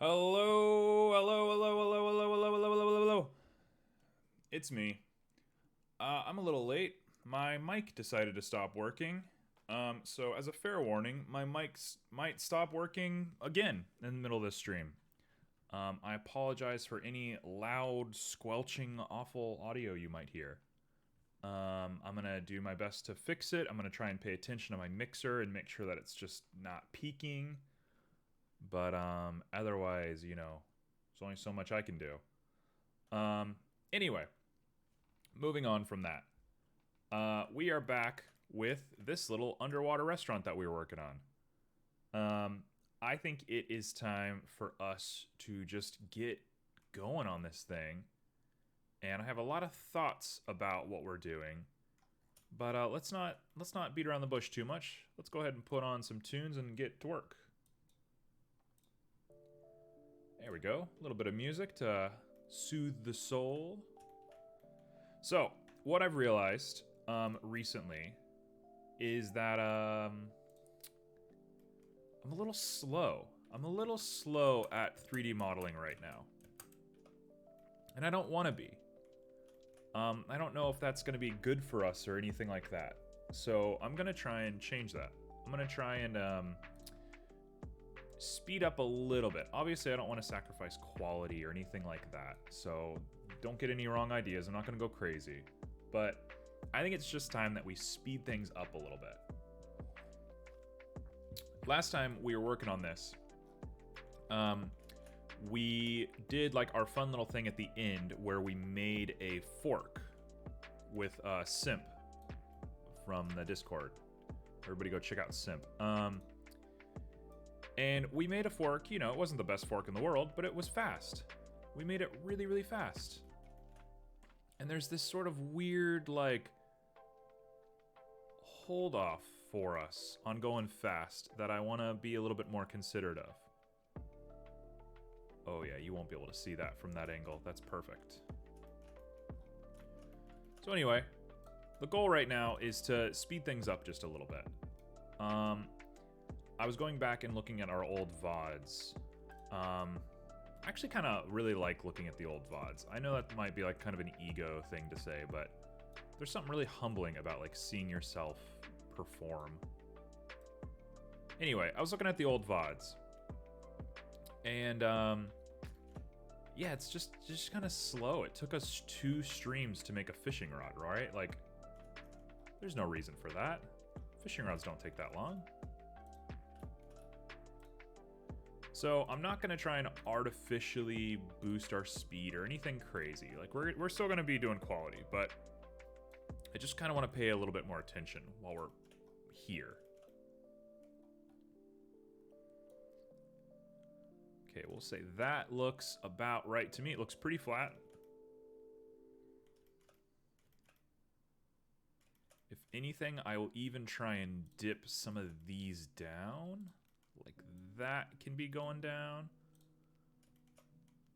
Hello, hello, hello, hello, hello, hello, hello, hello, hello, hello. It's me. I'm a little late. My mic decided to stop working. So as a fair warning, my might stop working again in the middle of this stream. I apologize for any loud, squelching, awful audio you might hear. I'm gonna do my best to fix it. I'm gonna try and pay attention to my mixer and make sure that it's just not peaking. But otherwise, there's only so much I can do. Um, anyway, moving on from that, we are back with this little underwater restaurant that we were working on. I think it is time for us to just get going on this thing, and I have a lot of thoughts about what we're doing. But let's not beat around the bush too much. Let's go ahead and put on some tunes and get to work. There we go. A little bit of music to soothe the soul. So, what I've realized recently is that I'm a little slow. I'm a little slow at 3D modeling right now. And I don't want to be. I don't know if that's going to be good for us or anything like that. So, I'm going to try and change that. I'm going to try and speed up a little bit. Obviously, I don't want to sacrifice quality or anything like that, so don't get any wrong ideas. I'm not going to go crazy, but I think it's just time that we speed things up a little bit. Last time we were working on this, we did like our fun little thing at the end where we made a fork with Simp from the Discord. Everybody go check out Simp. And we made a fork, it wasn't the best fork in the world, but it was fast. We made it really, really fast. And there's this sort of weird, hold off for us on going fast that I want to be a little bit more considerate of. Oh yeah, you won't be able to see that from that angle. That's perfect. So anyway, the goal right now is to speed things up just a little bit. I was going back and looking at our old VODs. I actually kind of really like looking at the old VODs. I know that might be like kind of an ego thing to say, but there's something really humbling about like seeing yourself perform. Anyway, I was looking at the old VODs. And yeah, it's just kind of slow. It took us 2 streams to make a fishing rod, right? Like, there's no reason for that. Fishing rods don't take that long. So I'm not going to try and artificially boost our speed or anything crazy. Like, we're still going to be doing quality, but I just kind of want to pay a little bit more attention while we're here. Okay, we'll say that looks about right to me. It looks pretty flat. If anything, I will even try and dip some of these down. Like that can be going down.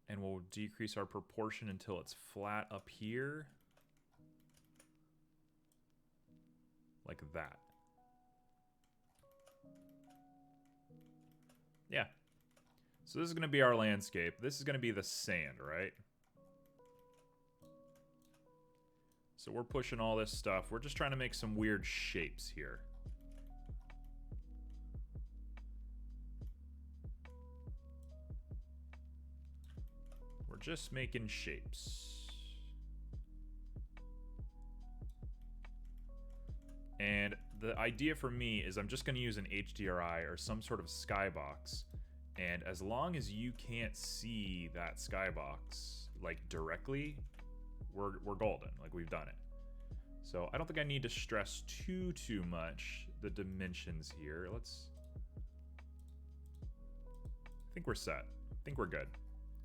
And we'll decrease our proportion until it's flat up here. Like that. Yeah. So this is going to be our landscape. This is going to be the sand, right? So we're pushing all this stuff. We're just trying to make some weird shapes here. We're just making shapes. And the idea for me is I'm just going to use an HDRI or some sort of skybox. And as long as you can't see that skybox, like, directly, we're golden. Like, we've done it. So I don't think I need to stress too much the dimensions here. I think we're set. I think we're good.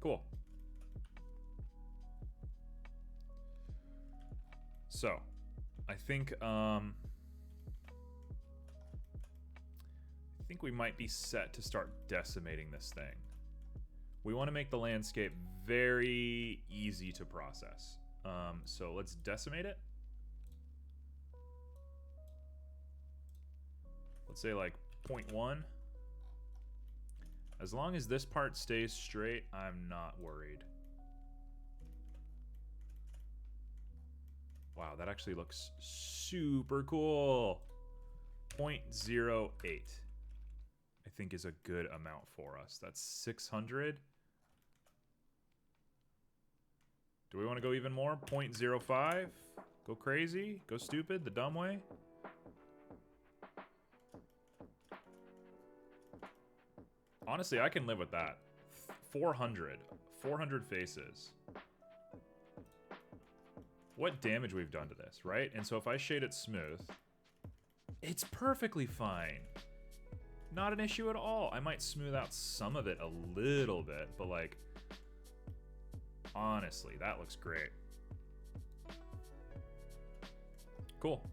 Cool. So, I think we might be set to start decimating this thing. We want to make the landscape very easy to process. So let's decimate it. Let's say like 0.1. As long as this part stays straight, I'm not worried. Wow, that actually looks super cool. 0.08, I think, is a good amount for us. That's 600. Do we want to go even more? 0.05? Go crazy? Go stupid? The dumb way? Honestly, I can live with that. 400. 400 faces. What damage we've done to this, right? And so if I shade it smooth, it's perfectly fine. Not an issue at all. I might smooth out some of it a little bit, but like, honestly, that looks great. Cool.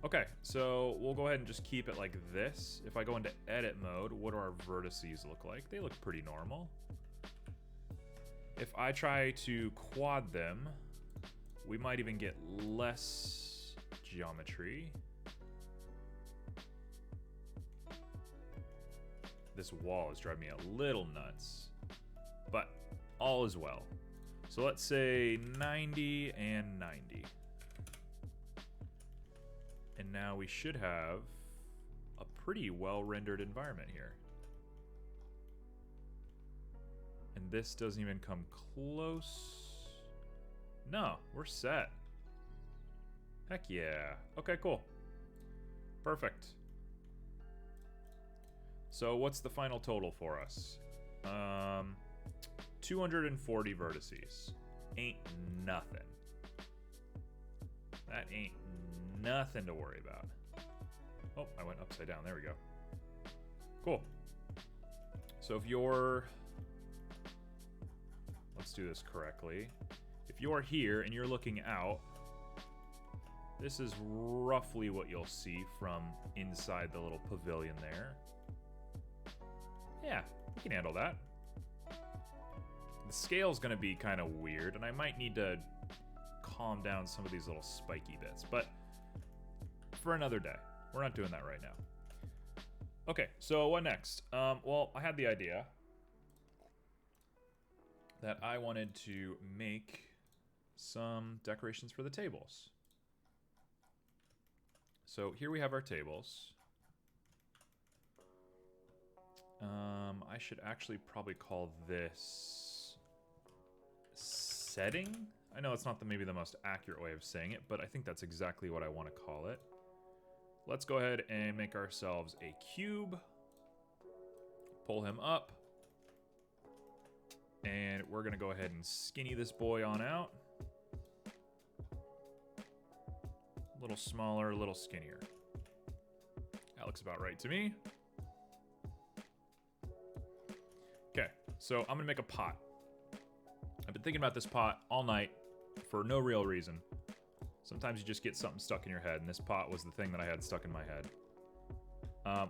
Okay, so we'll go ahead and just keep it like this. If I go into edit mode, what do our vertices look like? They look pretty normal. If I try to quad them, we might even get less geometry. This wall is driving me a little nuts, but all is well. So let's say 90 and 90. And now we should have a pretty well-rendered environment here. And this doesn't even come close. No, we're set. Heck yeah. Okay, cool. Perfect. So what's the final total for us? 240 vertices. Ain't nothing. That ain't nothing to worry about. Oh, I went upside down. There we go. Cool. So if you're... Let's do this correctly. If you're here and you're looking out, this is roughly what you'll see from inside the little pavilion there. Yeah, we can handle that. The scale's going to be kind of weird, and I might need to calm down some of these little spiky bits, but for another day. We're not doing that right now. Okay, so what next? Well, I had the idea that I wanted to make some decorations for the tables. So here we have our tables. I should actually probably call this setting. I know it's not maybe the most accurate way of saying it, but I think that's exactly what I want to call it. Let's go ahead and make ourselves a cube. Pull him up. And we're going to go ahead and skinny this boy on out. A little smaller, a little skinnier. That looks about right to me. Okay, so I'm going to make a pot. I've been thinking about this pot all night for no real reason. Sometimes you just get something stuck in your head, and this pot was the thing that I had stuck in my head.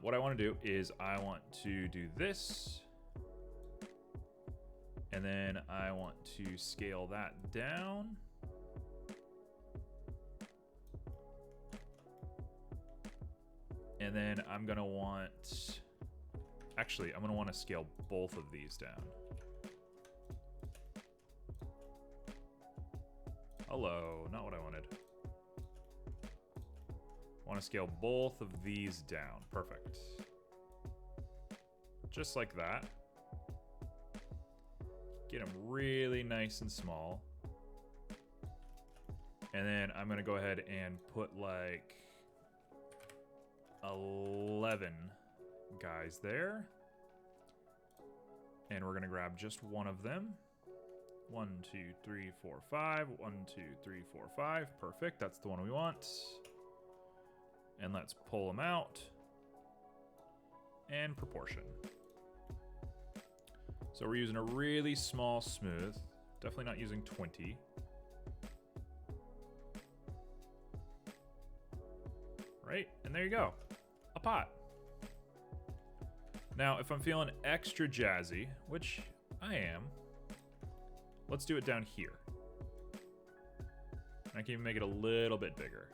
What I want to do is I want to do this. And then I want to scale that down. And then I'm going to want... Actually, I'm going to want to scale both of these down. Hello, not what I wanted. I want to scale both of these down. Perfect. Just like that. Get them really nice and small. And then I'm going to go ahead and put like 11 guys there. And we're going to grab just one of them. 1, 2, 3, 4, 5. 1, 2, 3, 4, 5. Perfect. That's the one we want. And let's pull them out. And proportion. So we're using a really small smooth. Definitely not using 20. Right? And there you go. A pot. Now, if I'm feeling extra jazzy, which I am, let's do it down here. I can even make it a little bit bigger.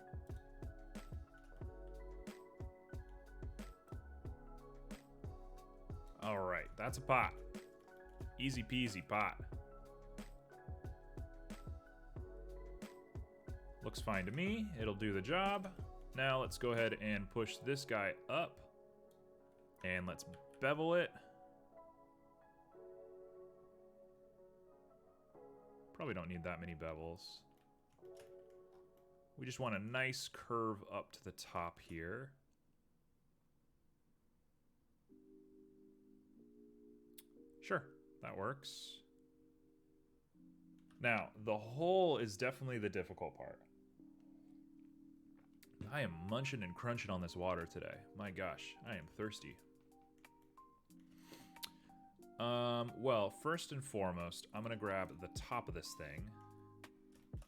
All right, that's a pot. Easy peasy pot. Looks fine to me. It'll do the job. Now let's go ahead and push this guy up. And let's bevel it. Probably don't need that many bevels. We just want a nice curve up to the top here. Sure, that works. Now, the hole is definitely the difficult part. I am munching and crunching on this water today. My gosh, I am thirsty. Well, first and foremost, I'm gonna grab the top of this thing.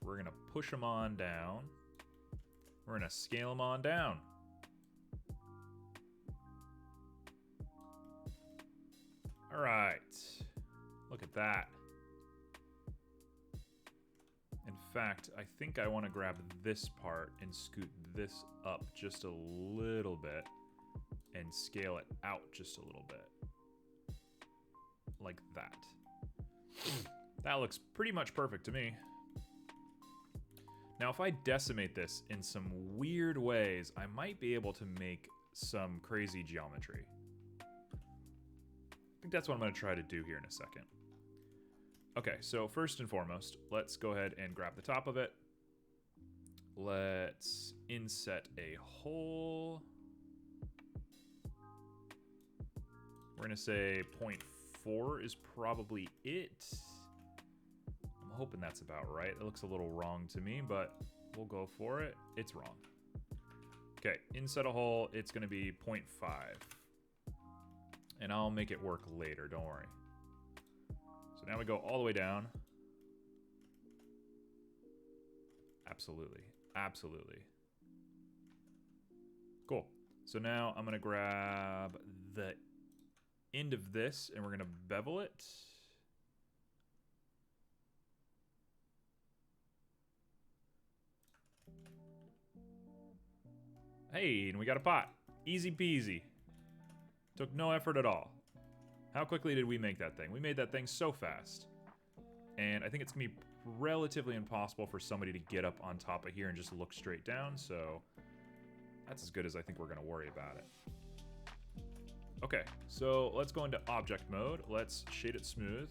We're gonna push them on down. We're gonna scale them on down. All right, look at that. In fact, I think I want to grab this part and scoot this up just a little bit and scale it out just a little bit. Like that. That looks pretty much perfect to me. Now, if I decimate this in some weird ways, I might be able to make some crazy geometry. I think that's what I'm going to try to do here in a second. Okay, so first and foremost, let's go ahead and grab the top of it. Let's inset a hole. We're going to say 0.4 is probably it. I'm hoping that's about right. It looks a little wrong to me, but we'll go for it. It's wrong. Okay, inset a hole. It's going to be 0.5. And I'll make it work later, don't worry. So now we go all the way down. Absolutely. Absolutely. Cool. So now I'm going to grab the end of this and we're going to bevel it. Hey, and we got a pot. Easy peasy. Took no effort at all. How quickly did we make that thing? We made that thing so fast. And I think it's going to be relatively impossible for somebody to get up on top of here and just look straight down, so that's as good as I think we're going to worry about it. Okay, so let's go into object mode. Let's shade it smooth.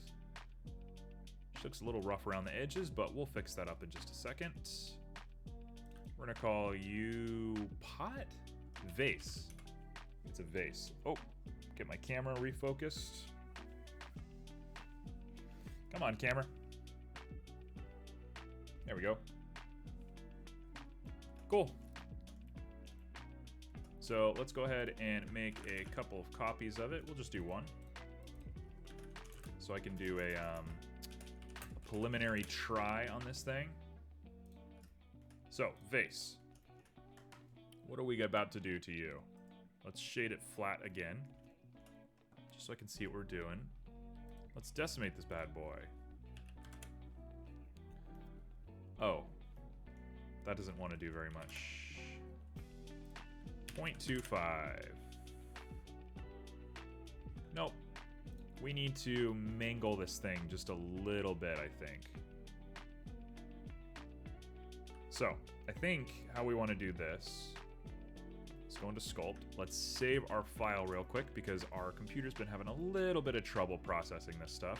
It looks a little rough around the edges, but we'll fix that up in just a second. We're going to call you pot? Vase. It's a vase. Oh, get my camera refocused. Come on, camera. There we go. Cool. So let's go ahead and make a couple of copies of it. We'll just do one. So I can do a preliminary try on this thing. So, vase. What are we about to do to you? Let's shade it flat again. Just so I can see what we're doing. Let's decimate this bad boy. Oh. That doesn't want to do very much. 0.25. Nope. We need to mangle this thing just a little bit, I think. So, I think how we want to do this is go into Sculpt. Let's save our file real quick because our computer's been having a little bit of trouble processing this stuff.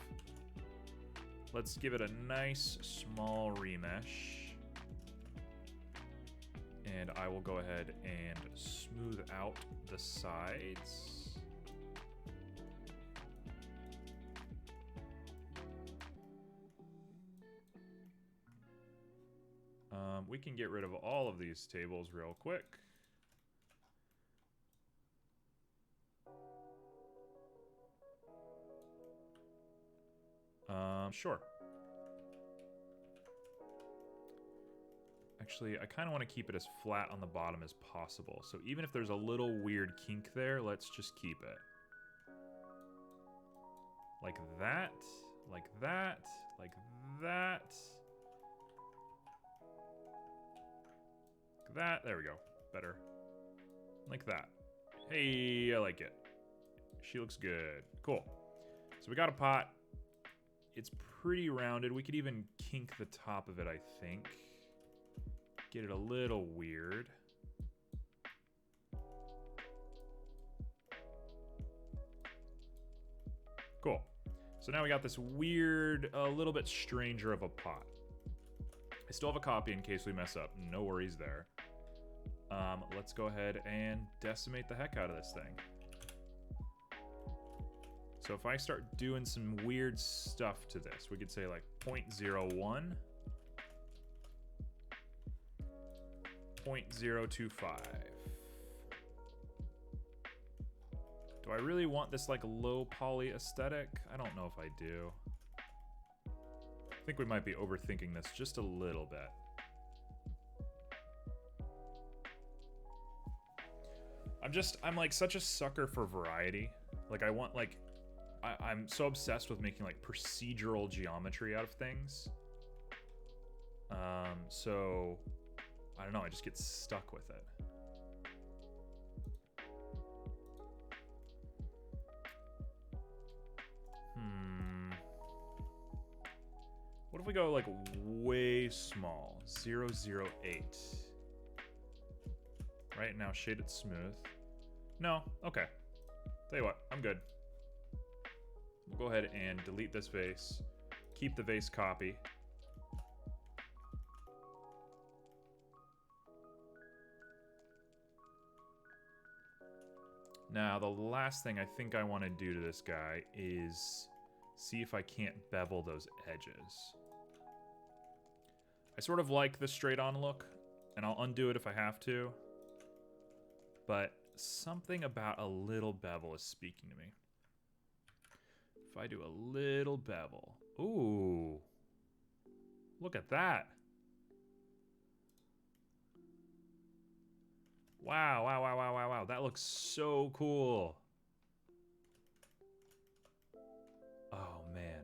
Let's give it a nice small remesh. And I will go ahead and smooth out the sides. We can get rid of all of these tables real quick. Sure. Actually, I kind of want to keep it as flat on the bottom as possible. So even if there's a little weird kink there, let's just keep it. Like that, like that, like that. Like that, there we go. Better. Like that. Hey, I like it. She looks good. Cool. So we got a pot. It's pretty rounded. We could even kink the top of it, I think. Get it a little weird. Cool. So now we got this weird, a little bit stranger of a pot. I still have a copy in case we mess up. No worries there. Let's go ahead and decimate the heck out of this thing. So if I start doing some weird stuff to this, we could say like 0.01, 0.025. Do I really want this like low poly aesthetic? I don't know if I do. I think we might be overthinking this just a little bit. I'm like such a sucker for variety. Like I want like, I'm so obsessed with making like procedural geometry out of things. So I don't know, I just get stuck with it. What if we go like way small, 008? Right now, shade it smooth. No, okay. Tell you what, I'm good. We'll go ahead and delete this vase. Keep the vase copy. Now, the last thing I think I want to do to this guy is see if I can't bevel those edges. I sort of like the straight-on look, and I'll undo it if I have to. But something about a little bevel is speaking to me. If I do a little bevel. Ooh. Look at that. Wow, wow, wow, wow, wow, wow. That looks so cool. Oh, man.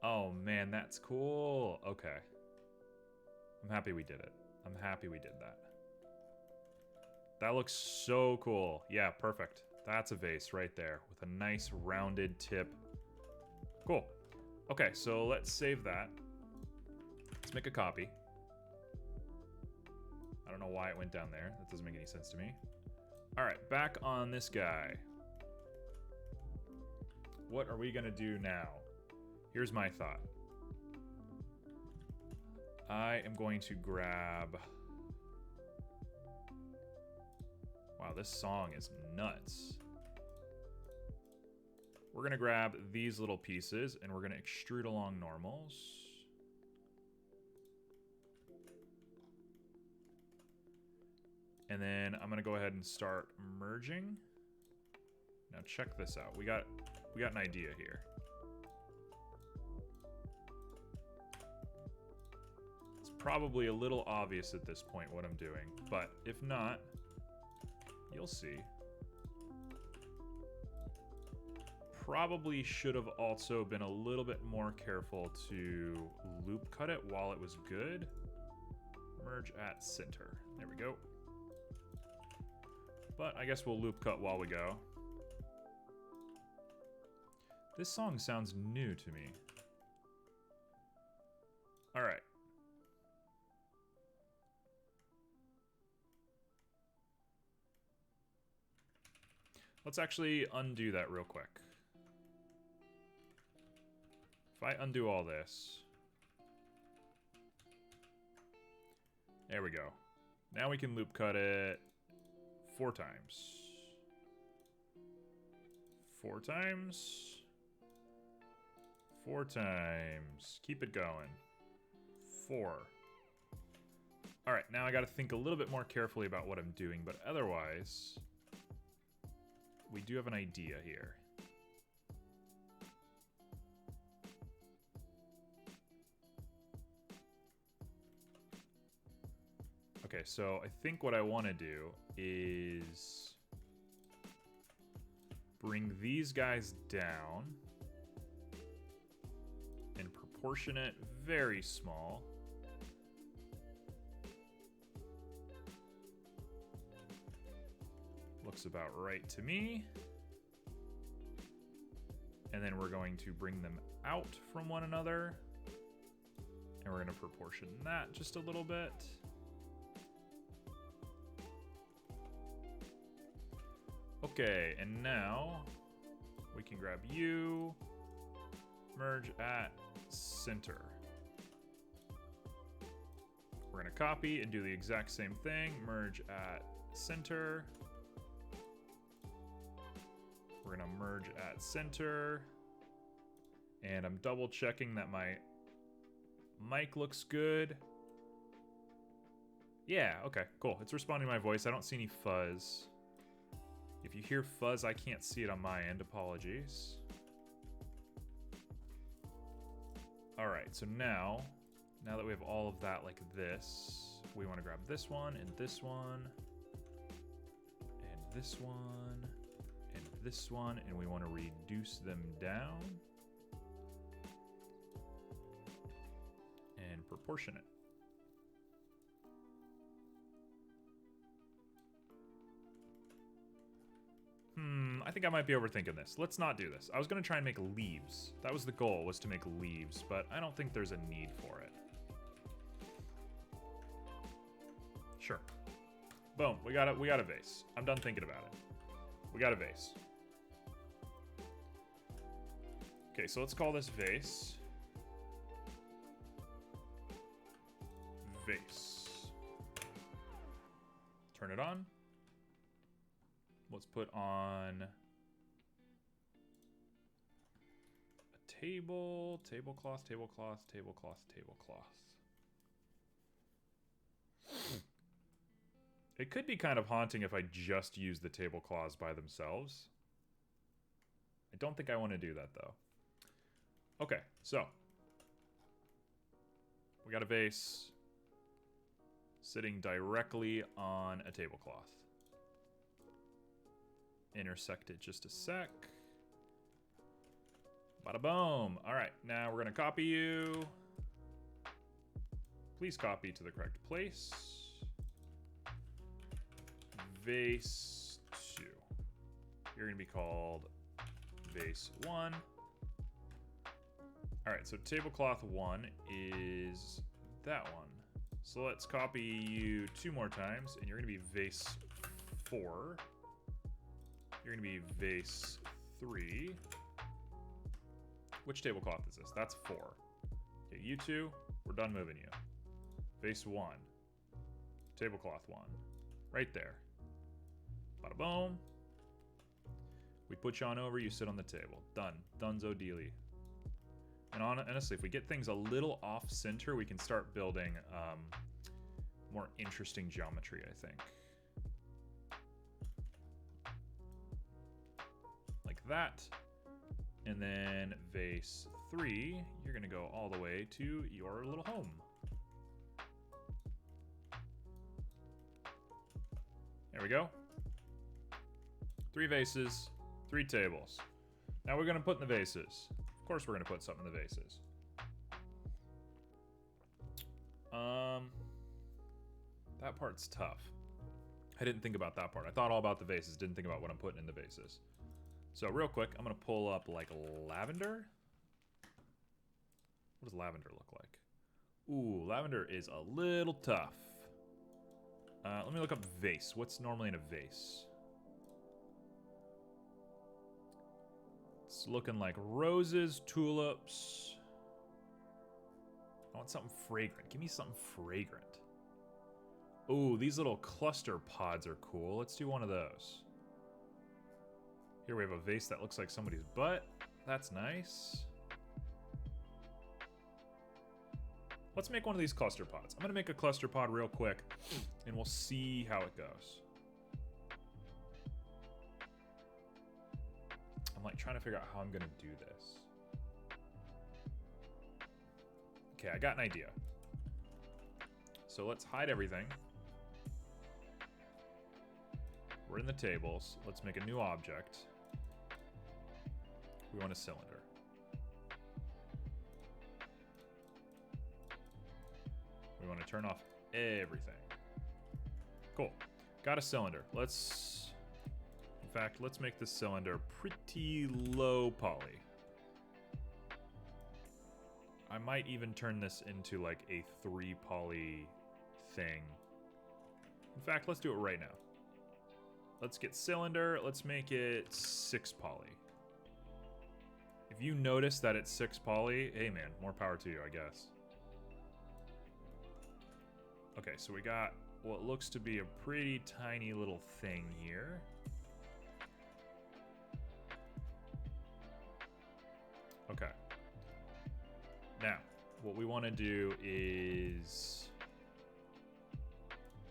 Oh, man, that's cool. Okay. I'm happy we did it. I'm happy we did that. That looks so cool. Yeah, perfect. That's a vase right there with a nice rounded tip. Cool. Okay, so let's save that. Let's make a copy. I don't know why it went down there. That doesn't make any sense to me. All right, back on this guy. What are we gonna do now? Here's my thought. I am going to grab... Wow, this song is nuts. We're gonna grab these little pieces and we're gonna extrude along normals. And then I'm gonna go ahead and start merging. Now check this out. We got an idea here. It's probably a little obvious at this point what I'm doing, but if not, you'll see. Probably should have also been a little bit more careful to loop cut it while it was good. Merge at center. There we go. But I guess we'll loop cut while we go. This song sounds new to me. All right. Let's actually undo that real quick. If I undo all this. There we go. Now we can loop cut it 4 times. 4 times. 4 times. Keep it going. 4. All right, now I got to think a little bit more carefully about what I'm doing, but otherwise, we do have an idea here. Okay, so I think what I want to do is bring these guys down and proportion it very small. Looks about right to me. And then we're going to bring them out from one another. And we're going to proportion that just a little bit. Okay, and now we can grab you, merge at center. We're going to copy and do the exact same thing, merge at center. We're going to merge at center. And I'm double checking that my mic looks good. Yeah, okay, cool. It's responding to my voice. I don't see any fuzz. If you hear fuzz, I can't see it on my end. Apologies. All right, so now that we have all of that like this, we want to grab this one and this one and this one and this one, and we want to reduce them down and proportion it. I think I might be overthinking this. Let's not do this. I was going to try and make leaves. That was the goal, was to make leaves, but I don't think there's a need for it. Sure. Boom, we got a vase. I'm done thinking about it. We got a vase. Okay, so let's call this vase. Vase. Turn it on. Let's put on a table, tablecloth, tablecloth, tablecloth, tablecloth. It could be kind of haunting if I just use the tablecloths by themselves. I don't think I want to do that though. Okay, so we got a vase sitting directly on a tablecloth. Intersect it just a sec. Bada boom. All right, now we're gonna copy you. Please copy to the correct place. Vase 2. You're gonna be called Vase 1. All right, so tablecloth 1 is that one. So let's copy you 2 more times, and you're gonna be Vase 4. You're gonna be vase 3. Which tablecloth is this? That's 4. Okay, you 2, we're done moving you. Vase 1. Tablecloth 1. Right there. Bada boom. We put you on over, you sit on the table. Done. Dunzo dealy. And honestly, if we get things a little off center, we can start building more interesting geometry, I think. That, and then vase 3, you're gonna go all the way to your little home. There we go. 3 vases, 3 tables. Now we're gonna put in the vases. Of course we're gonna put something in the vases. That part's tough. I didn't think about that part. I thought all about the vases, didn't think about what I'm putting in the vases. So real quick, I'm gonna pull up like lavender. What does lavender look like? Ooh, lavender is a little tough. Let me look up vase. What's normally in a vase? It's looking like roses, tulips. I want something fragrant. Give me something fragrant. Ooh, these little cluster pods are cool. Let's do one of those. Here we have a vase that looks like somebody's butt. That's nice. Let's make one of these cluster pods. I'm gonna make a cluster pod real quick, and we'll see how it goes. I'm like trying to figure out how I'm gonna do this. Okay, I got an idea. So let's hide everything. We're in the tables. Let's make a new object. We want a cylinder. We want to turn off everything. Cool. Got a cylinder. In fact, let's make this cylinder pretty low poly. I might even turn this into like a 3 poly thing. In fact, let's do it right now. Let's get cylinder. Let's make it 6 poly. If you notice that it's 6 poly, hey man, more power to you, I guess. Okay, so we got what looks to be a pretty tiny little thing here. Okay. Now, what we want to do is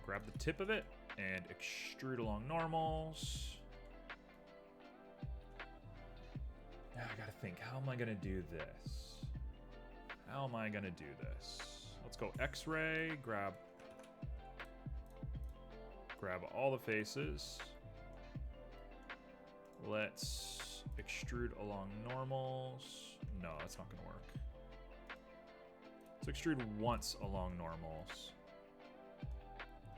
grab the tip of it and extrude along normals. Now I gotta think, how am I gonna do this? How am I gonna do this? Let's go X-ray, grab all the faces. Let's extrude along normals. No, that's not gonna work. Let's extrude once along normals.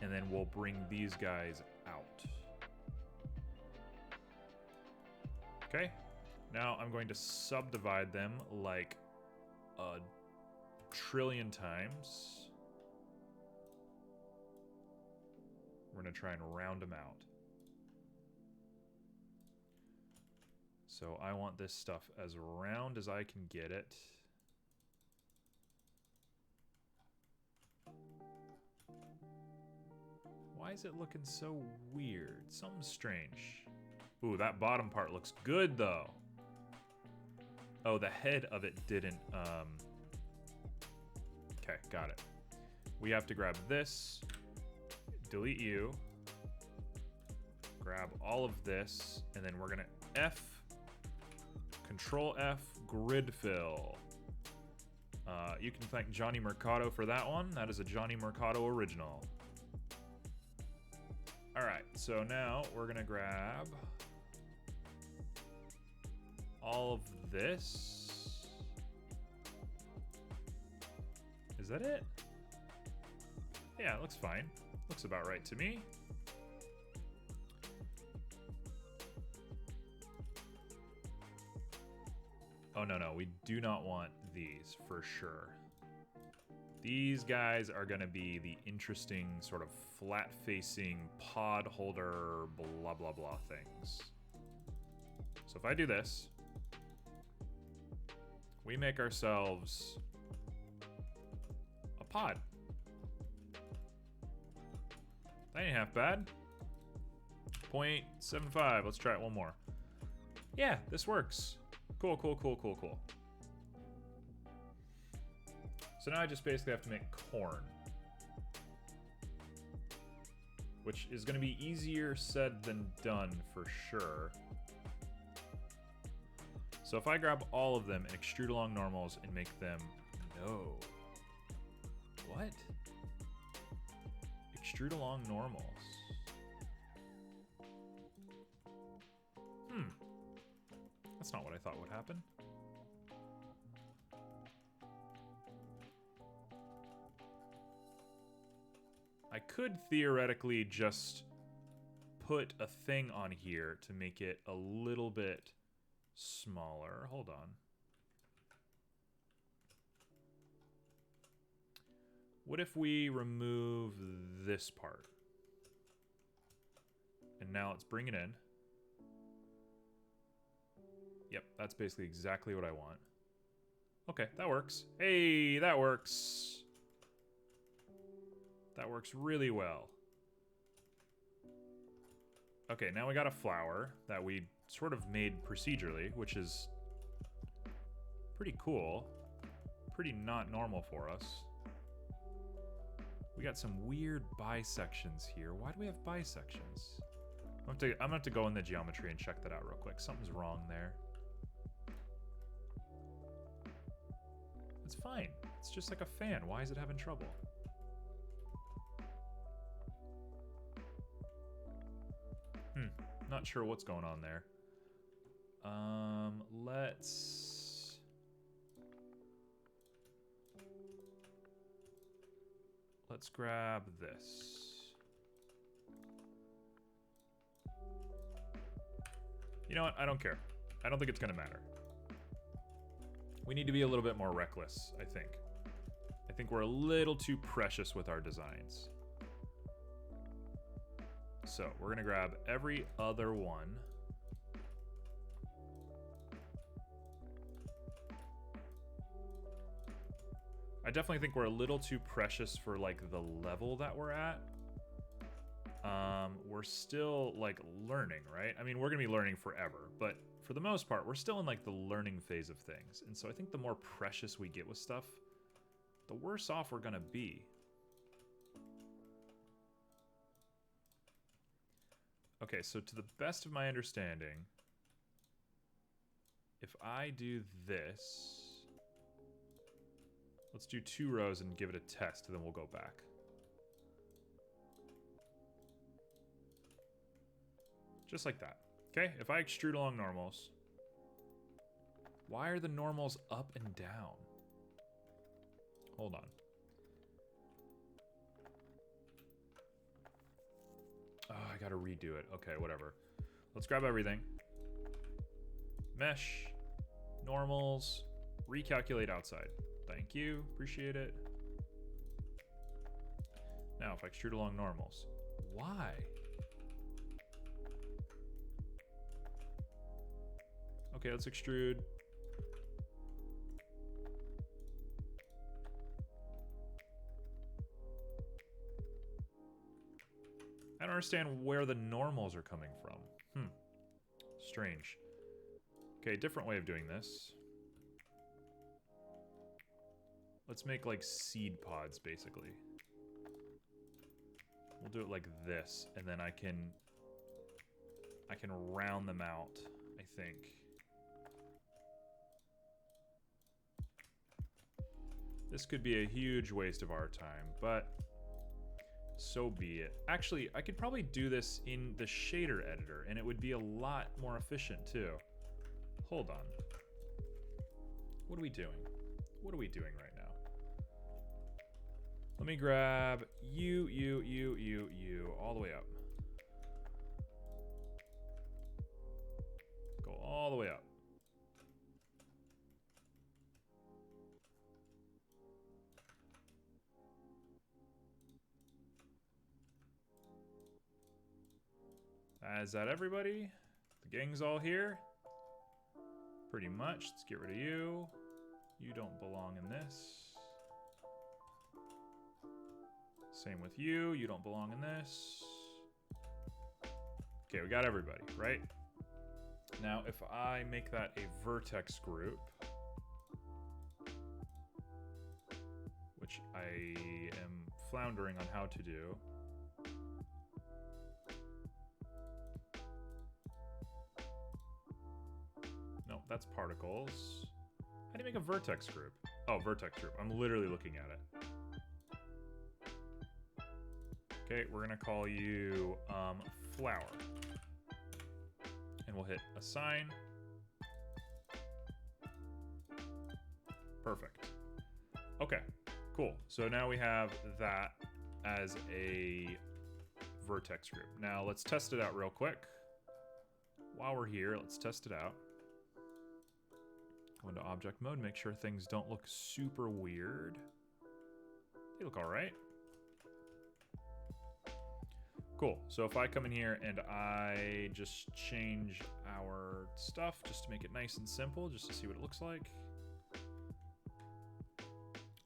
And then we'll bring these guys out. Okay. Now I'm going to subdivide them like a trillion times. We're going to try and round them out. So I want this stuff as round as I can get it. Why is it looking so weird? Something's strange. Ooh, that bottom part looks good though. Oh, the head of it didn't, okay, got it. We have to grab this, delete you, grab all of this, and then we're gonna Control F, grid fill. You can thank Johnny Mercado for that one. That is a Johnny Mercado original. All right, so now we're gonna grab all of this. Is that it? Yeah, it looks fine. Looks about right to me. Oh, no, we do not want these for sure. These guys are gonna be the interesting sort of flat-facing pod holder blah blah blah things. So if I do this, we make ourselves a pod. That ain't half bad. 0.75, let's try it one more. Yeah, this works. Cool. So now I just basically have to make corn. Which is gonna be easier said than done for sure. So if I grab all of them and extrude along normals and make them... No. What? Extrude along normals. That's not what I thought would happen. I could theoretically just put a thing on here to make it a little bit smaller. Hold on. What if we remove this part? And now let's bring it in. Yep, that's basically exactly what I want. Okay, that works. Hey, that works. That works really well. Okay, now we got a flower that we sort of made procedurally, which is pretty cool. Pretty not normal for us. We got some weird bisections here. Why do we have bisections? I'm gonna have to go in the geometry and check that out real quick. Something's wrong there. It's fine. It's just like a fan. Why is it having trouble? Not sure what's going on there. Let's grab this. You know what? I don't care. I don't think it's gonna matter. We need to be a little bit more reckless, I think. I think we're a little too precious with our designs. So we're gonna grab every other one. I definitely think we're a little too precious for like the level that we're at. We're still like learning, right? I mean, we're gonna be learning forever, but for the most part, we're still in like the learning phase of things. And so I think the more precious we get with stuff, the worse off we're gonna be. Okay, so to the best of my understanding, if I do this, let's do 2 rows and give it a test, and then we'll go back. Just like that. Okay, if I extrude along normals, why are the normals up and down? Hold on. Oh, I gotta redo it. Okay, whatever. Let's grab everything. Mesh, normals, recalculate outside. Thank you, appreciate it. Now, if I extrude along normals, why? Okay, let's extrude. I don't understand where the normals are coming from. Strange. Okay, different way of doing this. Let's make like seed pods, basically. We'll do it like this, and then I can round them out, I think. This could be a huge waste of our time, but so be it. Actually, I could probably do this in the shader editor, and it would be a lot more efficient too. Hold on. What are we doing? What are we doing right now? Let me grab you, all the way up. Go all the way up. Is that everybody? The gang's all here? Pretty much. Let's get rid of you. You don't belong in this. Same with you. You don't belong in this. Okay, we got everybody, right? Now, if I make that a vertex group, which I am floundering on how to do. No, that's particles. How do you make a vertex group? Oh, vertex group. I'm literally looking at it. Okay, we're gonna call you flower. And we'll hit assign. Perfect. Okay, cool. So now we have that as a vertex group. Now let's test it out real quick. While we're here, let's test it out. Go into object mode, make sure things don't look super weird. They look all right. Cool, so if I come in here and I just change our stuff just to make it nice and simple, just to see what it looks like.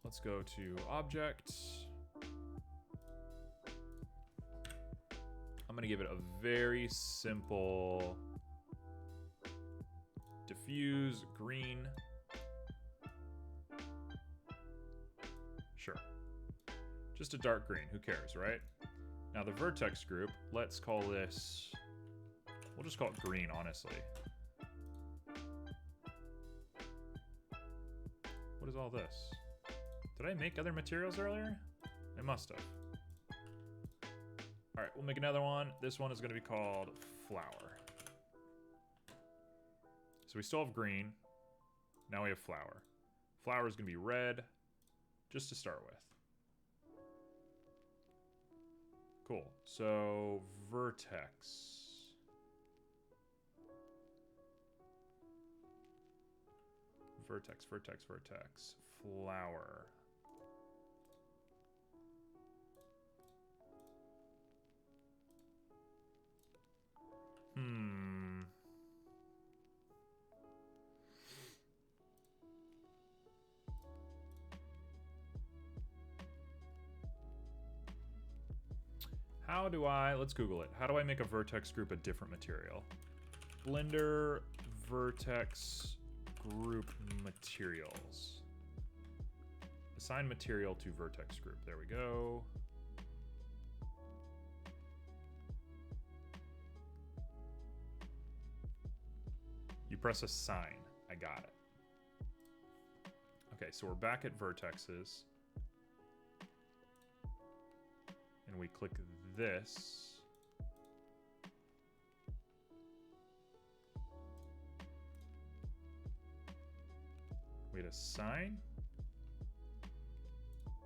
Let's go to object. I'm gonna give it a very simple diffuse green. Sure. Just a dark green, who cares, right? Now the vertex group, let's call this, we'll just call it green, honestly. What is all this? Did I make other materials earlier? I must have. All right, we'll make another one. This one is gonna be called flower. So we still have green. Now we have flower. Flower is gonna be red, just to start with. Cool, so vertex. Vertex, vertex, vertex. Flower. How do I, let's Google it. How do I make a vertex group a different material? Blender vertex group materials. Assign material to vertex group. There we go. You press assign. I got it. Okay, so we're back at vertexes. And we click this. We hit assign.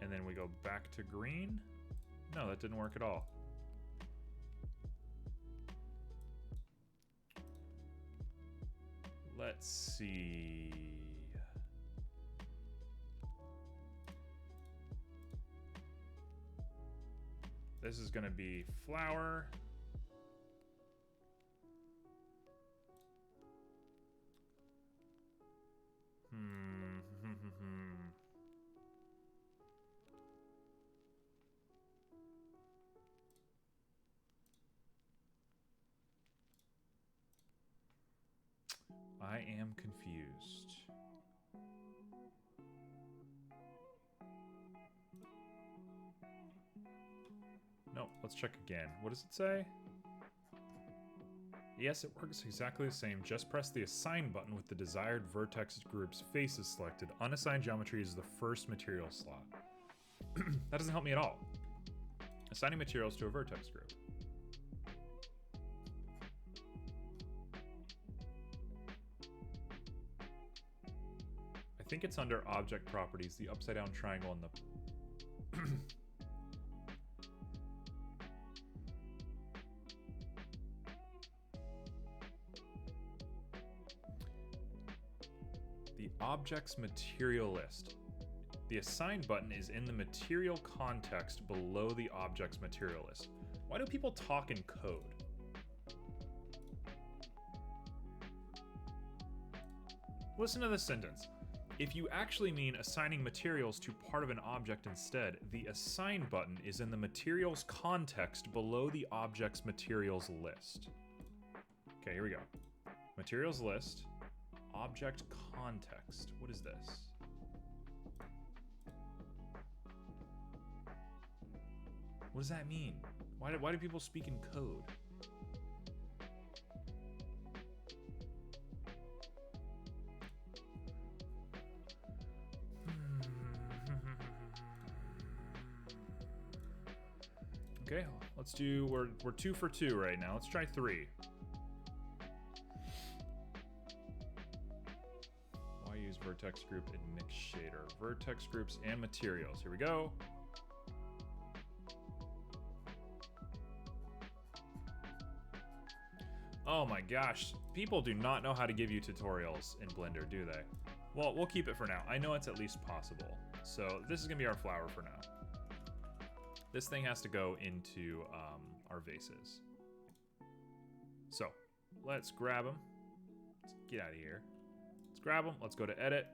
And then we go back to green. No, that didn't work at all. Let's see. This is going to be flower. I am confused. No, let's check again. What does it say? Yes, it works exactly the same. Just press the assign button with the desired vertex group's faces selected. Unassigned geometry is the first material slot. That doesn't help me at all. Assigning materials to a vertex group. I think it's under object properties, the upside down triangle and the the object's material list. The assign button is in the material context below the object's material list. Why do people talk in code? Listen to this sentence. If you actually mean assigning materials to part of an object instead, the assign button is in the materials context below the object's materials list. Okay, here we go. Materials list, object context. What is this? What does that mean? Why do people speak in code? Okay, let's do, we're 2 for 2 right now. Let's try 3. Why use vertex group in mix shader? Vertex groups and materials. Here we go. Oh my gosh, people do not know how to give you tutorials in Blender, do they? Well, we'll keep it for now. I know it's at least possible. So this is gonna be our flower for now. This thing has to go into our vases. So let's grab them. Let's get out of here. Let's grab them. Let's go to edit.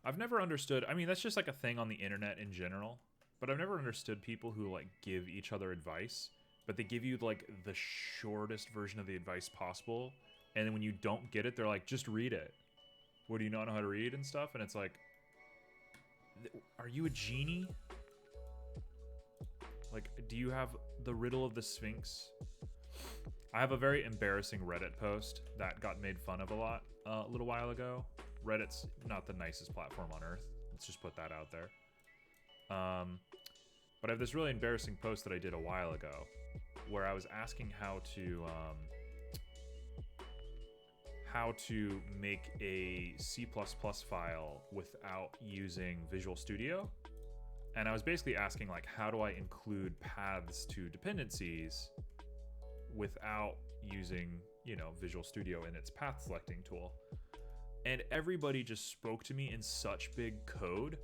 I've never understood. I mean, that's just like a thing on the internet in general. But I've never understood people who like give each other advice, but they give you like the shortest version of the advice possible. And then when you don't get it, they're like, just read it. What, do you not know how to read and stuff? And it's like, are you a genie? Like, do you have the riddle of the Sphinx? I have a very embarrassing Reddit post that got made fun of a lot a little while ago. Reddit's not the nicest platform on earth. Let's just put that out there. But I have this really embarrassing post that I did a while ago where I was asking how to make a C++ file without using Visual Studio. And I was basically asking, like, how do I include paths to dependencies without using, you know, Visual Studio and its path selecting tool. And everybody just spoke to me in such big code,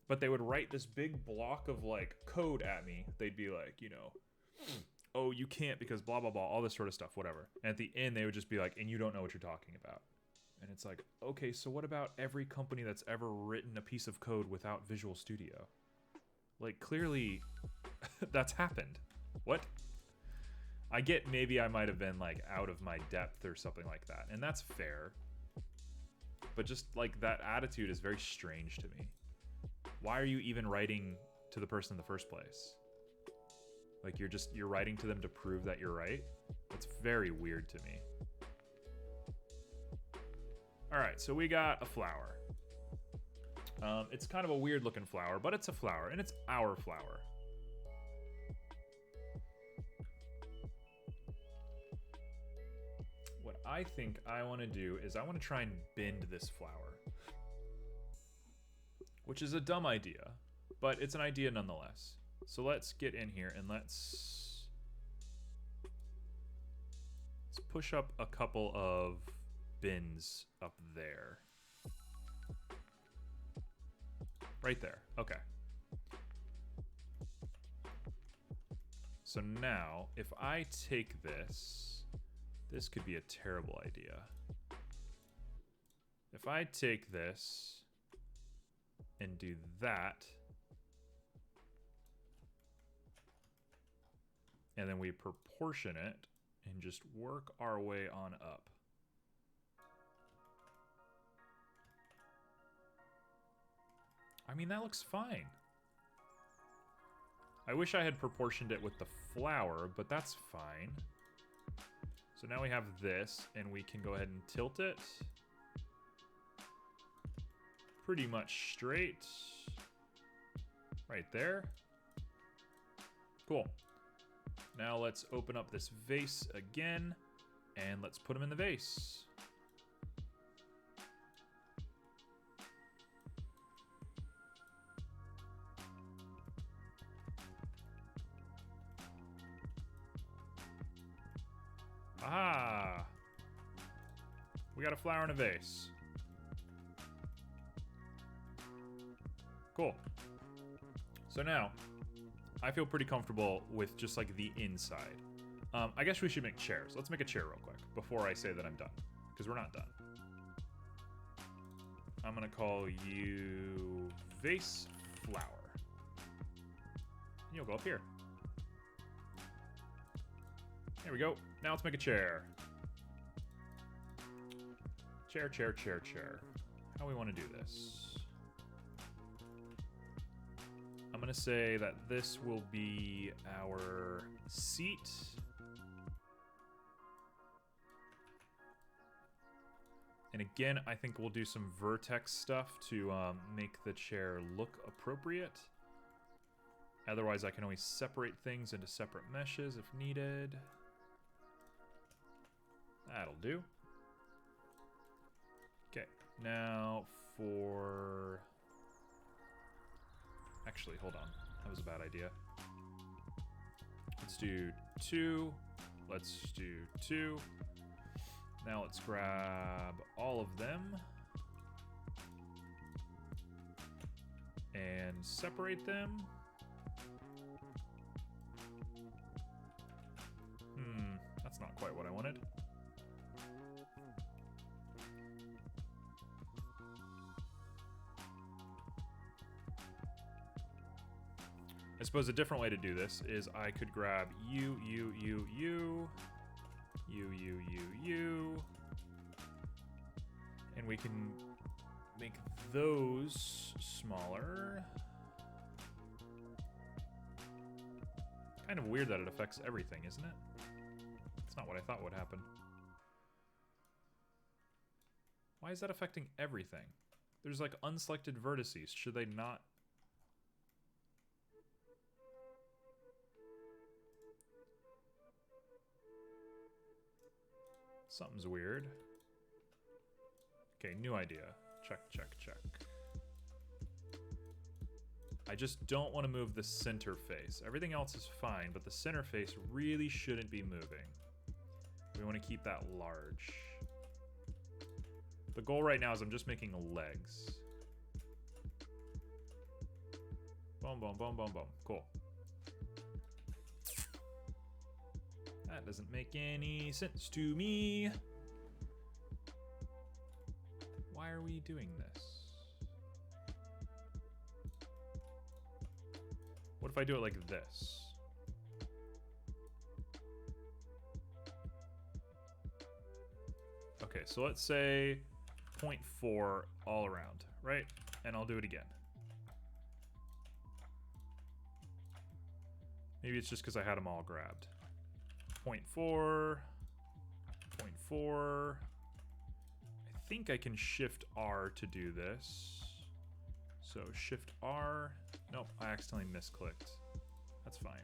but they would write this big block of like code at me. They'd be like, you know, oh, you can't because blah, blah, blah, all this sort of stuff, whatever. And at the end, they would just be like, and you don't know what you're talking about. And it's like, okay, so what about every company that's ever written a piece of code without Visual Studio? Like, clearly, that's happened. What? I get maybe I might have been, like, out of my depth or something like that. And that's fair. But just, like, that attitude is very strange to me. Why are you even writing to the person in the first place? Like, you're writing to them to prove that you're right? That's very weird to me. Alright, so we got a flower. It's kind of a weird looking flower, but it's a flower, and it's our flower. What I think I want to do is I want to try and bend this flower. Which is a dumb idea, but it's an idea nonetheless. So let's get in here and let's push up a couple of bins up there. Right there. Okay. So now, if I take this could be a terrible idea. If I take this and do that, and then we proportion it and just work our way on up. I mean, that looks fine. I wish I had proportioned it with the flower, but that's fine. So now we have this, and we can go ahead and tilt it. Pretty much straight. Right there. Cool. Now let's open up this vase again, and let's put them in the vase. Aha! We got a flower in a vase. Cool. So now, I feel pretty comfortable with just like the inside. I guess we should make chairs. Let's make a chair real quick before I say that I'm done, because we're not done. I'm gonna call you Vase Flower. And you'll go up here. There we go. Now let's make a chair. Chair, chair, chair, chair. How do we want to do this? I'm going to say that this will be our seat. And again, I think we'll do some vertex stuff to make the chair look appropriate. Otherwise, I can always separate things into separate meshes if needed. That'll do. Okay, now for... Actually, hold on. That was a bad idea. Let's do 2. Let's do 2. Now let's grab all of them and separate them. That's not quite what I wanted. I suppose a different way to do this is I could grab you, and we can make those smaller. Kind of weird that it affects everything, isn't it? It's not what I thought would happen. Why is that affecting everything? There's like unselected vertices. Should they not? Something's weird. Okay, new idea. Check, check, check. I just don't want to move the center face. Everything else is fine, but the center face really shouldn't be moving. We want to keep that large. The goal right now is I'm just making legs. Boom, boom, boom, boom, boom. Cool. That doesn't make any sense to me. Why are we doing this? What if I do it like this? Okay, so let's say 0.4 all around, right? And I'll do it again. Maybe it's just because I had them all grabbed. 0.4, 0.4. I think I can Shift R to do this. So Shift R. Nope, I accidentally misclicked. That's fine.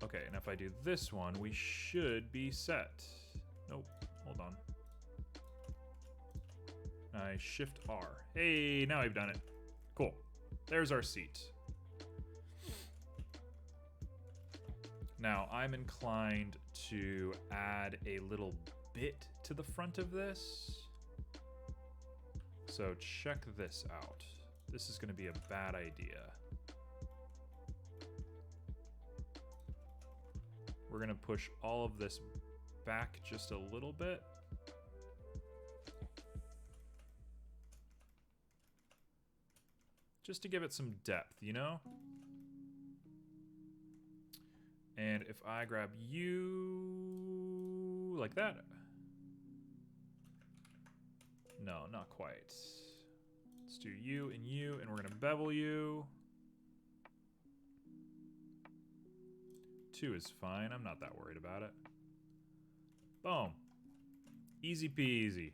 Okay, and if I do this one, we should be set. Nope, hold on. I Shift R. Hey, now I've done it. Cool. There's our seat. Now, I'm inclined to add a little bit to the front of this. So check this out. This is going to be a bad idea. We're going to push all of this back just a little bit. Just to give it some depth, you know? And if I grab you like that. No, not quite. Let's do you, and we're gonna bevel you. 2 is fine, I'm not that worried about it. Boom. Easy peasy.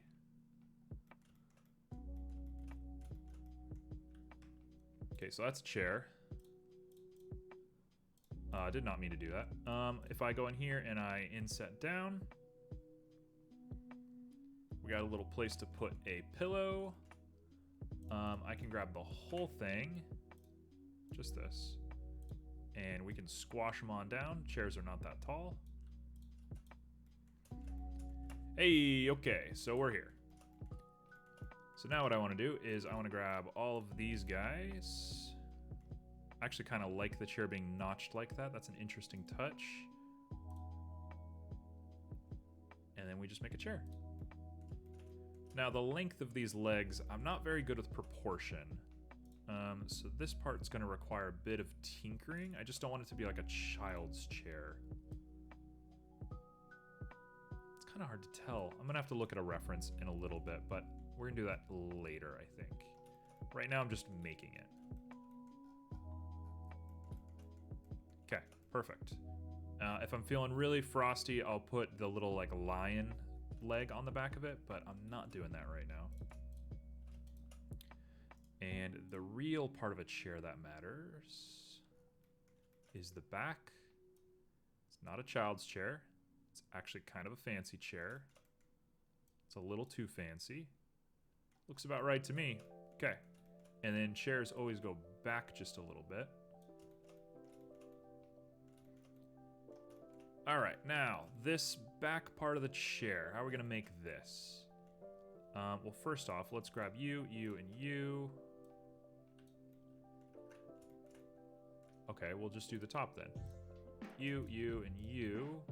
Okay, so that's a chair. Did not mean to do that. If I go in here and I inset down, we got a little place to put a pillow. I can grab the whole thing, just this, and we can squash them on down. Chairs are not that tall. Hey, okay, so we're here. So now what I want to do is I want to grab all of these guys. I actually kind of like the chair being notched like that. That's an interesting touch. And then we just make a chair. Now the length of these legs, I'm not very good with proportion. So this part's going to require a bit of tinkering. I just don't want it to be like a child's chair. It's kind of hard to tell. I'm going to have to look at a reference in a little bit, but we're going to do that later, I think. Right now I'm just making it. Okay, perfect. If I'm feeling really frosty, I'll put the little like lion leg on the back of it, but I'm not doing that right now. And the real part of a chair that matters is the back. It's not a child's chair. It's actually kind of a fancy chair. It's a little too fancy. Looks about right to me. Okay. And then chairs always go back just a little bit. All right, now this back part of the chair, how are we gonna make this? Well, first off, let's grab you, you, and you. Okay, we'll just do the top then. You, you, and you.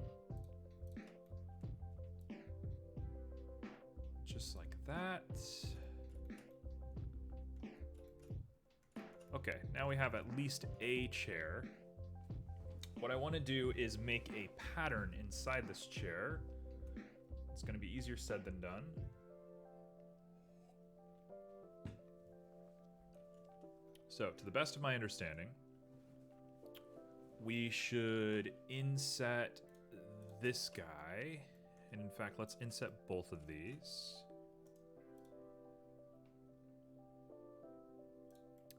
Just like that. Okay, now we have at least a chair. What I want to do is make a pattern inside this chair. It's going to be easier said than done. So, to the best of my understanding, we should inset this guy. And in fact, let's inset both of these.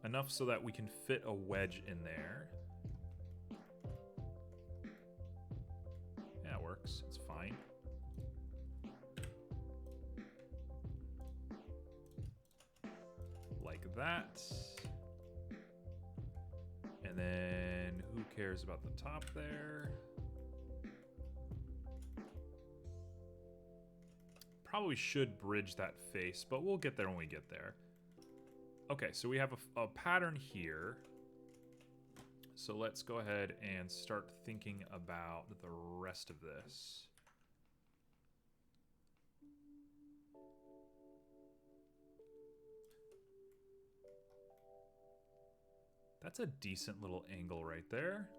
Enough so that we can fit a wedge in there. Yeah, it works. It's fine. Like that. And then who cares about the top there? Probably should bridge that face, but we'll get there when we get there. Okay, so we have a pattern here. So let's go ahead and start thinking about the rest of this. That's a decent little angle right there.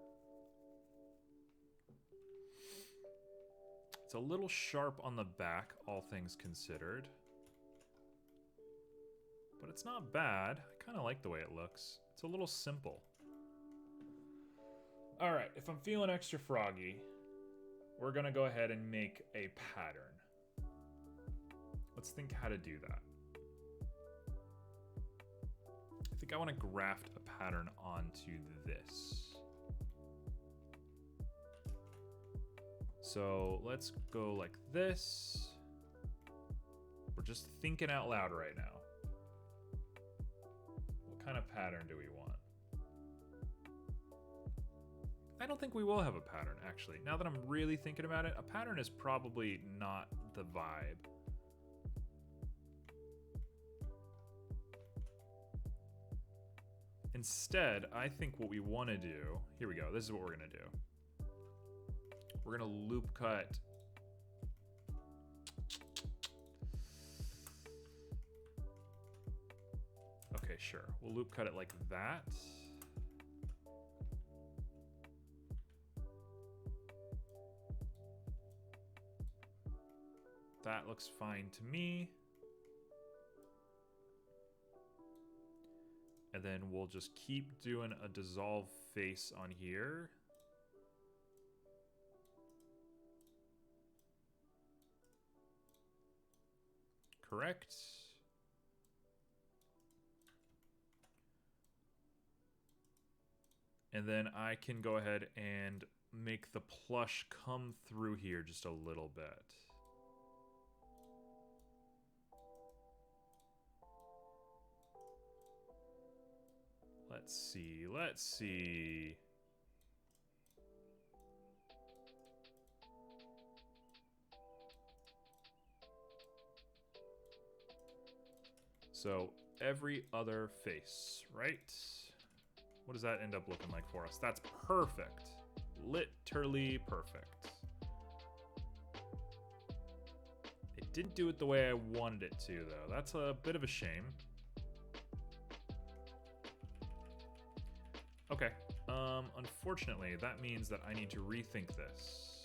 It's a little sharp on the back, all things considered. But it's not bad. I kind of like the way it looks. It's a little simple. Alright, if I'm feeling extra froggy, we're going to go ahead and make a pattern. Let's think how to do that. I think I want to graft a pattern onto this. So let's go like this. We're just thinking out loud right now. What kind of pattern do we want? I don't think we will have a pattern, actually. Now that I'm really thinking about it, a pattern is probably not the vibe. Instead, I think what we want to do... Here we go. This is what we're going to do. We're going to loop cut... Okay, sure. We'll loop cut it like that. That looks fine to me. And then we'll just keep doing a dissolve face on here. Correct. And then I can go ahead and make the plush come through here just a little bit. Let's see, let's see. So, every other face, right? What does that end up looking like for us? That's perfect. Literally perfect. It didn't do it the way I wanted it to, though. That's a bit of a shame. Okay, unfortunately, that means that I need to rethink this.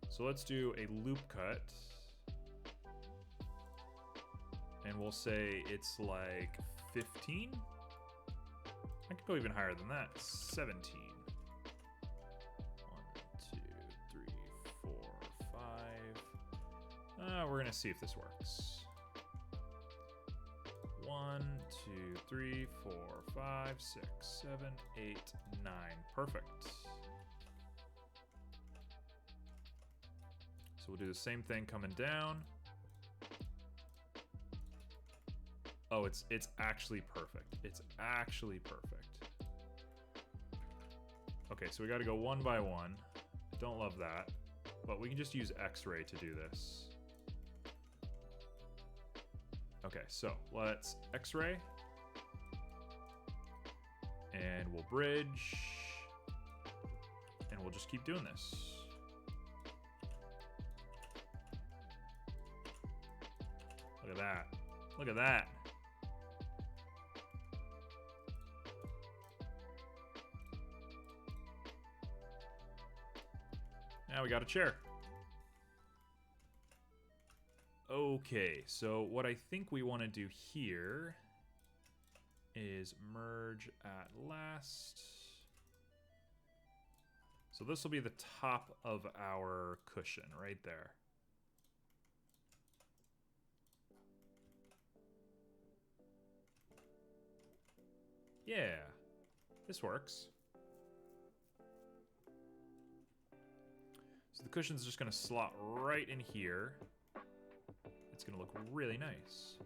So let's do a loop cut. And we'll say it's like 15? I could go even higher than that. 17. 1, 2, 3, 4, 5. We're gonna see if this works. 1, 2, 3, 4, 5, 6, 7, 8, 9. Perfect. So we'll do the same thing coming down. Oh, it's actually perfect. It's actually perfect. Okay, so we got to go one by one. Don't love that, but we can just use X-ray to do this. Okay, so let's X-ray. And we'll bridge. And we'll just keep doing this. Look at that. Look at that. Now we got a chair. Okay, so what I think we want to do here is merge at last. So this will be the top of our cushion right there. Yeah, this works. So the cushion's just going to slot right in here. It's going to look really nice.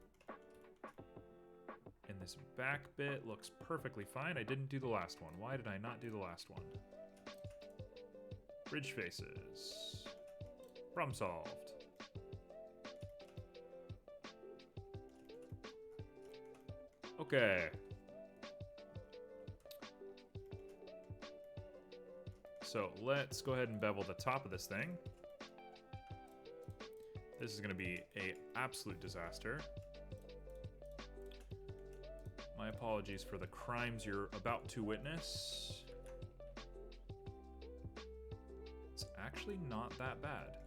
And the This back bit looks perfectly fine. I didn't do the last one. Why did I not do the last one? Bridge faces. Problem solved. Okay. So let's go ahead and bevel the top of this thing. This is going to be an absolute disaster. My apologies for the crimes you're about to witness. It's actually not that bad.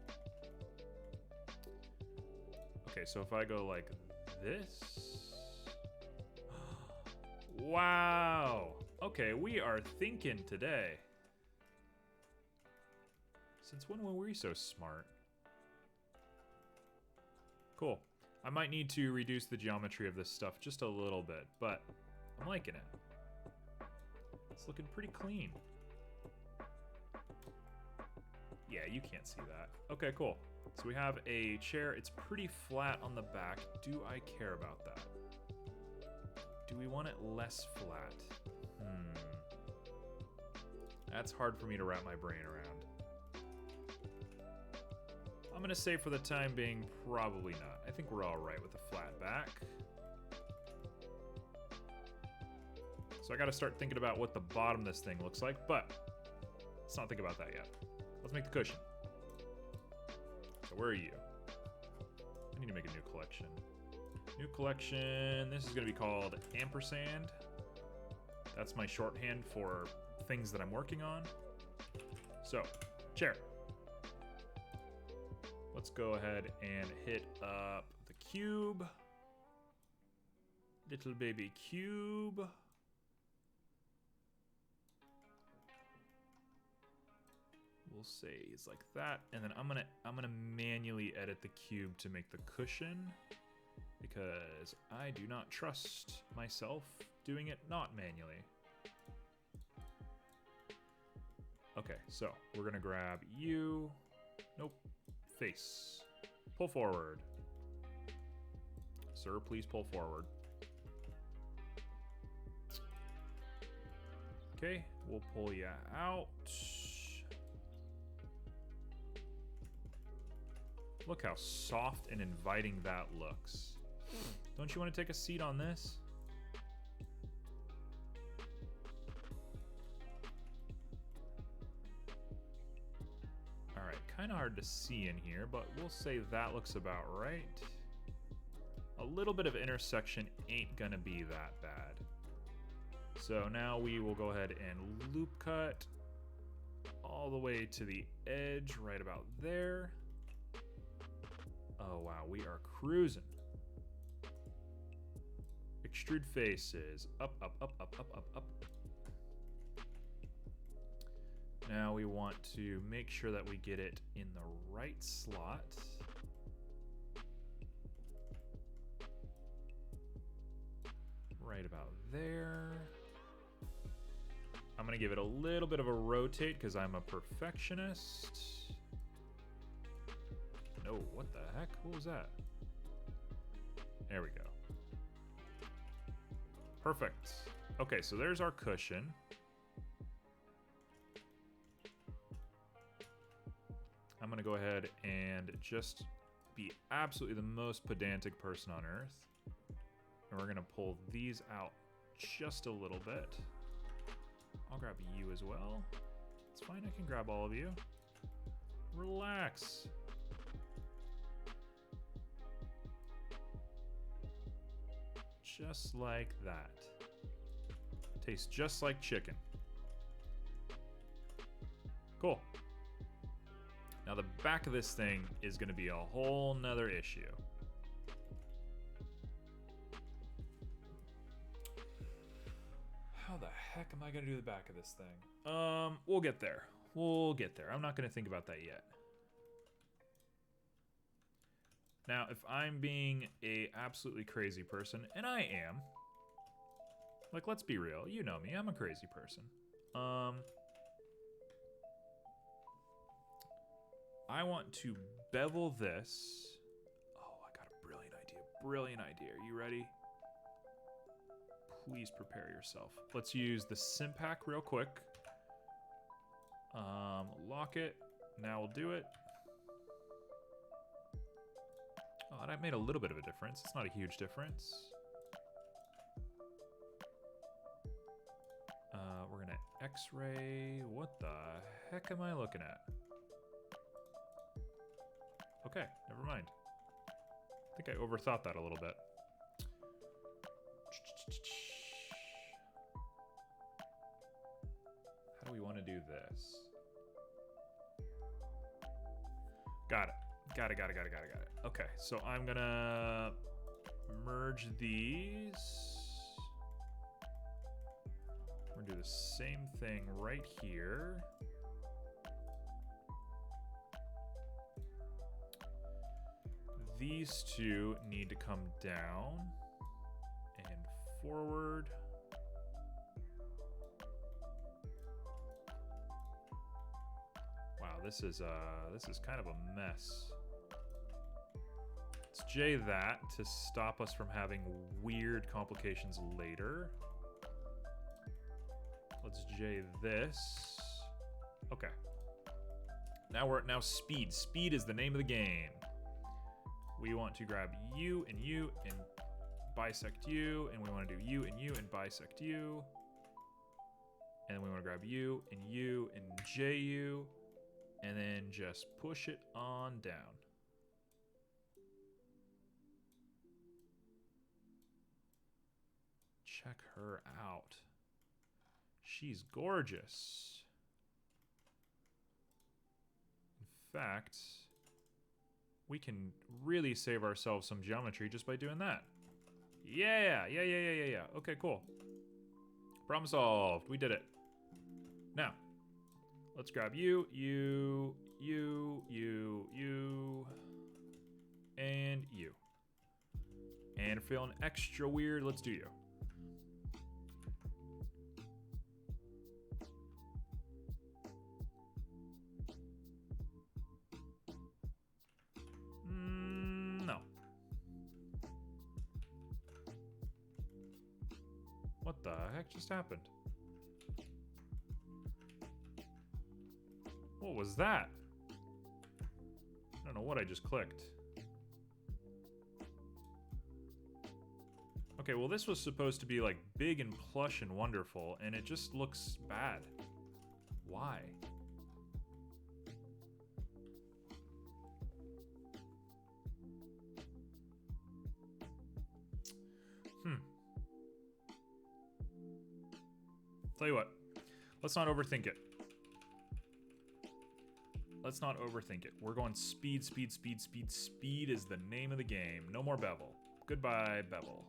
Okay, so if I go like this... Wow! Okay, we are thinking today. Since when were we so smart? Cool. I might need to reduce the geometry of this stuff just a little bit, but I'm liking it. It's looking pretty clean. Yeah, you can't see that. Okay, cool. So we have a chair. It's pretty flat on the back. Do I care about that? Do we want it less flat? That's hard for me to wrap my brain around. I'm gonna say for the time being, probably not. I think we're all right with a flat back. So I gotta start thinking about what the bottom of this thing looks like, but let's not think about that yet. Let's make the cushion. So where are you? I need to make a new collection. New collection, this is gonna be called ampersand. That's my shorthand for things that I'm working on. So, chair. Let's go ahead and hit up the cube. Little baby cube. We'll say it's like that, and then I'm gonna manually edit the cube to make the cushion because I do not trust myself doing it not manually. Okay, so we're gonna grab you. Nope. Face. Pull forward. Sir, please pull forward. Okay, we'll pull you out. Look how soft and inviting that looks. Don't you want to take a seat on this? Alright, kind of hard to see in here, but we'll say that looks about right. A little bit of intersection ain't gonna be that bad. So now we will go ahead and loop cut all the way to the edge right about there. Oh wow, we are cruising. Extrude faces. Up, up, up, up, up, up, up. Now we want to make sure that we get it in the right slot. Right about there. I'm gonna give it a little bit of a rotate because I'm a perfectionist. No, what the heck? What was that? There we go. Perfect. Okay, so there's our cushion. I'm gonna go ahead and just be absolutely the most pedantic person on earth. And we're gonna pull these out just a little bit. I'll grab you as well. It's fine, I can grab all of you. Relax. Just like that. Tastes just like chicken. Cool. Now the back of this thing is gonna be a whole nother issue. How the heck am I gonna do the back of this thing? We'll get there. We'll get there. I'm not gonna think about that yet. Now, if I'm being a absolutely crazy person, and I am, like, let's be real, you know me, I'm a crazy person. I want to bevel this. Oh, I got a brilliant idea. Brilliant idea. Are you ready? Please prepare yourself. Let's use the sim pack real quick. Lock it. Now we'll do it. Oh, that made a little bit of a difference. It's not a huge difference. We're gonna X-ray. What the heck am I looking at? Okay, never mind. I think I overthought that a little bit. How do we want to do this? Got it. Got it. Okay, so I'm gonna merge these. We're gonna do the same thing right here. These two need to come down and forward. Wow, this is kind of a mess. Let's J that to stop us from having weird complications later. Let's J this. Okay. Now speed. Speed is the name of the game. We want to grab you and bisect you, and we want to do you and bisect you. And then we want to grab you and J you, and then just push it on down. Check her out. She's gorgeous. In fact, we can really save ourselves some geometry just by doing that. Yeah. Okay, cool. Problem solved. We did it. Now, let's grab you, and you. And feeling extra weird, let's do you. No. What the heck just happened? What was that? I don't know what I just clicked. Okay, well this was supposed to be like big and plush and wonderful, and it just looks bad. Why? Tell you what, let's not overthink it. Let's not overthink it. We're going speed. Speed is the name of the game. No more bevel. Goodbye, bevel.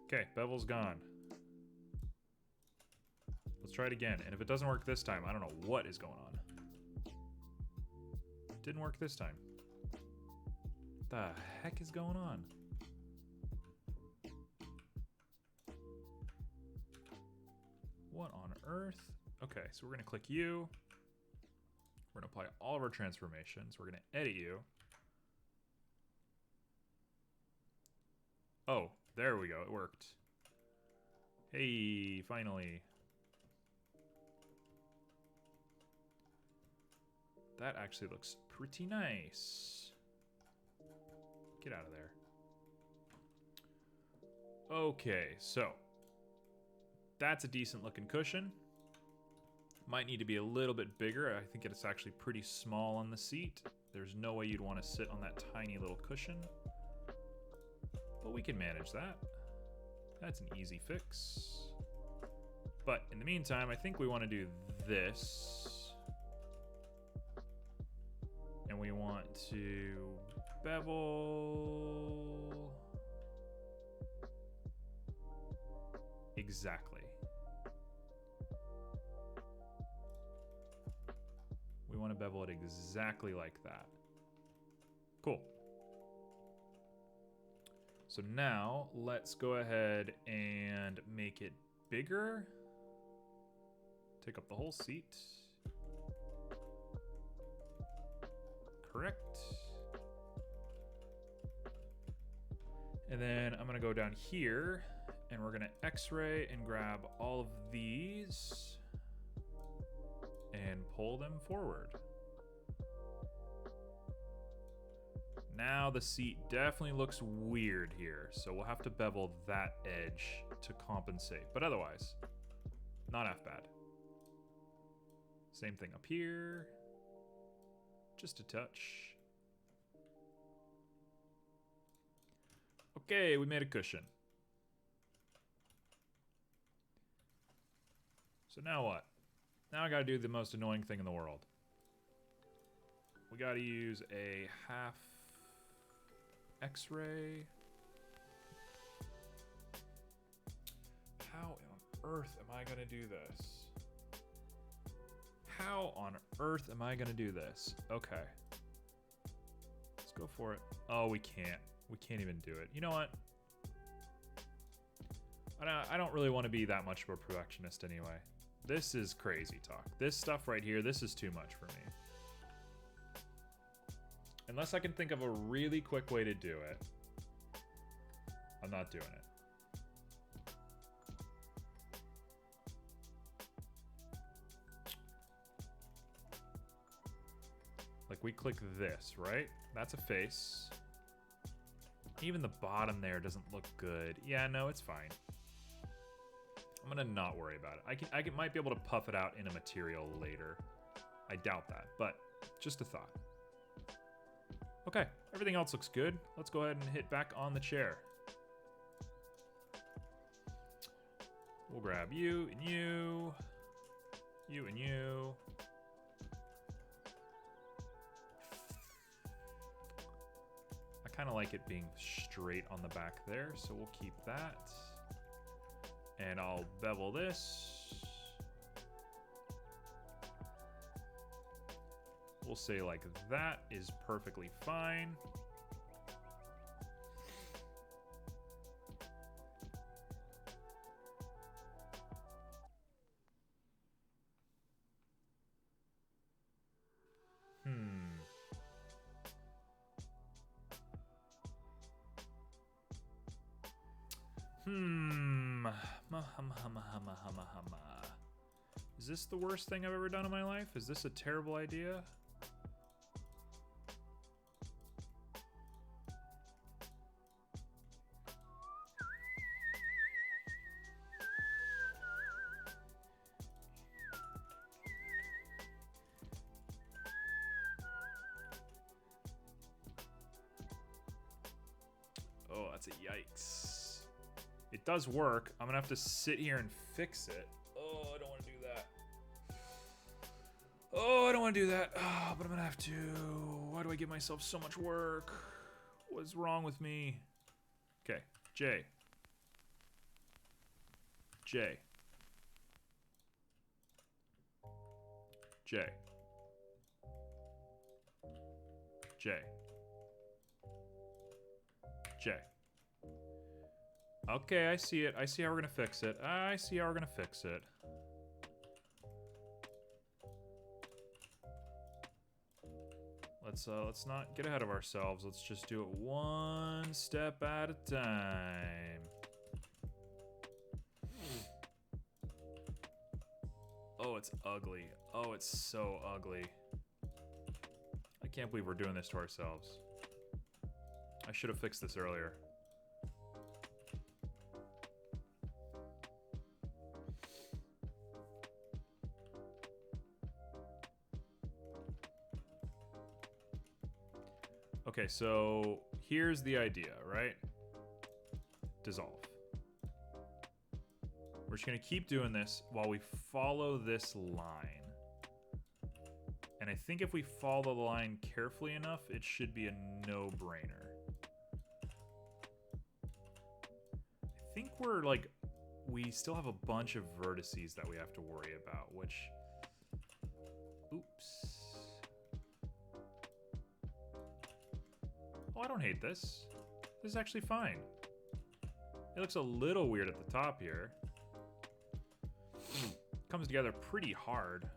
Okay, bevel's gone. Let's try it again. And if it doesn't work this time, I don't know what is going on. Didn't work this time. What the heck is going on? What on earth? Okay, so we're going to click you. We're going to apply all of our transformations. We're going to edit you. Oh, there we go. It worked. Hey, finally. That actually looks pretty nice. Get out of there. Okay, so that's a decent looking cushion. Might need to be a little bit bigger. I think it's actually pretty small on the seat. There's no way you'd want to sit on that tiny little cushion. But we can manage that. That's an easy fix. But in the meantime, I think we want to do this. And we want to bevel. Exactly. We want to bevel it exactly like that. Cool. So now let's go ahead and make it bigger. Take up the whole seat. Correct. And then I'm gonna go down here and we're gonna X-ray and grab all of these and pull them forward. Now the seat definitely looks weird here, so we'll have to bevel that edge to compensate. But otherwise, not half bad. Same thing up here. Just a touch. Okay, we made a cushion. So now what? Now I gotta do the most annoying thing in the world. We gotta use a half X-ray. How on earth am I gonna do this? How on earth am I gonna do this? Okay. Let's go for it. Oh, we can't. We can't even do it. You know what? I don't really want to be that much of a perfectionist anyway. This is crazy talk. This stuff right here, this is too much for me. Unless I can think of a really quick way to do it, I'm not doing it. Like we click this, right? That's a face. Even the bottom there doesn't look good. Yeah, no, it's fine. I'm gonna not worry about it. I might be able to puff it out in a material later. I doubt that, but just a thought. Okay, everything else looks good. Let's go ahead and hit back on the chair. We'll grab you and you. You and you. I kind of like it being straight on the back there, so we'll keep that. And I'll bevel this. We'll say like that is perfectly fine. Is this the worst thing I've ever done in my life? Is this a terrible idea? Oh, that's a yikes. It does work. I'm gonna have to sit here and fix it. Oh, I don't want to do that. Oh, I don't want to do that. Oh, but I'm gonna have to. Why do I give myself so much work? What's wrong with me? Okay, J. J. J. J. J. Okay, I see it. I see how we're gonna fix it. I see how we're gonna fix it. Let's not get ahead of ourselves. Let's just do it one step at a time. Oh, it's ugly. Oh, it's so ugly. I can't believe we're doing this to ourselves. I should have fixed this earlier. Okay, so here's the idea, right? Dissolve. We're just gonna keep doing this while we follow this line. And I think if we follow the line carefully enough, it should be a no-brainer. I think we're like, we still have a bunch of vertices that we have to worry about, which, oops. Oh, I don't hate this. This is actually fine. It looks a little weird at the top here. Comes together pretty hard.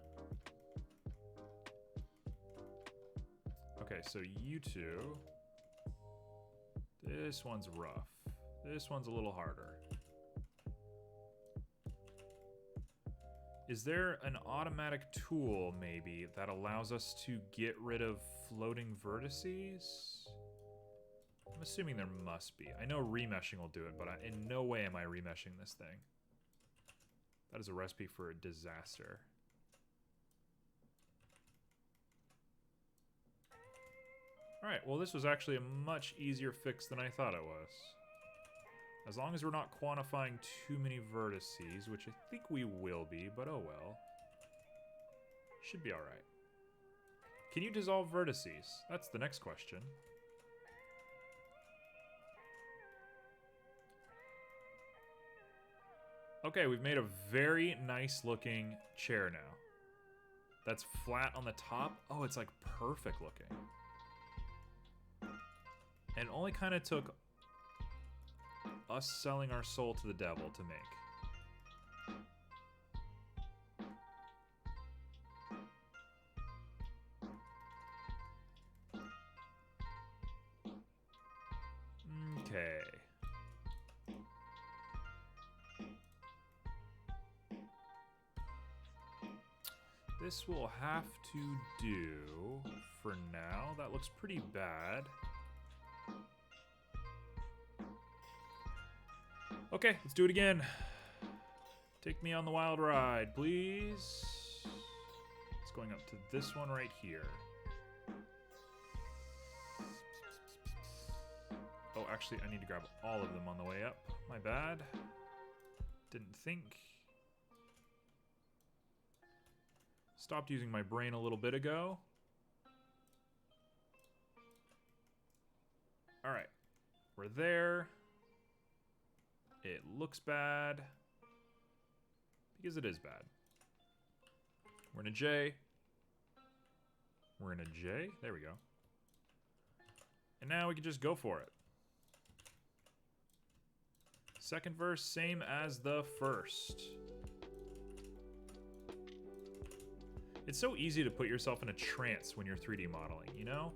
Okay, so you two. This one's rough. This one's a little harder. Is there an automatic tool, maybe, that allows us to get rid of floating vertices? I'm assuming there must be. I know remeshing will do it, but in no way am I remeshing this thing. That is a recipe for a disaster. Alright, well this was actually a much easier fix than I thought it was. As long as we're not quantifying too many vertices, which I think we will be, but oh well. Should be alright. Can you dissolve vertices? That's the next question. Okay, we've made a very nice looking chair now. That's flat on the top. Oh, it's like perfect looking. And it only kind of took us selling our soul to the devil to make. Okay. This will have to do for now. That looks pretty bad. Okay, let's do it again. Take me on the wild ride, please. It's going up to this one right here. Oh, actually, I need to grab all of them on the way up. My bad. Didn't think. Stopped using my brain a little bit ago. Alright. We're there. It looks bad. Because it is bad. We're in a J. We're in a J. There we go. And now we can just go for it. Second verse, same as the first. It's so easy to put yourself in a trance when you're 3D modeling, you know?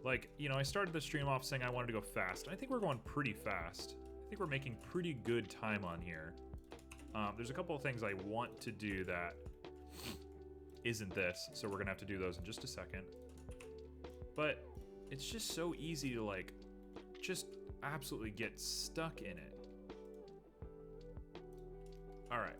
Like, you know, I started the stream off saying I wanted to go fast. I think we're going pretty fast. I think we're making pretty good time on here. There's a couple of things I want to do that isn't this, so we're gonna have to do those in just a second. But it's just so easy to, like, just absolutely get stuck in it. Alright.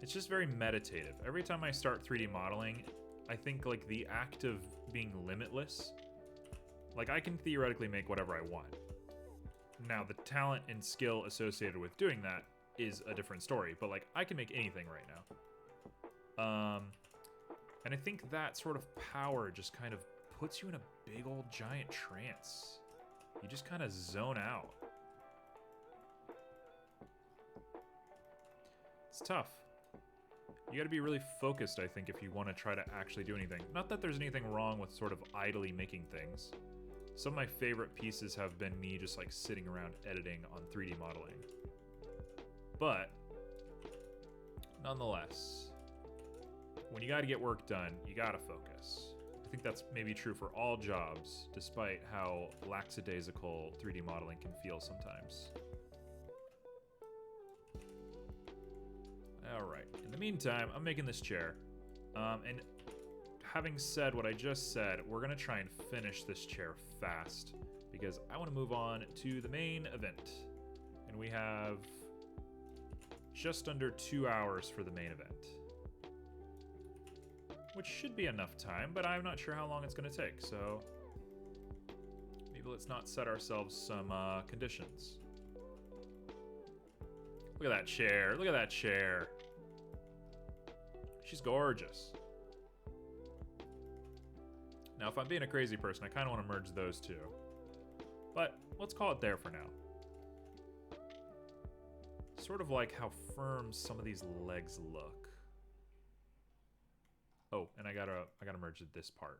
It's just very meditative. Every time I start 3D modeling, I think, like, the act of being limitless, like, I can theoretically make whatever I want. Now, the talent and skill associated with doing that is a different story, but, like, I can make anything right now. And I think that sort of power just kind of puts you in a big old giant trance. You just kind of zone out. It's tough. You gotta be really focused, I think, if you want to try to actually do anything. Not that there's anything wrong with sort of idly making things. Some of my favorite pieces have been me just, like, sitting around editing on 3D modeling. But, nonetheless, when you gotta get work done, you gotta focus. I think that's maybe true for all jobs, despite how lackadaisical 3D modeling can feel sometimes. Alright, in the meantime, I'm making this chair. And having said what I just said, we're gonna try and finish this chair fast, because I want to move on to the main event. And we have just under 2 hours for the main event. Which should be enough time, but I'm not sure how long it's gonna take, so maybe let's not set ourselves some conditions. Look at that chair, look at that chair. She's gorgeous. Now, if I'm being a crazy person, I kind of want to merge those two. But let's call it there for now. Sort of like how firm some of these legs look. Oh, and I gotta merge this part.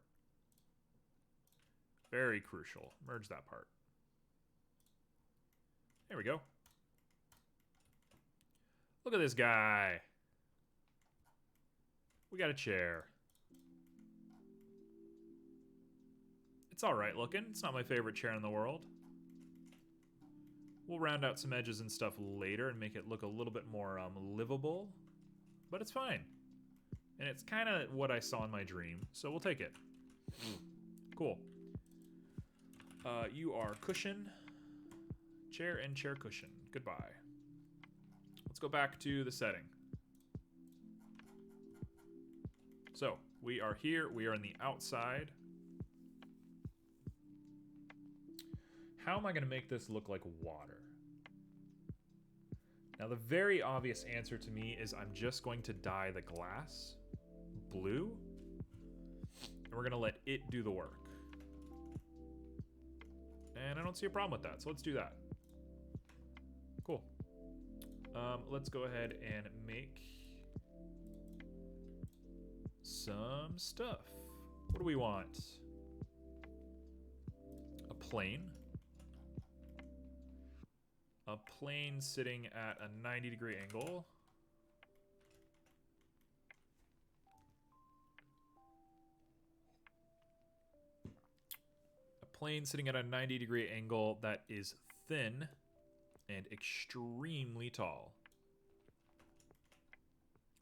Very crucial. Merge that part. There we go. Look at this guy. We got a chair. It's alright looking. It's not my favorite chair in the world. We'll round out some edges and stuff later and make it look a little bit more livable. But it's fine. And it's kind of what I saw in my dream, so we'll take it. Cool. You are cushion, chair, and chair cushion. Goodbye. Let's go back to the setting. So, we are here. We are on the outside. How am I going to make this look like water? Now, the very obvious answer to me is I'm just going to dye the glass blue, and we're going to let it do the work. And I don't see a problem with that, so let's do that. Cool. Let's go ahead and make some stuff. What do we want? A plane. A plane sitting at a 90-degree angle. A plane sitting at a 90-degree angle that is thin and extremely tall.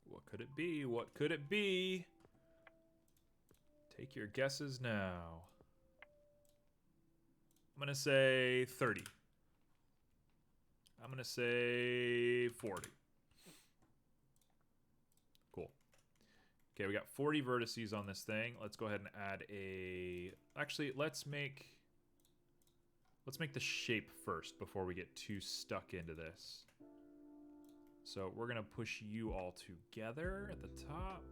What could it be? What could it be? Take your guesses now. I'm gonna say 30. I'm gonna say 40. Cool. Okay, we got 40 vertices on this thing. Let's go ahead and add a... Actually, let's make the shape first before we get too stuck into this. So we're gonna push you all together at the top.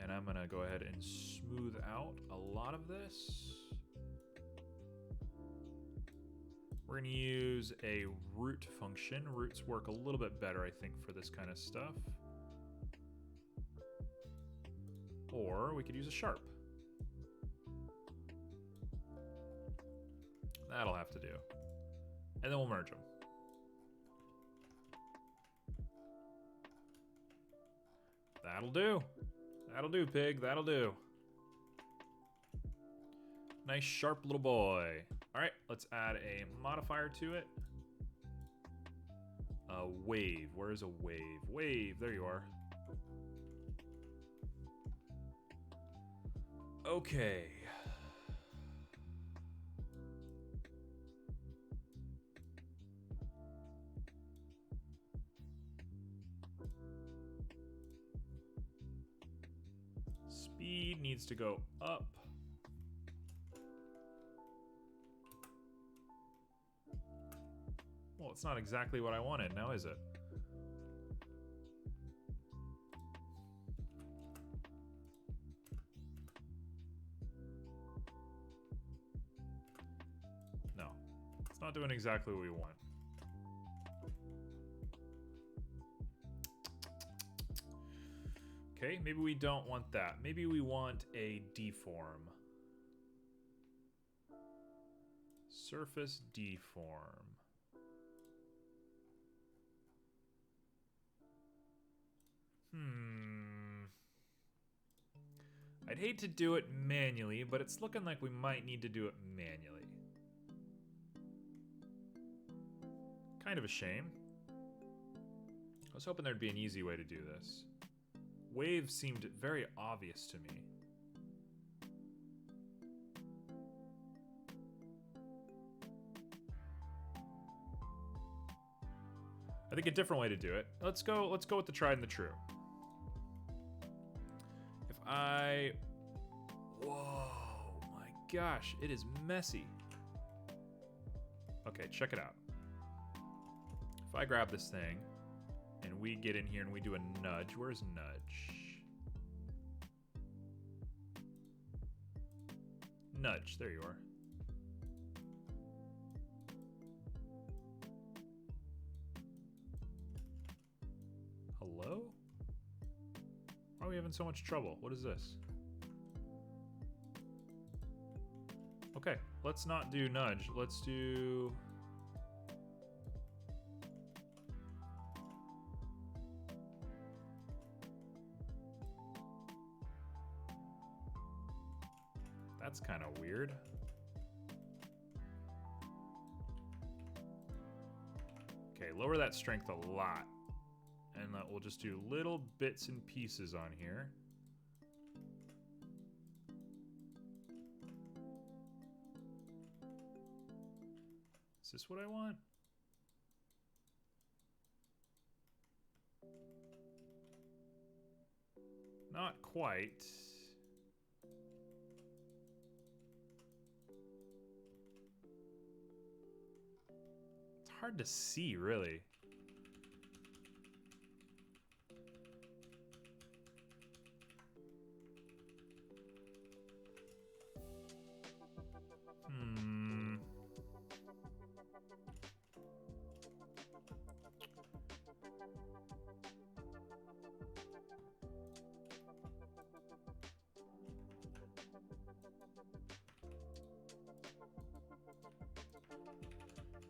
And I'm gonna go ahead and smooth out a lot of this. We're gonna use a root function. Roots work a little bit better, I think, for this kind of stuff. Or we could use a sharp. That'll have to do. And then we'll merge them. That'll do. That'll do, pig. That'll do. Nice, sharp little boy. All right, let's add a modifier to it. A wave. Where is a wave? Wave. There you are. Okay. Speed needs to go up. Well, it's not exactly what I wanted now, is it? No, it's not doing exactly what we want. Okay, maybe we don't want that. Maybe we want a deform. Surface deform. I'd hate to do it manually, but it's looking like we might need to do it manually. Kind of a shame. I was hoping there'd be an easy way to do this. Wave seemed very obvious to me. I think a different way to do it. Let's go with the tried and the true. If I... Whoa, my gosh, it is messy. Okay, check it out. If I grab this thing, and we get in here and we do a nudge. Where's nudge? Nudge, there you are. Hello? Why are we having so much trouble? What is this? Okay, let's not do nudge. Let's do... kind of weird. Okay, lower that strength a lot. And we'll just do little bits and pieces on here. Is this what I want? Not quite. It's hard to see, really.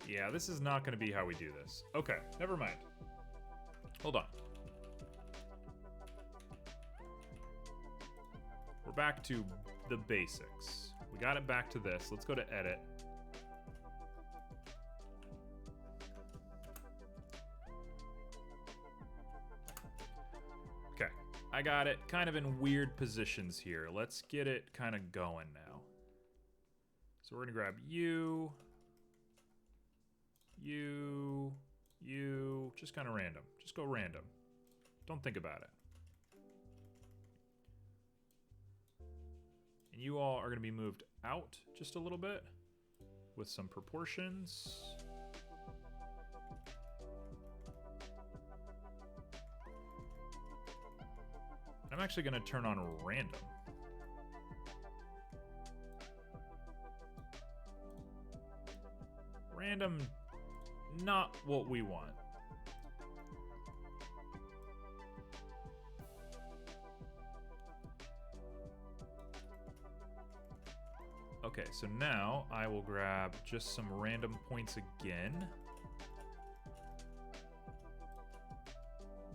Yeah, this is not going to be how we do this. Okay, never mind. Hold on. We're back to the basics. We got it back to this. Let's go to edit. Okay, I got it kind of in weird positions here. Let's get it kind of going now. So we're going to grab you, just kind of random. Just go random. Don't think about it. And you all are going to be moved out just a little bit with some proportions. I'm actually going to turn on random. Random, not what we want. Okay, so now I will grab just some random points again.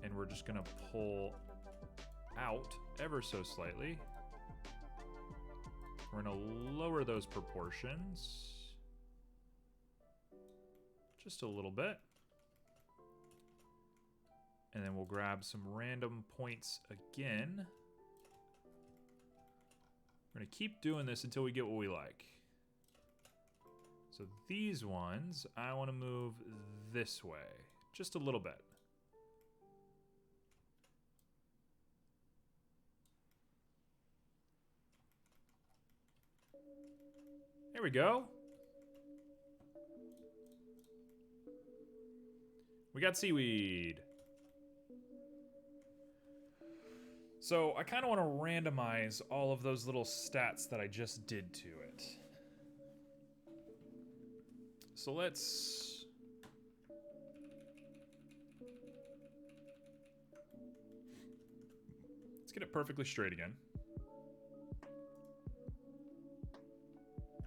And we're just gonna pull out ever so slightly. We're gonna lower those proportions. Just a little bit. And then we'll grab some random points again. We're gonna keep doing this until we get what we like. So these ones, I wanna move this way. Just a little bit. There we go. We got seaweed. So I kind of want to randomize all of those little stats that I just did to it. So let's get it perfectly straight again.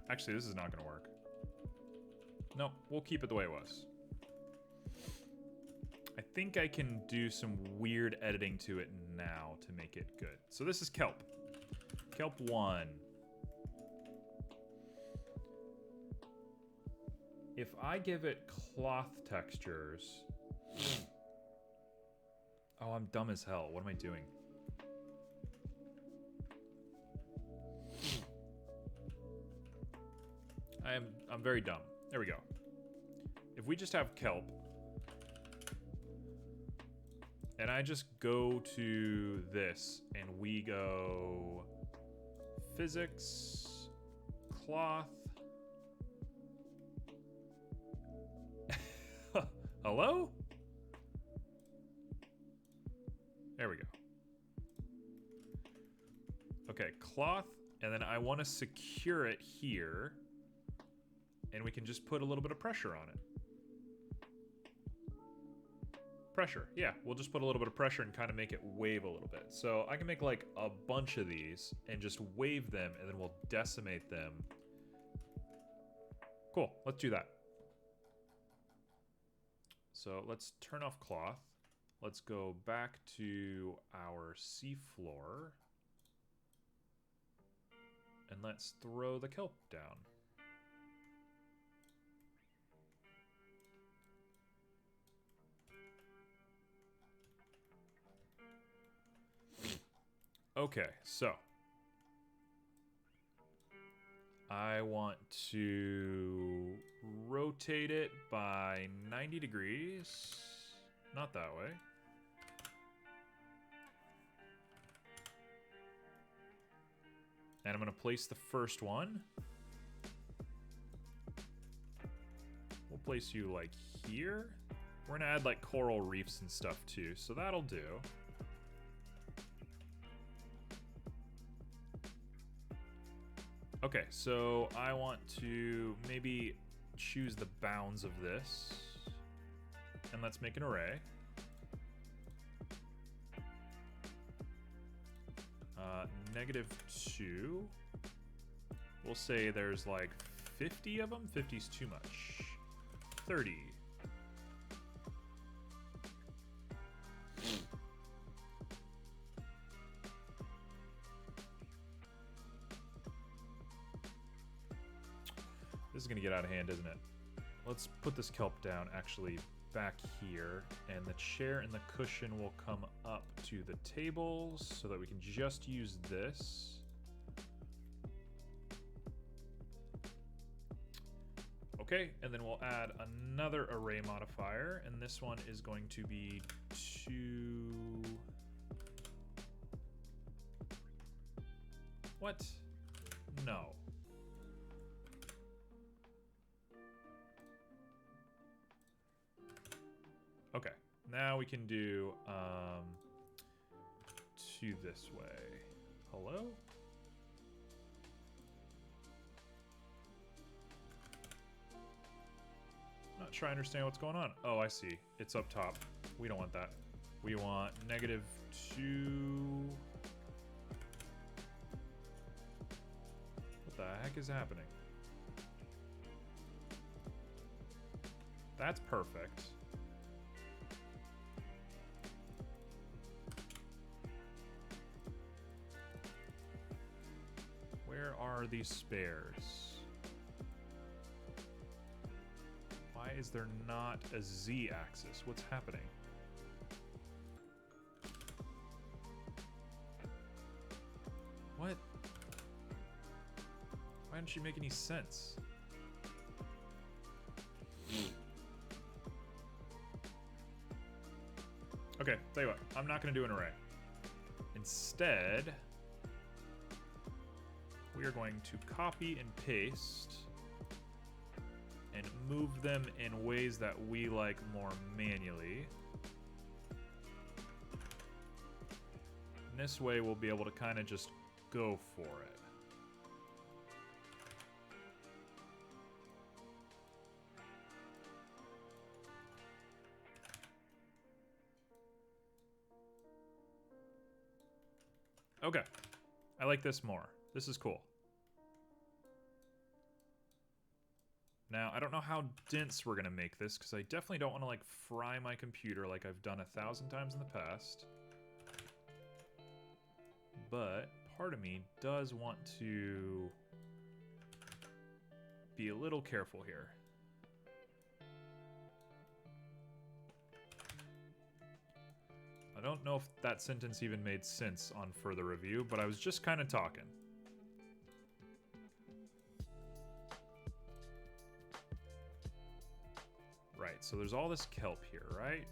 Actually, this is not going to work. No, we'll keep it the way it was. I think I can do some weird editing to it now to make it good. So this is kelp. Kelp 1. If I give it cloth textures... Oh, I'm dumb as hell. What am I doing? I'm very dumb. There we go. If we just have kelp, and I just go to this, and we go physics, cloth. Hello? There we go. Okay, cloth, and then I want to secure it here, and we can just put a little bit of pressure on it. Pressure, yeah, we'll just put a little bit of pressure and kind of make it wave a little bit. So I can make like a bunch of these and just wave them, and then we'll decimate them. Cool, let's do that. So let's turn off cloth. Let's go back to our seafloor. And let's throw the kelp down. Okay, so I want to rotate it by 90 degrees. Not that way. And I'm going to place the first one. We'll place you like here. We're going to add like coral reefs and stuff too, so that'll do. Okay, so I want to maybe choose the bounds of this. And let's make an array. -2. We'll say there's like 50 of them. 50's too much. 30. This is gonna get out of hand, isn't it? Let's put this kelp down actually back here, and the chair and the cushion will come up to the tables so that we can just use this. Okay, and then we'll add another array modifier, and this one is going to be 2... What? No. Okay, now we can do 2 this way. Hello? Not sure I understand what's going on. Oh, I see. It's up top. We don't want that. We want -2. What the heck is happening? That's perfect. Where are these spares? Why is there not a Z-axis? What's happening? What? Why didn't she make any sense? Okay, tell you what, I'm not gonna do an array. Instead, we are going to copy and paste and move them in ways that we like more manually. And this way we'll be able to kind of just go for it. Okay, I like this more. This is cool. Now, I don't know how dense we're gonna make this, because I definitely don't want to like fry my computer like I've done 1,000 times in the past. But part of me does want to be a little careful here. I don't know if that sentence even made sense on further review, but I was just kind of talking. Right, so there's all this kelp here, right?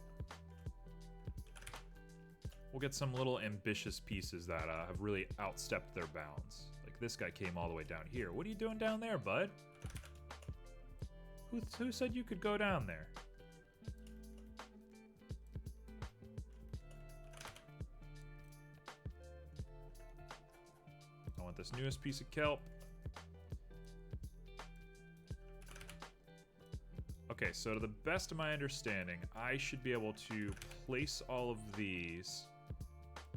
We'll get some little ambitious pieces that have really outstepped their bounds. Like this guy came all the way down here. What are you doing down there, bud? Who said you could go down there? I want this newest piece of kelp. Okay, so to the best of my understanding, I should be able to place all of these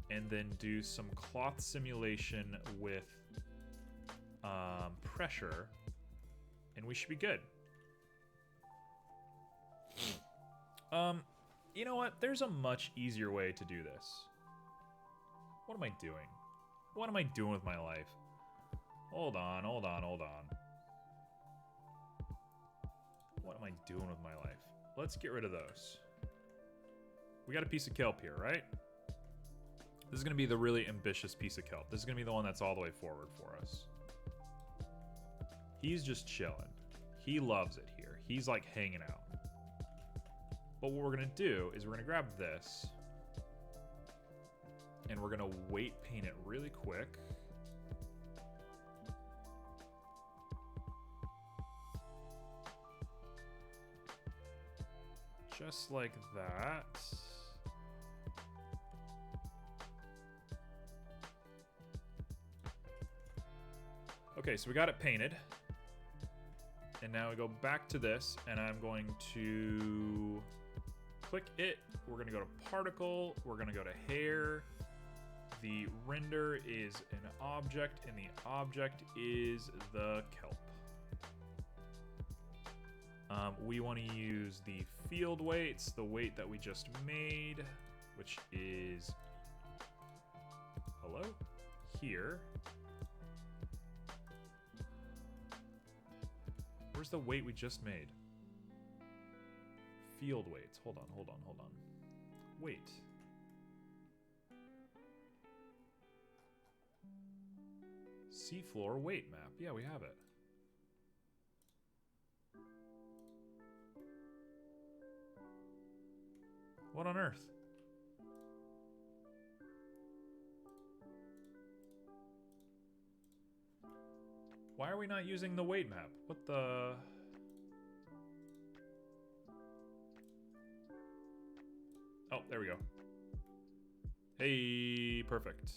and then do some cloth simulation with pressure, and we should be good. You know what? There's a much easier way to do this. What am I doing? What am I doing with my life? Hold on, hold on, hold on. What am I doing with my life? Let's get rid of those. We got a piece of kelp here, right? This is going to be the really ambitious piece of kelp. This is going to be the one that's all the way forward for us. He's just chilling. He loves it here. He's like hanging out. But what we're going to do is we're going to grab this. And we're going to weight paint it really quick. Just like that. Okay, so we got it painted. And now we go back to this, and I'm going to click it. We're going to go to particle. We're going to go to hair. The render is an object, and the object is the kelp. We want to use the field weights, the weight that we just made, which is, hello, here. Where's the weight we just made? Field weights. Hold on, hold on, hold on. Weight. Seafloor weight map. Yeah, we have it. What on earth? Why are we not using the weight map? What the... Oh, there we go. Hey, perfect.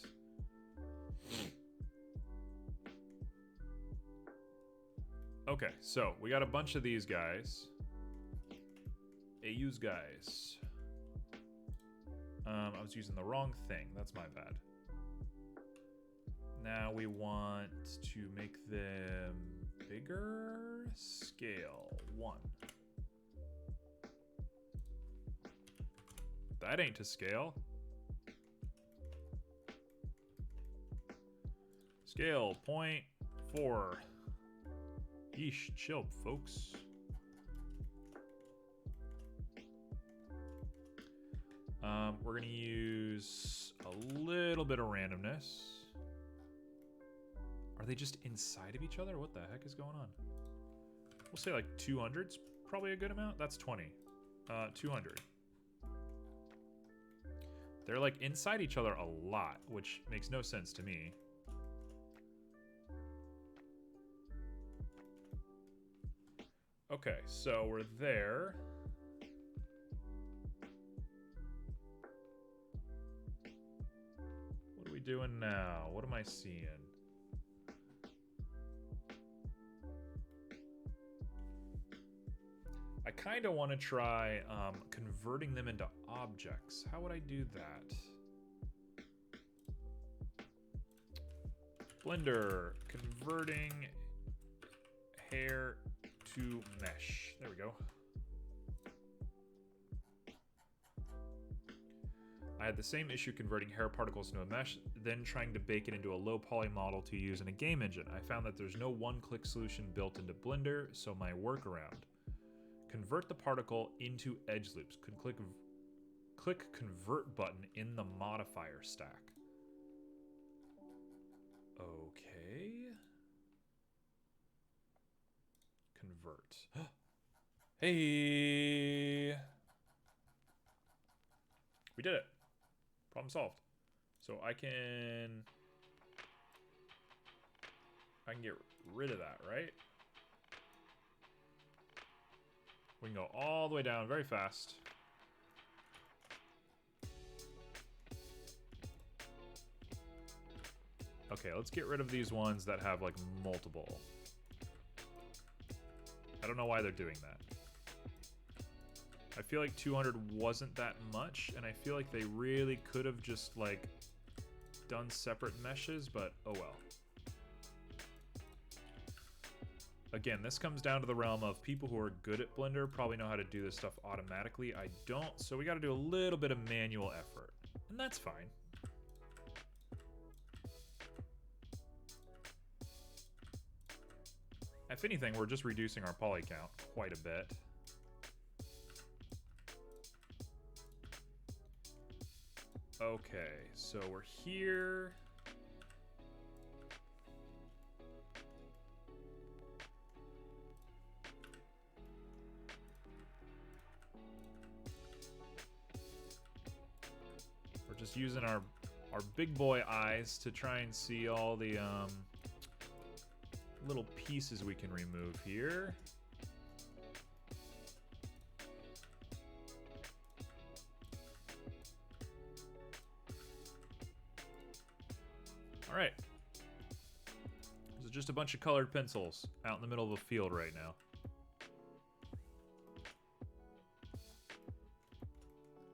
Okay, so we got a bunch of these guys. AU's guys. I was using the wrong thing. That's my bad. Now we want to make them bigger. Scale 1. That ain't to scale. Scale 0.4. Yeesh, chill, folks. We're gonna use a little bit of randomness. Are they just inside of each other? What the heck is going on? We'll say like 200's probably a good amount. That's 20. 200. They're like inside each other a lot, which makes no sense to me. Okay, so we're there. What are we doing now? What am I seeing? I kind of want to try converting them into objects. How would I do that? Blender, converting hair to mesh. There we go. I had the same issue converting hair particles into a mesh, then trying to bake it into a low poly model to use in a game engine. I found that there's no one-click solution built into Blender, so my workaround. Convert the particle into edge loops. Click convert button in the modifier stack. Okay. Convert. Hey! We did it. Problem solved. So I can get rid of that, right? We can go all the way down very fast. Okay, let's get rid of these ones that have like multiple. I don't know why they're doing that. I feel like 200 wasn't that much, and I feel like they really could have just like done separate meshes, but oh well. Again, this comes down to the realm of people who are good at Blender probably know how to do this stuff automatically. I don't, so we got to do a little bit of manual effort, and that's fine. if anything, we're just reducing our poly count quite a bit. Okay, so we're here. We're just using our big boy eyes to try and see all the little pieces we can remove here. All right. This is just a bunch of colored pencils out in the middle of a field right now.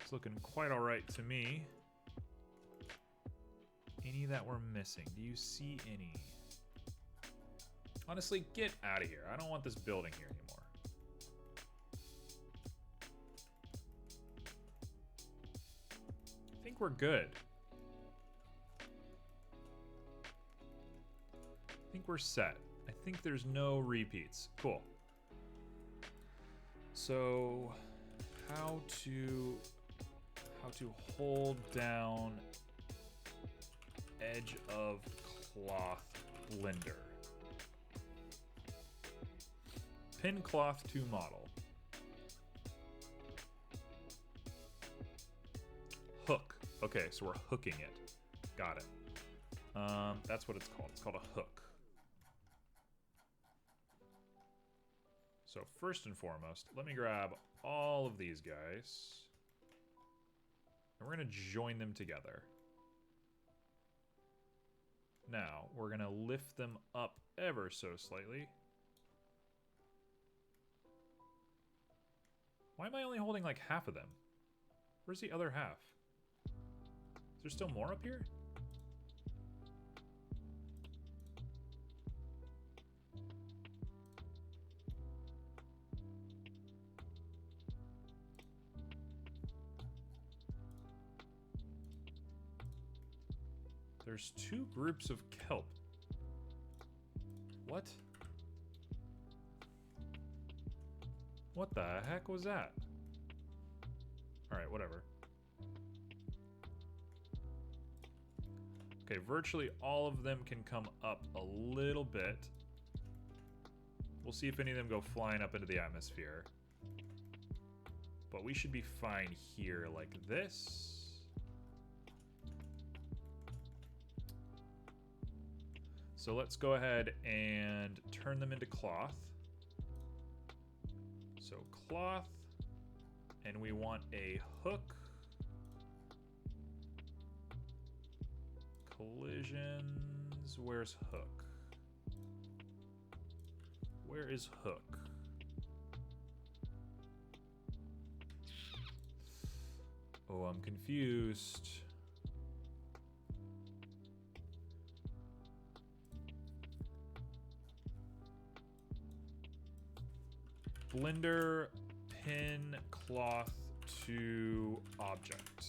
It's looking quite all right to me. Any that we're missing? Do you see any? Honestly, get out of here. I don't want this building here anymore. I think we're good. I think we're set. I think there's no repeats. Cool. So, how to hold down edge of cloth blender. Pin cloth to model. Hook. Okay, so we're hooking it. Got it. That's what it's called. It's called a hook. So first and foremost, let me grab all of these guys. And we're going to join them together. Now, we're going to lift them up ever so slightly. Why am I only holding like half of them? Where's the other half? Is there still more up here? There's two groups of kelp. What? What the heck was that? Alright, whatever. Okay, virtually all of them can come up a little bit. We'll see if any of them go flying up into the atmosphere. But we should be fine here like this. So let's go ahead and turn them into cloth. So cloth, and we want a hook. Collisions, where's hook? Where is hook? Oh, I'm confused. Blender, pin, cloth to object.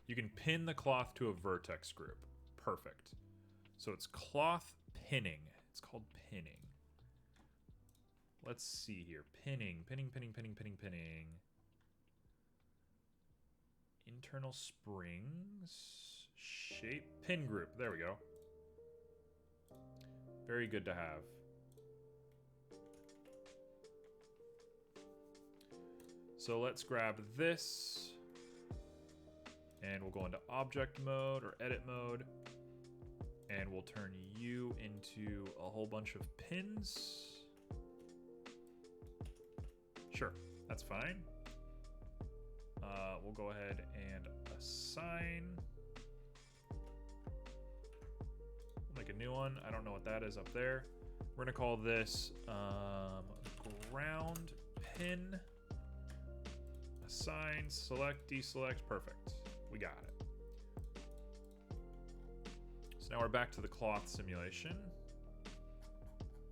You can pin the cloth to a vertex group. Perfect. So it's cloth pinning. It's called pinning. Let's see here. Pinning. Internal springs. Shape. Pin group. There we go. Very good to have. So let's grab this. And we'll go into object mode or edit mode. And we'll turn you into a whole bunch of pins. Sure, that's fine. We'll go ahead and assign. We'll make a new one. I don't know what that is up there. We're gonna call this ground pin. Assign, select, deselect. Perfect. We got it. So now we're back to the cloth simulation.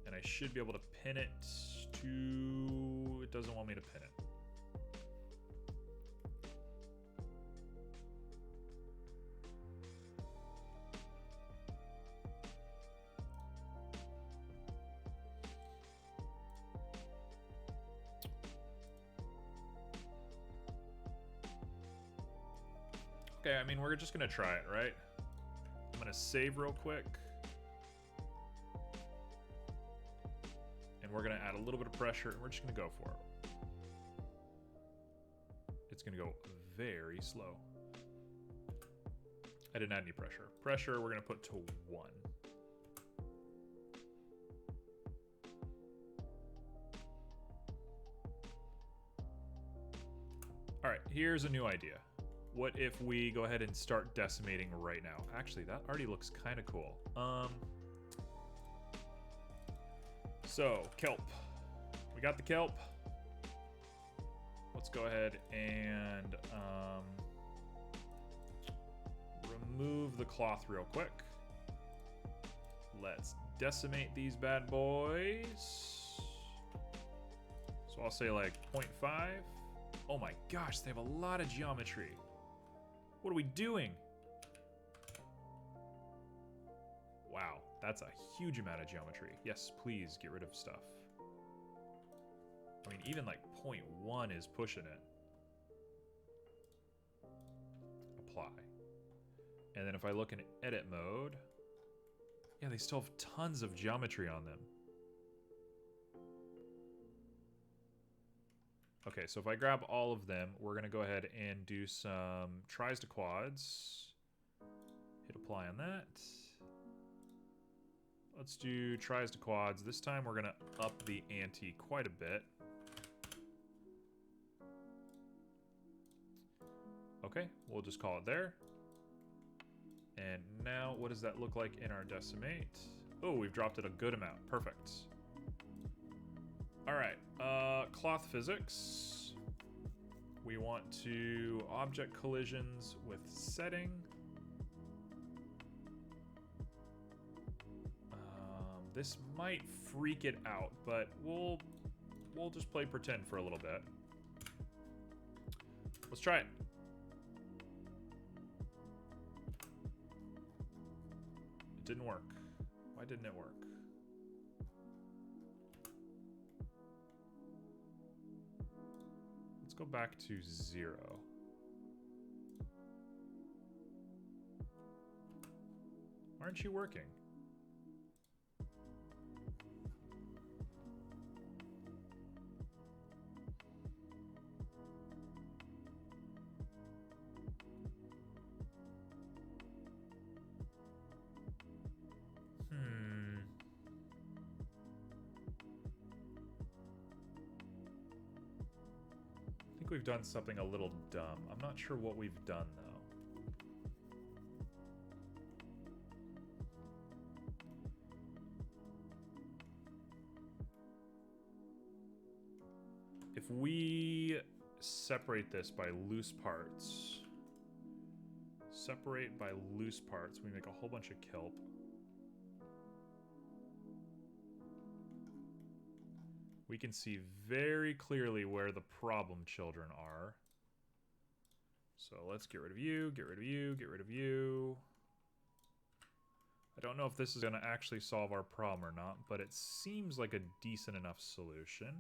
And I should be able to pin it to... It doesn't want me to pin it. Okay, I mean, we're just gonna try it, right? I'm gonna save real quick. And we're gonna add a little bit of pressure, and we're just gonna go for it. It's gonna go very slow. I didn't add any pressure. Pressure, we're gonna put to 1. All right, here's a new idea. What if we go ahead and start decimating right now? Actually, that already looks kind of cool. So, kelp. We got the kelp. Let's go ahead and remove the cloth real quick. Let's decimate these bad boys. So I'll say like 0.5. Oh my gosh, they have a lot of geometry. What are we doing? Wow, that's a huge amount of geometry. Yes, please get rid of stuff. I mean, even like 0.1 is pushing it. Apply. And then if I look in edit mode, yeah, they still have tons of geometry on them. Okay, so if I grab all of them, we're going to go ahead and do some tries to quads. Hit apply on that. Let's do tries to quads. This time we're going to up the ante quite a bit. Okay, we'll just call it there. And now what does that look like in our decimate? Oh, we've dropped it a good amount. Perfect. All right, cloth physics. We want to object collisions with setting. This might freak it out, but we'll just play pretend for a little bit. Let's try it. It didn't work. Why didn't it work? Let's go back to 0. Aren't you working? I think we've done something a little dumb. I'm not sure what we've done, though. If we separate this by loose parts, we make a whole bunch of kelp. We can see very clearly where the problem children are. So let's get rid of you, get rid of you, get rid of you. I don't know if this is going to actually solve our problem or not, but it seems like a decent enough solution.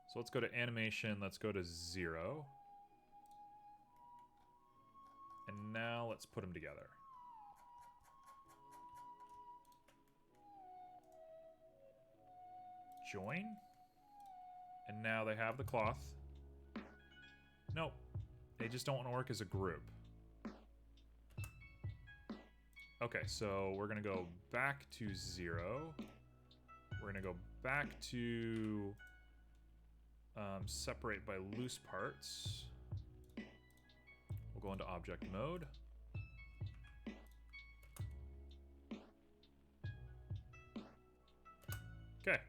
So let's go to animation, let's go to 0. And now let's put them together. Join. And now they have the cloth. Nope. They just don't want to work as a group. Okay, so we're going to go back to 0. We're going to go back to separate by loose parts. We'll go into object mode. Okay.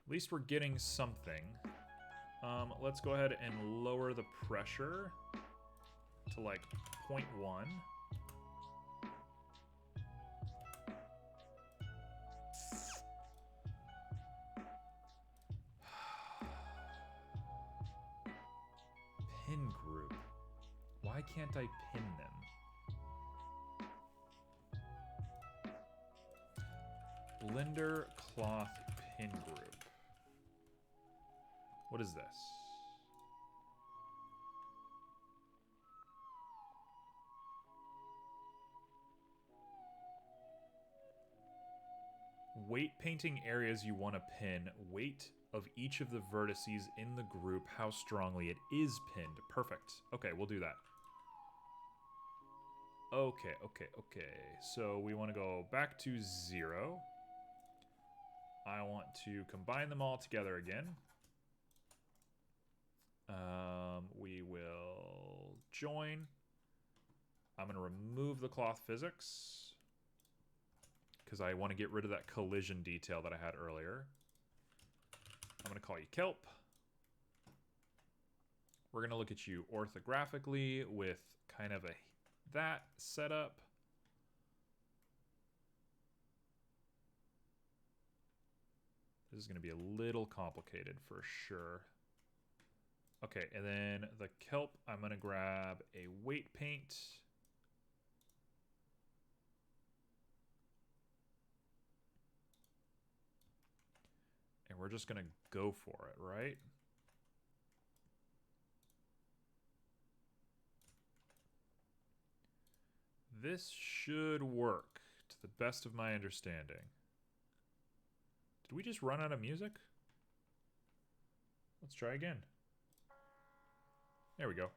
At least we're getting something. Let's go ahead and lower the pressure to like 0.1. Pin group. Why can't I pin them? Blender cloth pin group. What is this? Weight painting areas you want to pin. Weight of each of the vertices in the group. How strongly it is pinned. Perfect. Okay, we'll do that. Okay. So we want to go back to 0. I want to combine them all together again. We will join. I'm going to remove the cloth physics because I want to get rid of that collision detail that I had earlier. I'm going to call you kelp. We're going to look at you orthographically with kind of that setup. This is going to be a little complicated for sure. Okay, and then the kelp, I'm going to grab a weight paint. And we're just going to go for it, right? This should work to the best of my understanding. Did we just run out of music? Let's try again. There we go.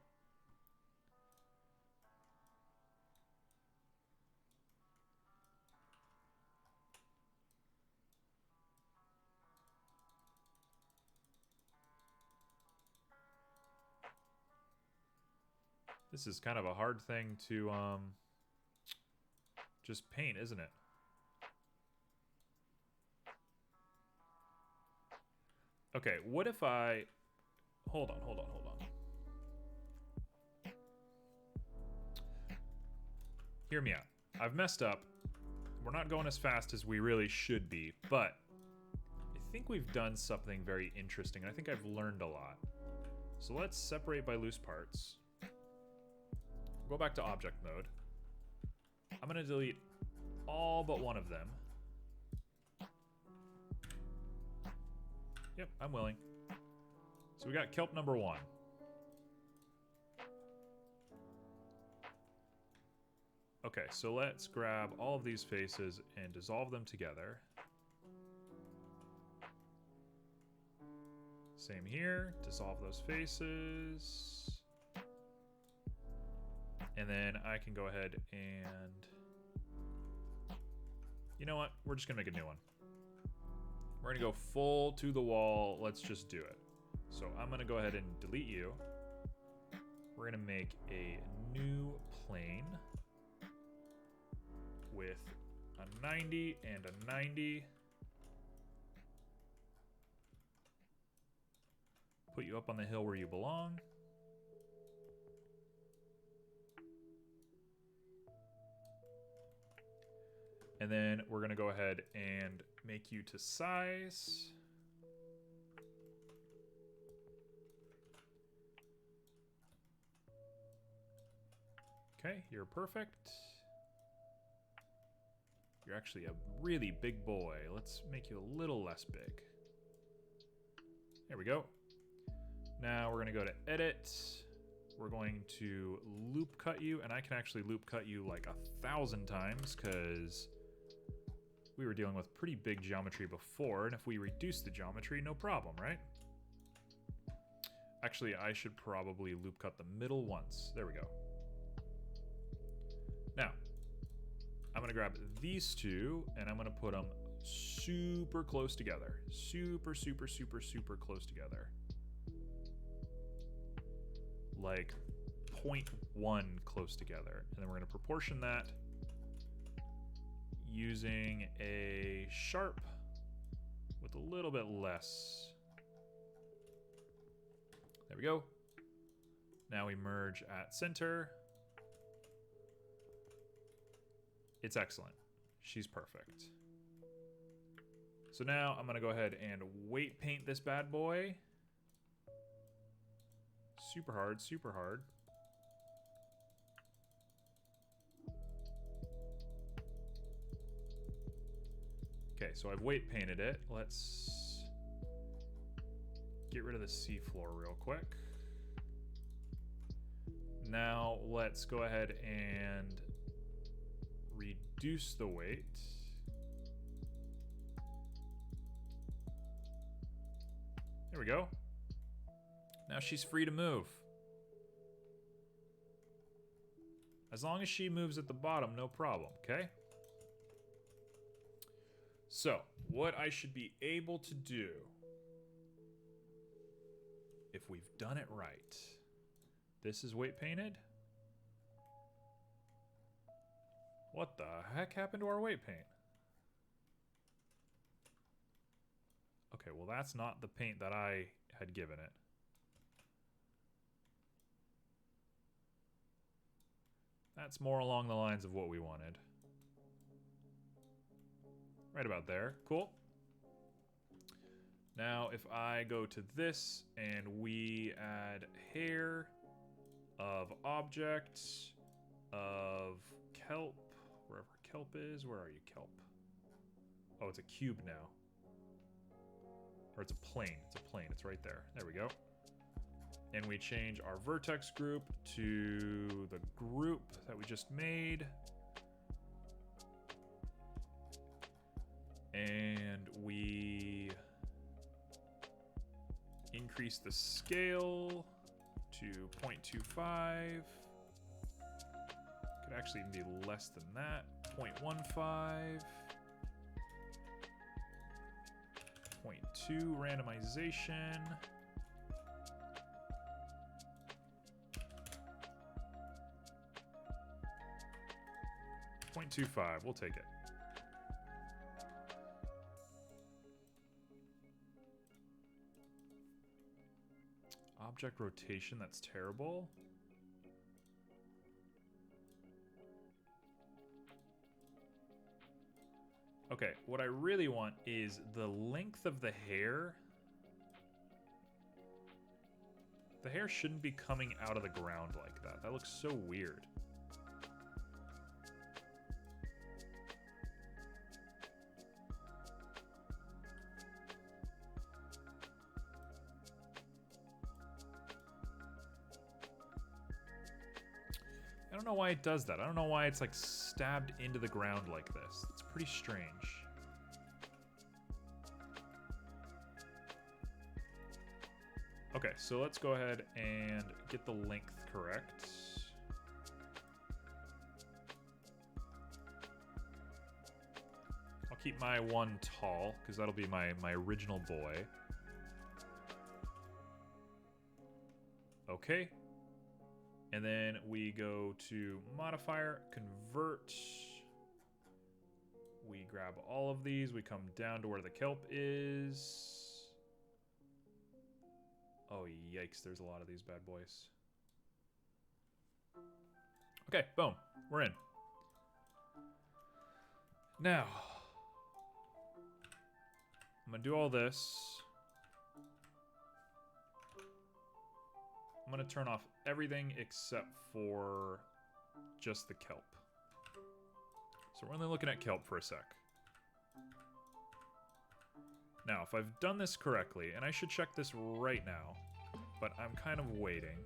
This is kind of a hard thing to just paint, isn't it? Okay, what if I... Hold on. Hear me out. I've messed up. We're not going as fast as we really should be, but I think we've done something very interesting, and I think I've learned a lot. So let's separate by loose parts. Go back to object mode. I'm going to delete all but one of them. Yep, I'm willing. So we got kelp number 1. Okay, so let's grab all of these faces and dissolve them together. Same here, dissolve those faces. And then I can go ahead and... You know what? We're just gonna make a new one. We're gonna go full to the wall. Let's just do it. So I'm gonna go ahead and delete you. We're gonna make a new plane with a 90 and a 90. Put you up on the hill where you belong. And then we're gonna go ahead and make you to size. Okay, you're perfect. You're actually a really big boy. Let's make you a little less big. There we go. Now we're gonna go to edit. We're going to loop cut you, and I can actually loop cut you like 1,000 times because we were dealing with pretty big geometry before, and if we reduce the geometry, no problem, right? Actually, I should probably loop cut the middle once. There we go. Now, I'm gonna grab these two, and I'm gonna put them super close together. Super close together. Like 0.1 close together. And then we're gonna proportion that using a sharp with a little bit less. There we go. Now we merge at center. It's excellent. She's perfect. So now I'm gonna go ahead and weight paint this bad boy. Super hard, super hard. Okay, so I've weight painted it. Let's get rid of the seafloor real quick. Now let's go ahead and reduce the weight. There we go. Now she's free to move. As long as she moves at the bottom, no problem, okay? So, what I should be able to do, if we've done it right, this is weight painted? What the heck happened to our weight paint? Okay, well that's not the paint that I had given it. That's more along the lines of what we wanted. Right about there. Cool. Now, if I go to this and we add hair of object of kelp, wherever kelp is, where are you, kelp? Oh, it's a cube now. Or it's a plane. It's a plane. It's right there. There we go. And we change our vertex group to the group that we just made. And we increase the scale to 0.25. Could actually even be less than that. 0.15. 0.2 randomization. 0.25, we'll take it. Object rotation, that's terrible. Okay, what I really want is the length of the hair. The hair shouldn't be coming out of the ground like that. That looks so weird. I don't know why it does that. I don't know why it's like stabbed into the ground like this. It's pretty strange. Okay, so let's go ahead and get the length correct. I'll keep my one tall, because that'll be my original boy. Okay. And then we go to modifier, convert. We grab all of these. We come down to where the kelp is. Oh, yikes. There's a lot of these bad boys. Okay, boom. We're in. Now, I'm going to do all this. I'm going to turn off everything except for just the kelp. So we're only looking at kelp for a sec. Now, if I've done this correctly, and I should check this right now, but I'm kind of waiting.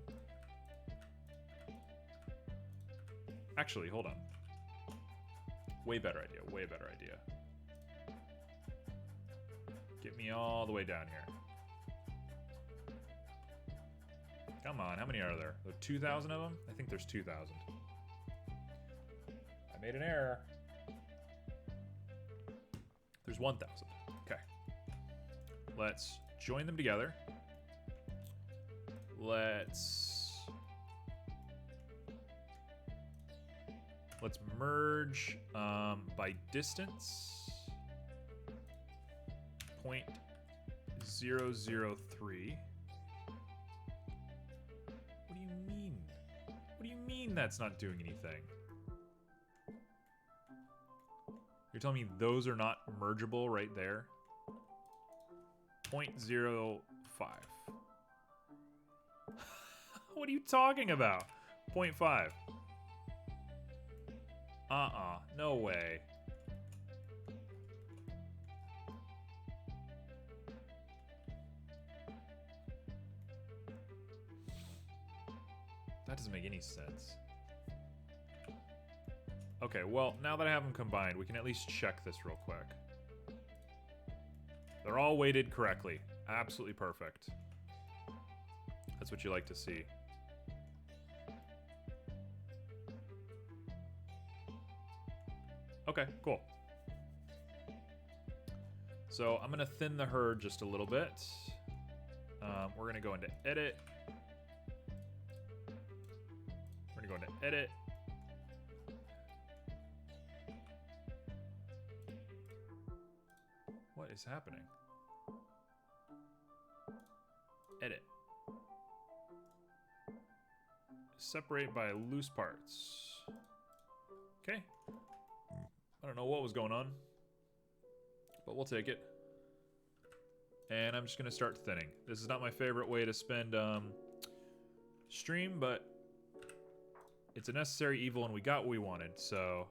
Actually, hold on. Way better idea, way better idea. Get me all the way down here. Come on, how many are there? There are 2,000 of them? I think there's 2,000. I made an error. There's 1,000. Okay. Let's join them together. Let's merge by distance. 0.003. What do you mean? What do you mean that's not doing anything? You're telling me those are not mergeable right there? 0.05. What are you talking about? 0.5. No way. That doesn't make any sense. Okay, well, now that I have them combined, we can at least check this real quick. They're all weighted correctly. Absolutely perfect. That's what you like to see. Okay, cool. So I'm going to thin the herd just a little bit. We're going to go into edit. We're going to go into edit. What is happening? Edit. Separate by loose parts. Okay. I don't know what was going on, but we'll take it. And I'm just going to start thinning. This is not my favorite way to spend stream, but it's a necessary evil and we got what we wanted, so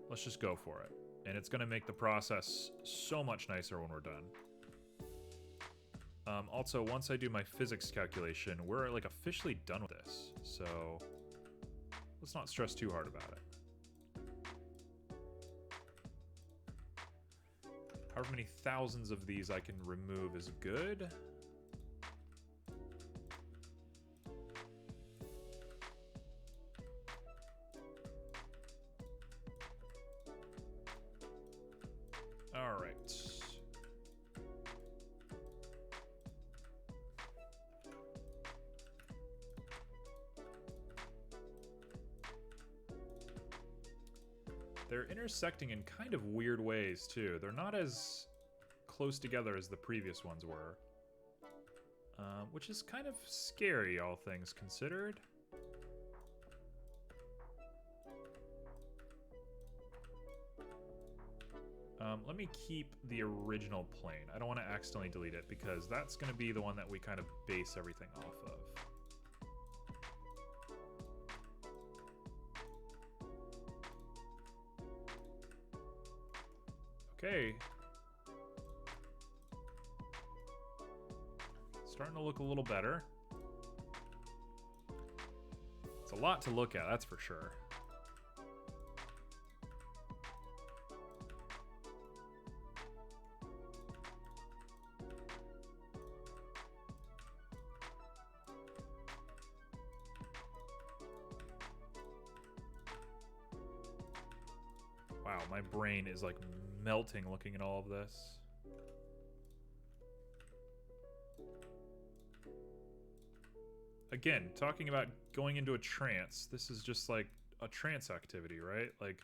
let's just go for it. And it's going to make the process so much nicer when we're done. Also, once I do my physics calculation, we're like officially done with this, so let's not stress too hard about it. However many thousands of these I can remove is good. All right. They're intersecting in kind of weird ways, too. They're not as close together as the previous ones were. Which is kind of scary, all things considered. Let me keep the original plane. I don't want to accidentally delete it, because that's going to be the one that we kind of base everything off of. Okay. Starting to look a little better. It's a lot to look at, that's for sure. Wow, my brain is like melting looking at all of this. Again, talking about going into a trance, this is just like a trance activity, right? Like,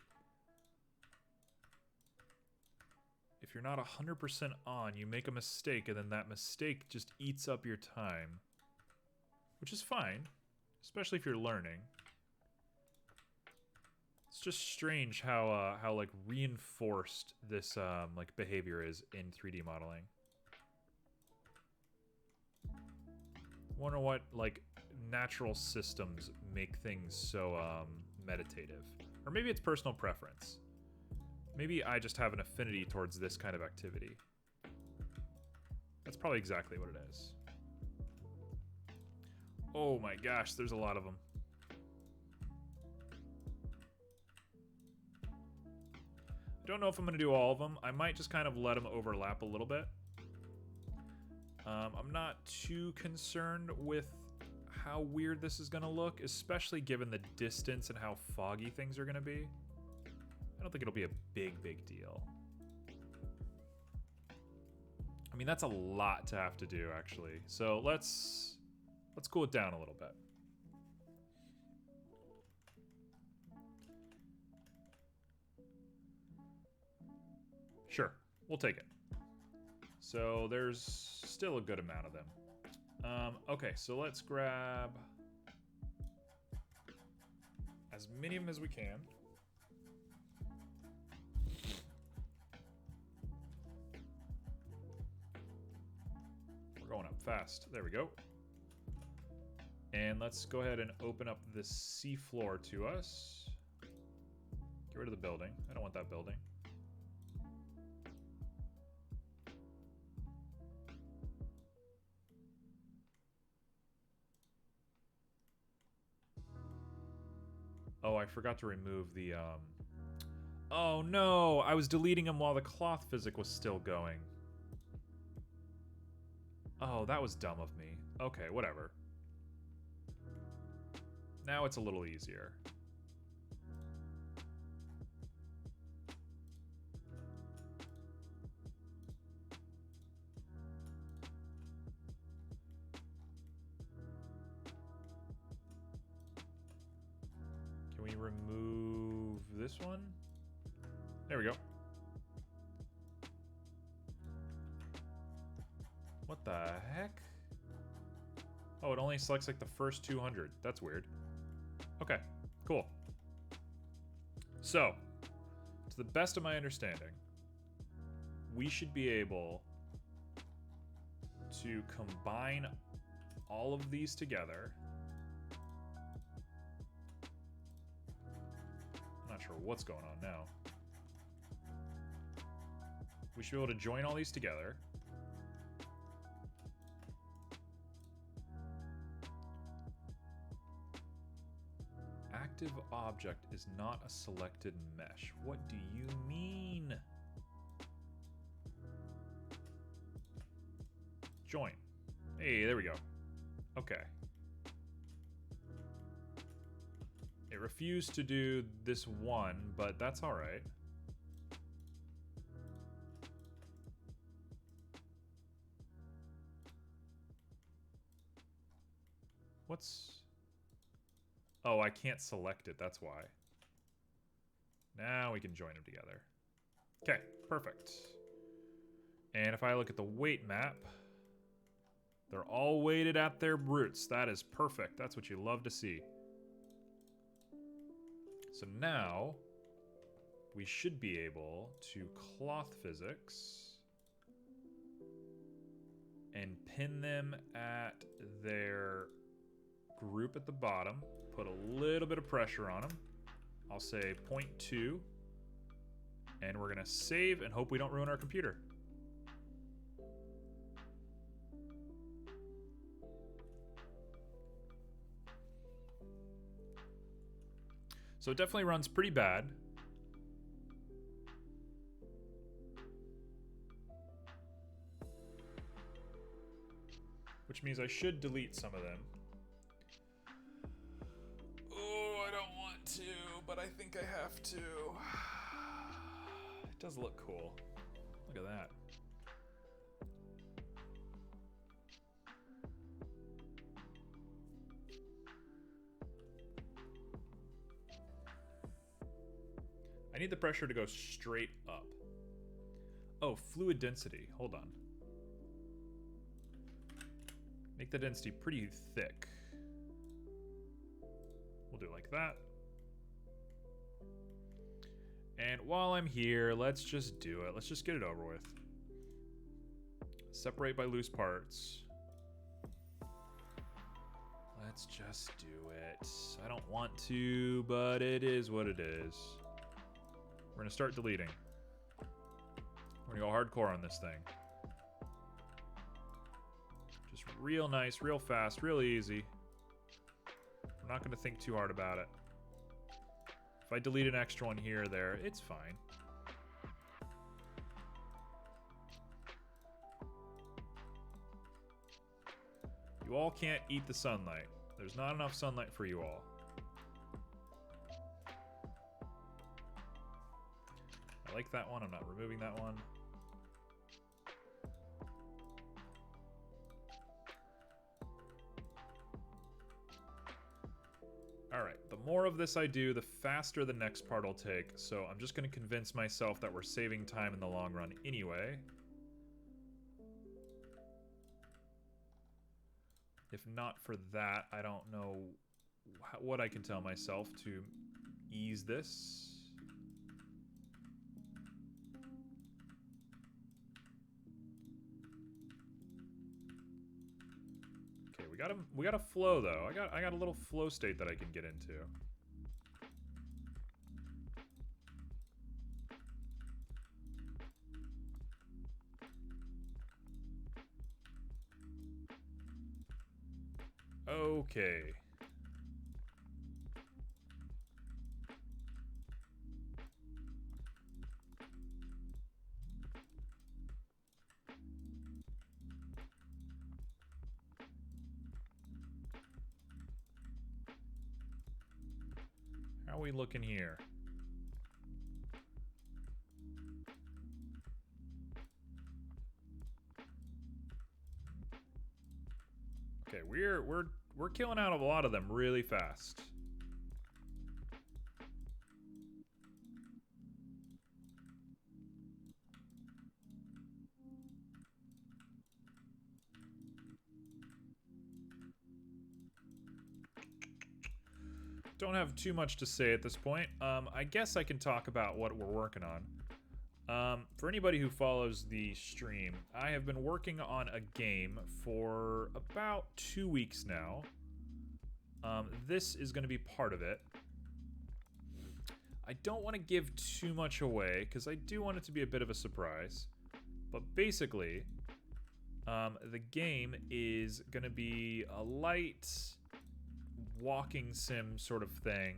if you're not 100% on, you make a mistake, and then that mistake just eats up your time. Which is fine, especially if you're learning. It's just strange how like reinforced this like behavior is in 3D modeling. Wonder what like natural systems make things so meditative, or maybe it's personal preference. Maybe I just have an affinity towards this kind of activity. That's probably exactly what it is. Oh my gosh, there's a lot of them. I don't know if I'm going to do all of them. I might just kind of let them overlap a little bit. I'm not too concerned with how weird this is going to look, especially given the distance and how foggy things are going to be. I don't think it'll be a big deal. I mean, that's a lot to have to do, actually. So let's cool it down a little bit. Sure, we'll take it. So there's still a good amount of them. Okay, so let's grab as many of them as we can. We're going up fast. There we go. And let's go ahead and open up this seafloor to us. Get rid of the building. I don't want that building. Oh, I forgot to remove the, Oh no, I was deleting them while the cloth physic was still going. Oh, that was dumb of me. Okay, whatever. Now it's a little easier. Can we remove this one? There we go. What the heck? Oh, it only selects like the first 200. That's weird. Okay, cool. So, to the best of my understanding, we should be able to combine all of these together. I'm not sure what's going on now. We should be able to join all these together. Active object is not a selected mesh. What do you mean? Join. Hey, there we go. Okay. It refused to do this one, but that's all right. What's... Oh, I can't select it, that's why. Now we can join them together. Okay, perfect. And if I look at the weight map, they're all weighted at their roots. That is perfect. That's what you love to see. So now, we should be able to cloth physics and pin them at their group at the bottom. Put a little bit of pressure on them. I'll say 0.2. And we're going to save and hope we don't ruin our computer. So it definitely runs pretty bad. Which means I should delete some of them. Oh, I don't want to, but I think I have to. It does look cool. Look at that. I need the pressure to go straight up. Oh, fluid density. Hold on. Make the density pretty thick. We'll do it like that. And while I'm here, let's just do it. Let's just get it over with. Separate by loose parts. Let's just do it. I don't want to, but it is what it is. We're gonna start deleting. We're gonna go hardcore on this thing. Just real nice, real fast, real easy. I'm not gonna think too hard about it. If I delete an extra one here or there, it's fine. You all can't eat the sunlight. There's not enough sunlight for you all. I like that one. I'm not removing that one. Alright, the more of this I do, the faster the next part will take, so I'm just going to convince myself that we're saving time in the long run anyway. If not for that, I don't know what I can tell myself to ease this. Okay, we got a flow though. I got a little flow state that I can get into. Okay. How are we looking here? Okay, we're killing out a lot of them really fast. Don't have too much to say at this point. I guess I can talk about what we're working on. For anybody who follows the stream, I have been working on a game for about 2 weeks now. This is going to be part of it. I don't want to give too much away, because I do want it to be a bit of a surprise. But basically, the game is going to be a light walking sim sort of thing,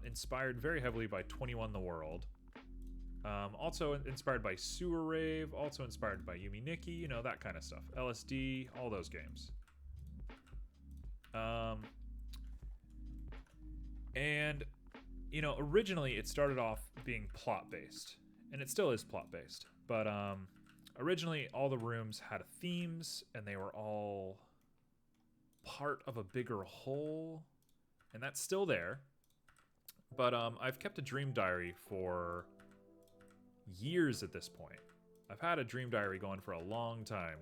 inspired very heavily by 21 The World. Also inspired by Sewer Rave, also inspired by Yumi Nikki, you know, that kind of stuff. LSD, all those games. And, you know, originally it started off being plot-based, and it still is plot-based, but originally all the rooms had themes, and they were all part of a bigger whole, and that's still there. But I've kept a dream diary for years at this point. I've had a dream diary going for a long time,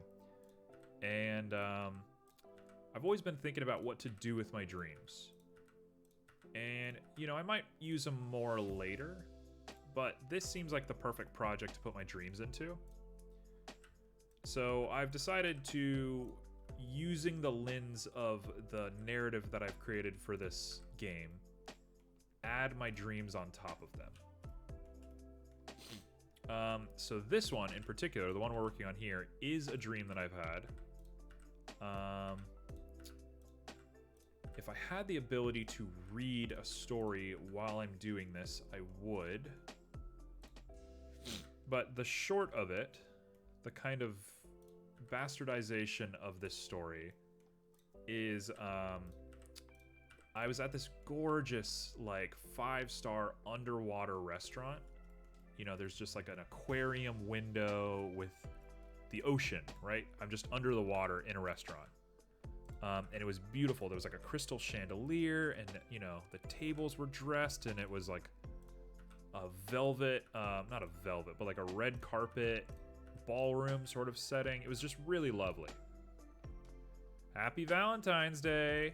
and I've always been thinking about what to do with my dreams. And, you know, I might use them more later, but this seems like the perfect project to put my dreams into. So I've decided to, using the lens of the narrative that I've created for this game, add my dreams on top of them. So this one in particular, the one we're working on here, is a dream that I've had. If I had the ability to read a story while I'm doing this, I would. But the short of it, the kind of bastardization of this story, is I was at this gorgeous, like, 5-star underwater restaurant. You know, there's just like an aquarium window with the ocean, right? I'm just under the water in a restaurant. And it was beautiful. There was like a crystal chandelier, and, you know, the tables were dressed, and it was like a velvet, not a velvet, but like a red carpet ballroom sort of setting. It was just really lovely. Happy Valentine's Day.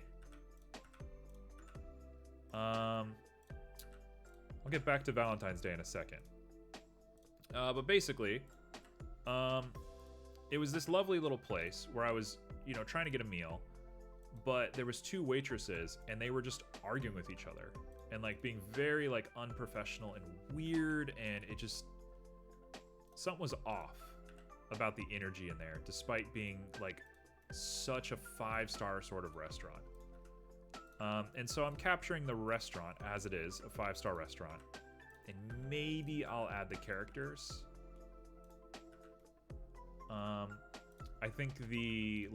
I'll get back to Valentine's Day in a second. But basically, it was this lovely little place where I was, you know, trying to get a meal, but there was 2 waitresses, and they were just arguing with each other and like being very like unprofessional and weird, and it just, something was off about the energy in there, despite being like such a 5-star sort of restaurant. And so I'm capturing the restaurant as it is, a 5-star restaurant, and maybe I'll add the characters. I think the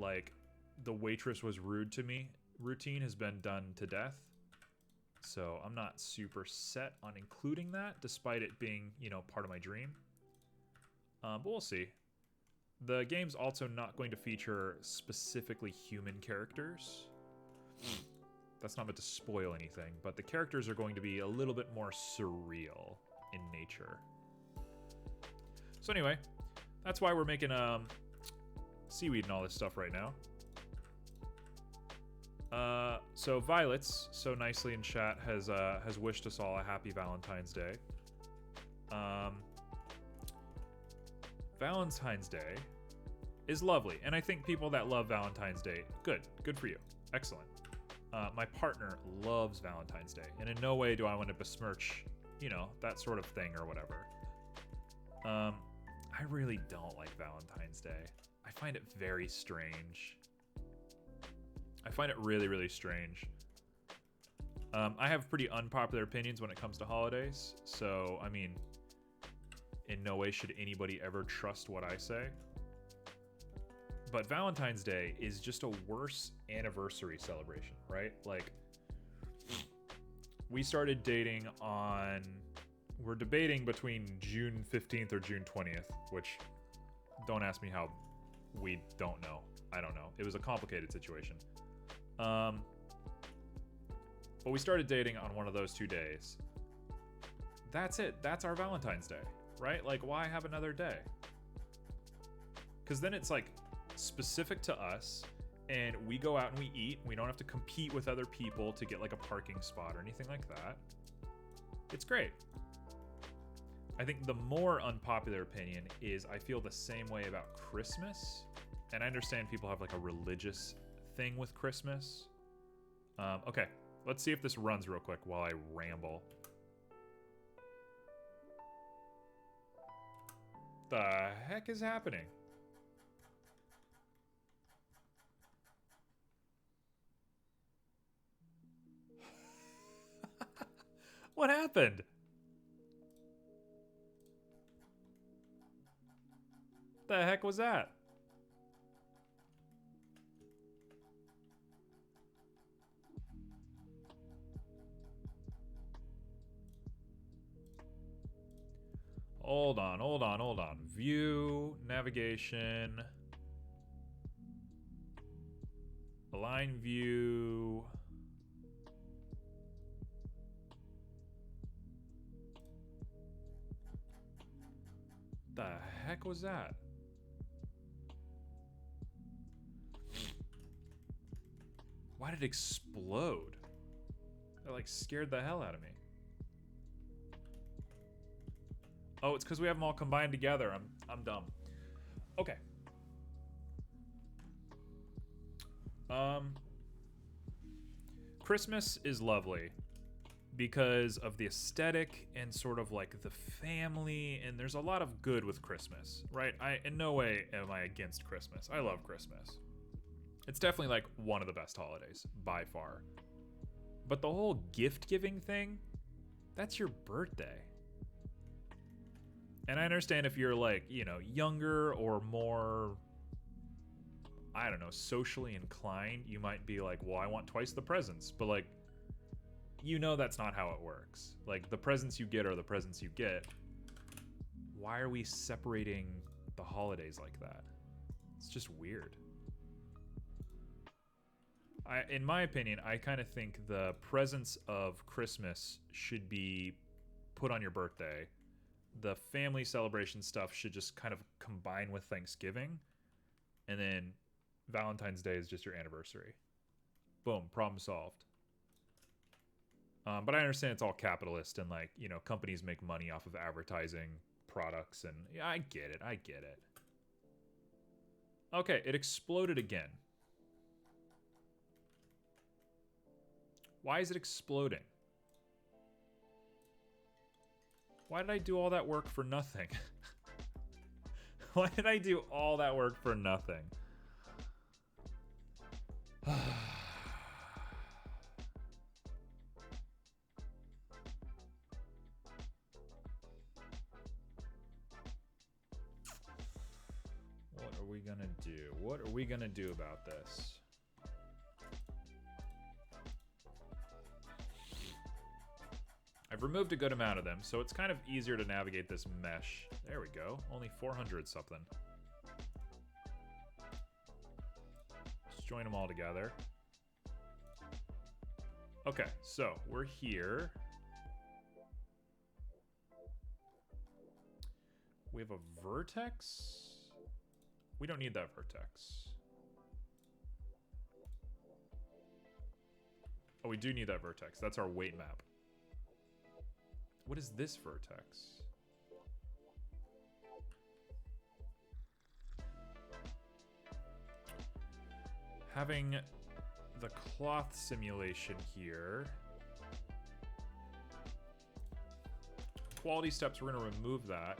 waitress was rude to me routine has been done to death, so I'm not super set on including that, despite it being, you know, part of my dream. But we'll see. The game's also not going to feature specifically human characters. That's not meant to spoil anything, but the characters are going to be a little bit more surreal in nature. So anyway, that's why we're making seaweed and all this stuff right now. So Violet's so nicely in chat has wished us all a happy Valentine's Day. Valentine's Day is lovely, and I think people that love Valentine's Day, good for you, excellent. My partner loves Valentine's Day, and in no way do I want to besmirch, you know, that sort of thing or whatever. I really don't like Valentine's Day. I find it very strange. I find it really, really strange. I have pretty unpopular opinions when it comes to holidays, so, I mean, in no way should anybody ever trust what I say. But Valentine's Day is just a worse anniversary celebration, right? Like, we started dating on... We're debating between June 15th or June 20th, which don't ask me how. We don't know. I don't know. It was a complicated situation. But we started dating on one of those 2 days. That's it. That's our Valentine's Day, right? Like, why have another day? Because then it's like specific to us, and we go out and we eat. We don't have to compete with other people to get like a parking spot or anything like that. It's great. I think the more unpopular opinion is I feel the same way about Christmas. And I understand people have like a religious thing with Christmas. Okay, let's see if this runs real quick while I ramble. The heck is happening? What happened? The heck was that? Hold on, hold on, hold on. View, navigation, align view. The heck was that? Why did it explode? That like scared the hell out of me. Oh, it's because we have them all combined together. I'm dumb. Okay. Christmas is lovely because of the aesthetic and sort of like the family, and there's a lot of good with Christmas, right? In no way am I against Christmas. I love Christmas. It's definitely like one of the best holidays by far. But the whole gift giving thing, that's your birthday. And I understand if you're like, you know, younger or more, I don't know, socially inclined, you might be like, well, I want twice the presents. But like, you know that's not how it works. Like, the presents you get are the presents you get. Why are we separating the holidays like that? It's just weird. In my opinion, I kind of think the presents of Christmas should be put on your birthday. The family celebration stuff should just kind of combine with Thanksgiving. And then Valentine's Day is just your anniversary. Boom, problem solved. But I understand it's all capitalist and like, you know, companies make money off of advertising products and yeah, I get it. I get it. Okay, it exploded again. Why is it exploding? Why did I do all that work for nothing? Why did I do all that work for nothing? What are we gonna do? What are we gonna do about this? I've removed a good amount of them, so it's kind of easier to navigate this mesh. There we go. Only 400 something. Just join them all together. Okay, so we're here. We have a vertex. We don't need that vertex. Oh, we do need that vertex. That's our weight map. What is this vertex? Having the cloth simulation here. Quality steps, we're going to remove that.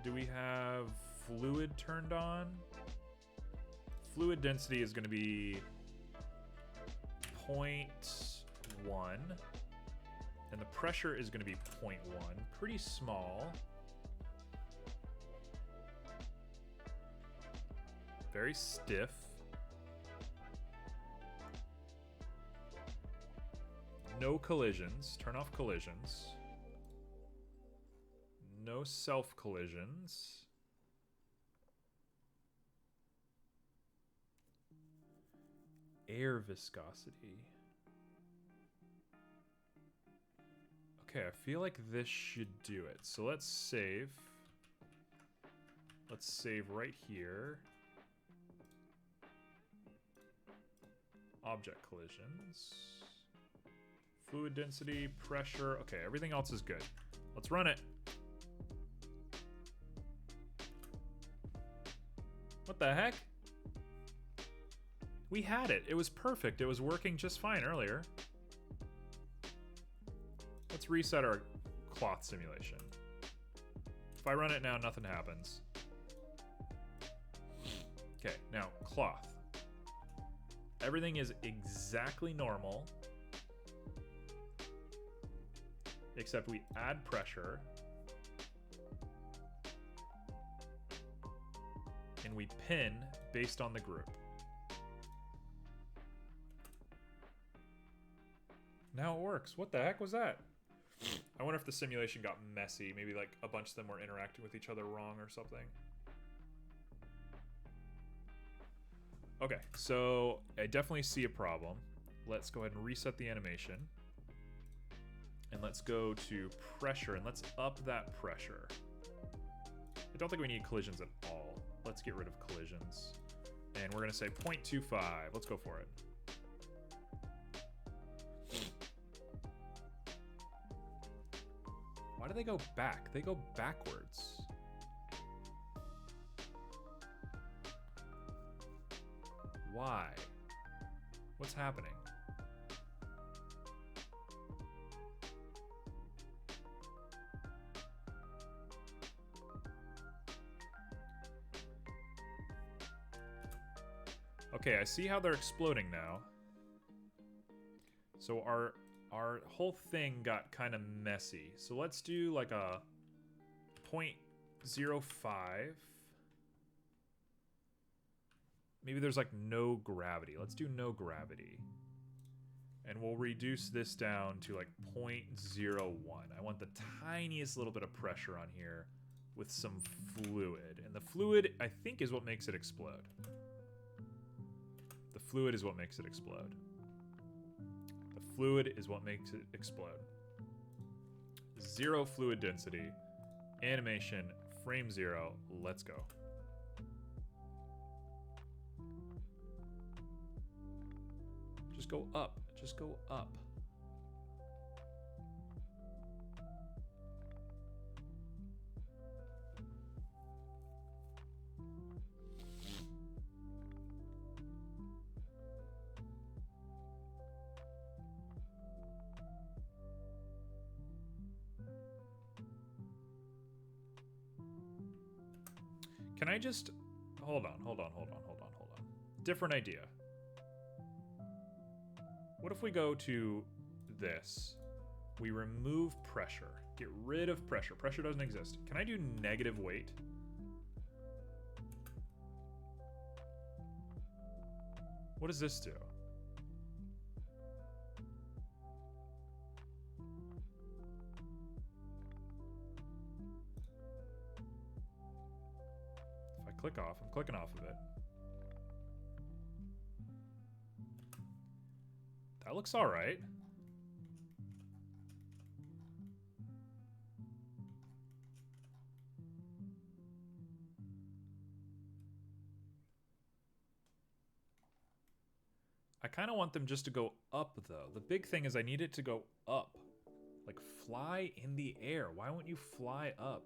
Do we have fluid turned on? Fluid density is going to be 0.1, and the pressure is going to be 0.1. Pretty small. Very stiff. No collisions. Turn off collisions. No self collisions. Air viscosity. Okay, I feel like this should do it. So let's save. Let's save right here. Object collisions. Fluid density, pressure. Okay, everything else is good. Let's run it. What the heck? We had it. It was perfect. It was working just fine earlier. Let's reset our cloth simulation. If I run it now, nothing happens. Okay, now cloth. Everything is exactly normal. Except we add pressure. And we pin based on the group. Now it works. What the heck was that? I wonder if the simulation got messy. Maybe like a bunch of them were interacting with each other wrong or something. Okay, so I definitely see a problem. Let's go ahead and reset the animation. And let's go to pressure and let's up that pressure. I don't think we need collisions at all. Let's get rid of collisions. And we're gonna say 0.25. Let's go for it. Why do they go back? They go backwards. Why? What's happening? Okay, I see how they're exploding now. So our whole thing got kind of messy. So let's do like a 0.05. Maybe there's like no gravity. Let's do no gravity. And we'll reduce this down to like 0.01. I want the tiniest little bit of pressure on here with some fluid. And the fluid, I think, is what makes it explode. The fluid is what makes it explode. The fluid is what makes it explode. 0 fluid density. Animation, frame 0. Let's go. Just go up. Just go up. Can I just... Hold on. Different idea. What if we go to this? We remove pressure. Get rid of pressure. Pressure doesn't exist. Can I do negative weight? What does this do? If I click off, I'm clicking off of it. That looks all right. I kind of want them just to go up, though. The big thing is I need it to go up. Like, fly in the air. Why won't you fly up?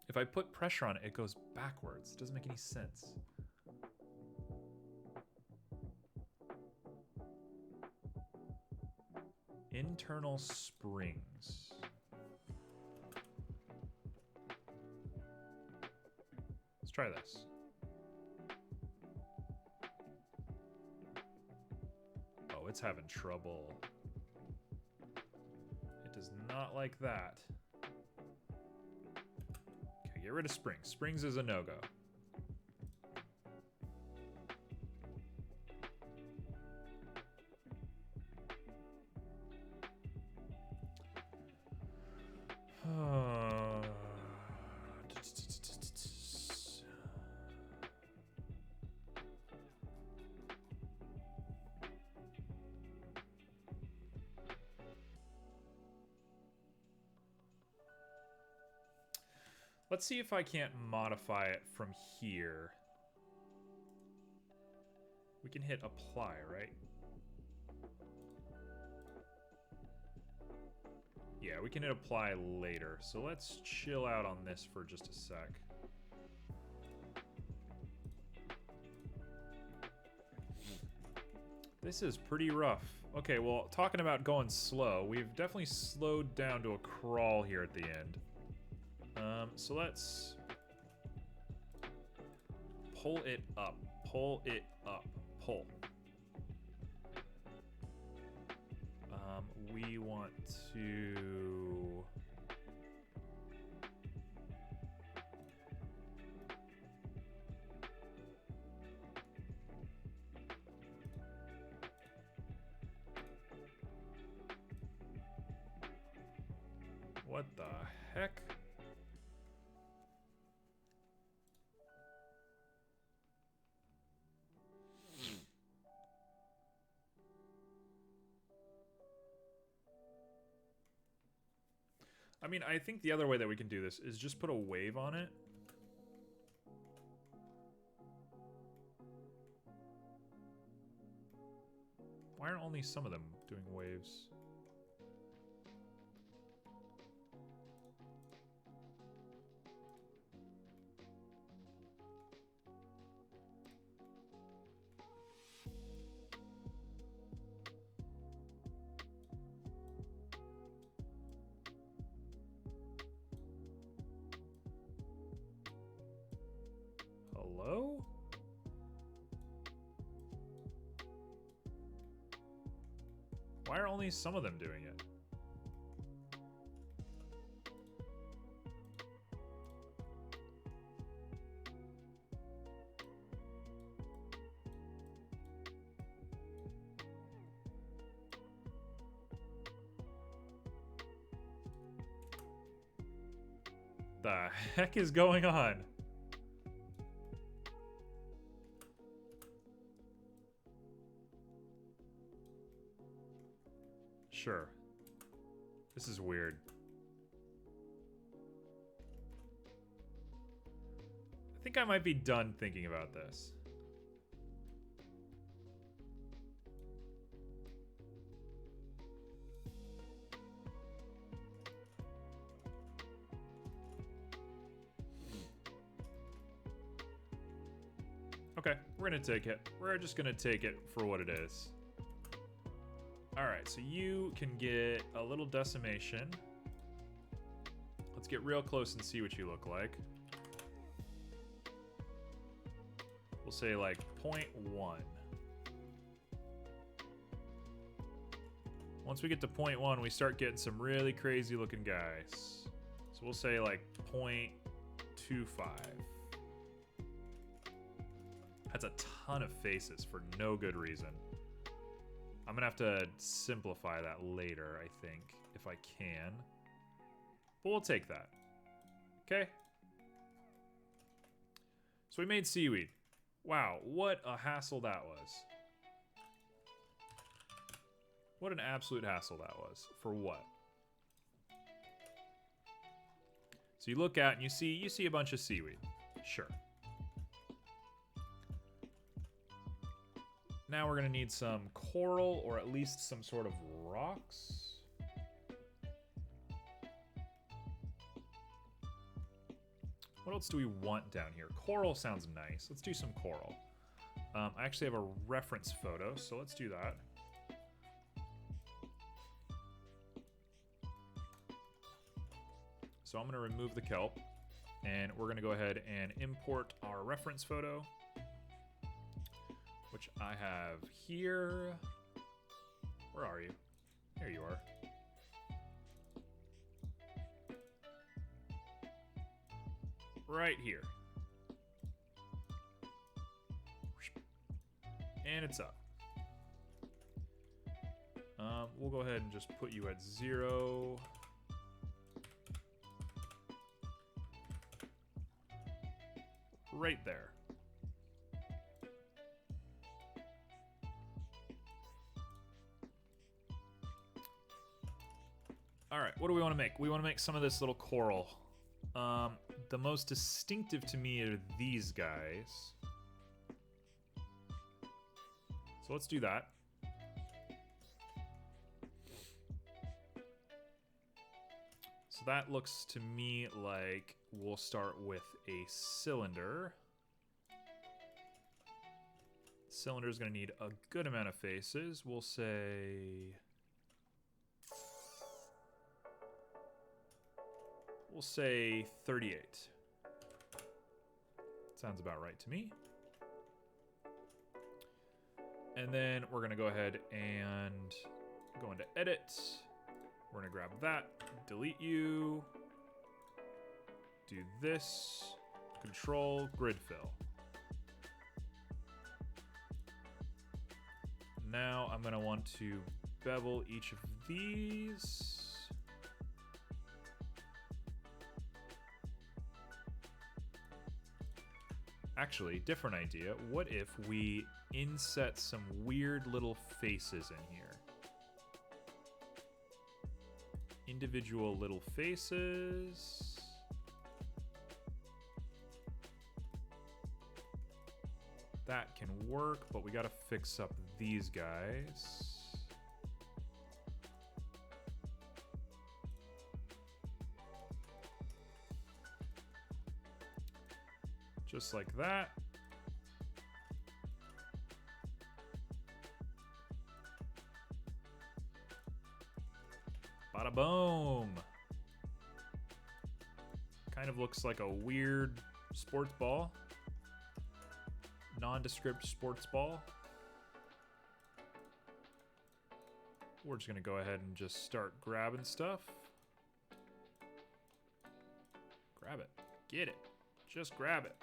If I put pressure on it, it goes backwards. It doesn't make any sense. Internal springs. Let's try this. Oh, it's having trouble. It does not like that. Okay, get rid of springs. Springs is a no-go. Let's see if I can't modify it from here. We can hit apply, right? Yeah, we can hit apply later. So let's chill out on this for just a sec. This is pretty rough. Okay, well, talking about going slow, we've definitely slowed down to a crawl here at the end. So let's pull it up, pull it up, pull. We want to... What the heck? I mean, I think the other way that we can do this is just put a wave on it. Why aren't only some of them doing waves? Hello? Why are only some of them doing it? The heck is going on? Sure. This is weird. I think I might be done thinking about this. Okay, we're gonna take it. We're just gonna take it for what it is. Alright, so you can get a little decimation. Let's get real close and see what you look like. We'll say like 0.1. Once we get to 0.1, we start getting some really crazy looking guys. So we'll say like 0.25. That's a ton of faces for no good reason. I'm gonna have to simplify that later, I think, if I can. But we'll take that. Okay? So we made seaweed. Wow, what a hassle that was. What an absolute hassle that was. For what? So you look at and you see a bunch of seaweed. Sure. Now we're gonna need some coral, or at least some sort of rocks. What else do we want down here? Coral sounds nice. Let's do some coral. I actually have a reference photo, so let's do that. So I'm gonna remove the kelp, and we're gonna go ahead and import our reference photo, which I have here. Where are you? There you are. Right here. And it's up. We'll go ahead and just put you at 0. Right there. All right, what do we want to make? We want to make some of this little coral. the most distinctive to me are these guys. So let's do that. So that looks to me like we'll start with a cylinder. Cylinder is going to need a good amount of faces. We'll say 38. Sounds about right to me. And then we're going to go ahead and go into edit. We're going to grab that, delete you, do this, control, grid fill. Now I'm going to want to bevel each of these. Actually, different idea. What if we inset some weird little faces in here? Individual little faces. That can work, but we gotta fix up these guys. Just like that. Bada boom. Kind of looks like a weird sports ball. Nondescript sports ball. We're just gonna go ahead and just start grabbing stuff. Grab it. Get it. Just grab it.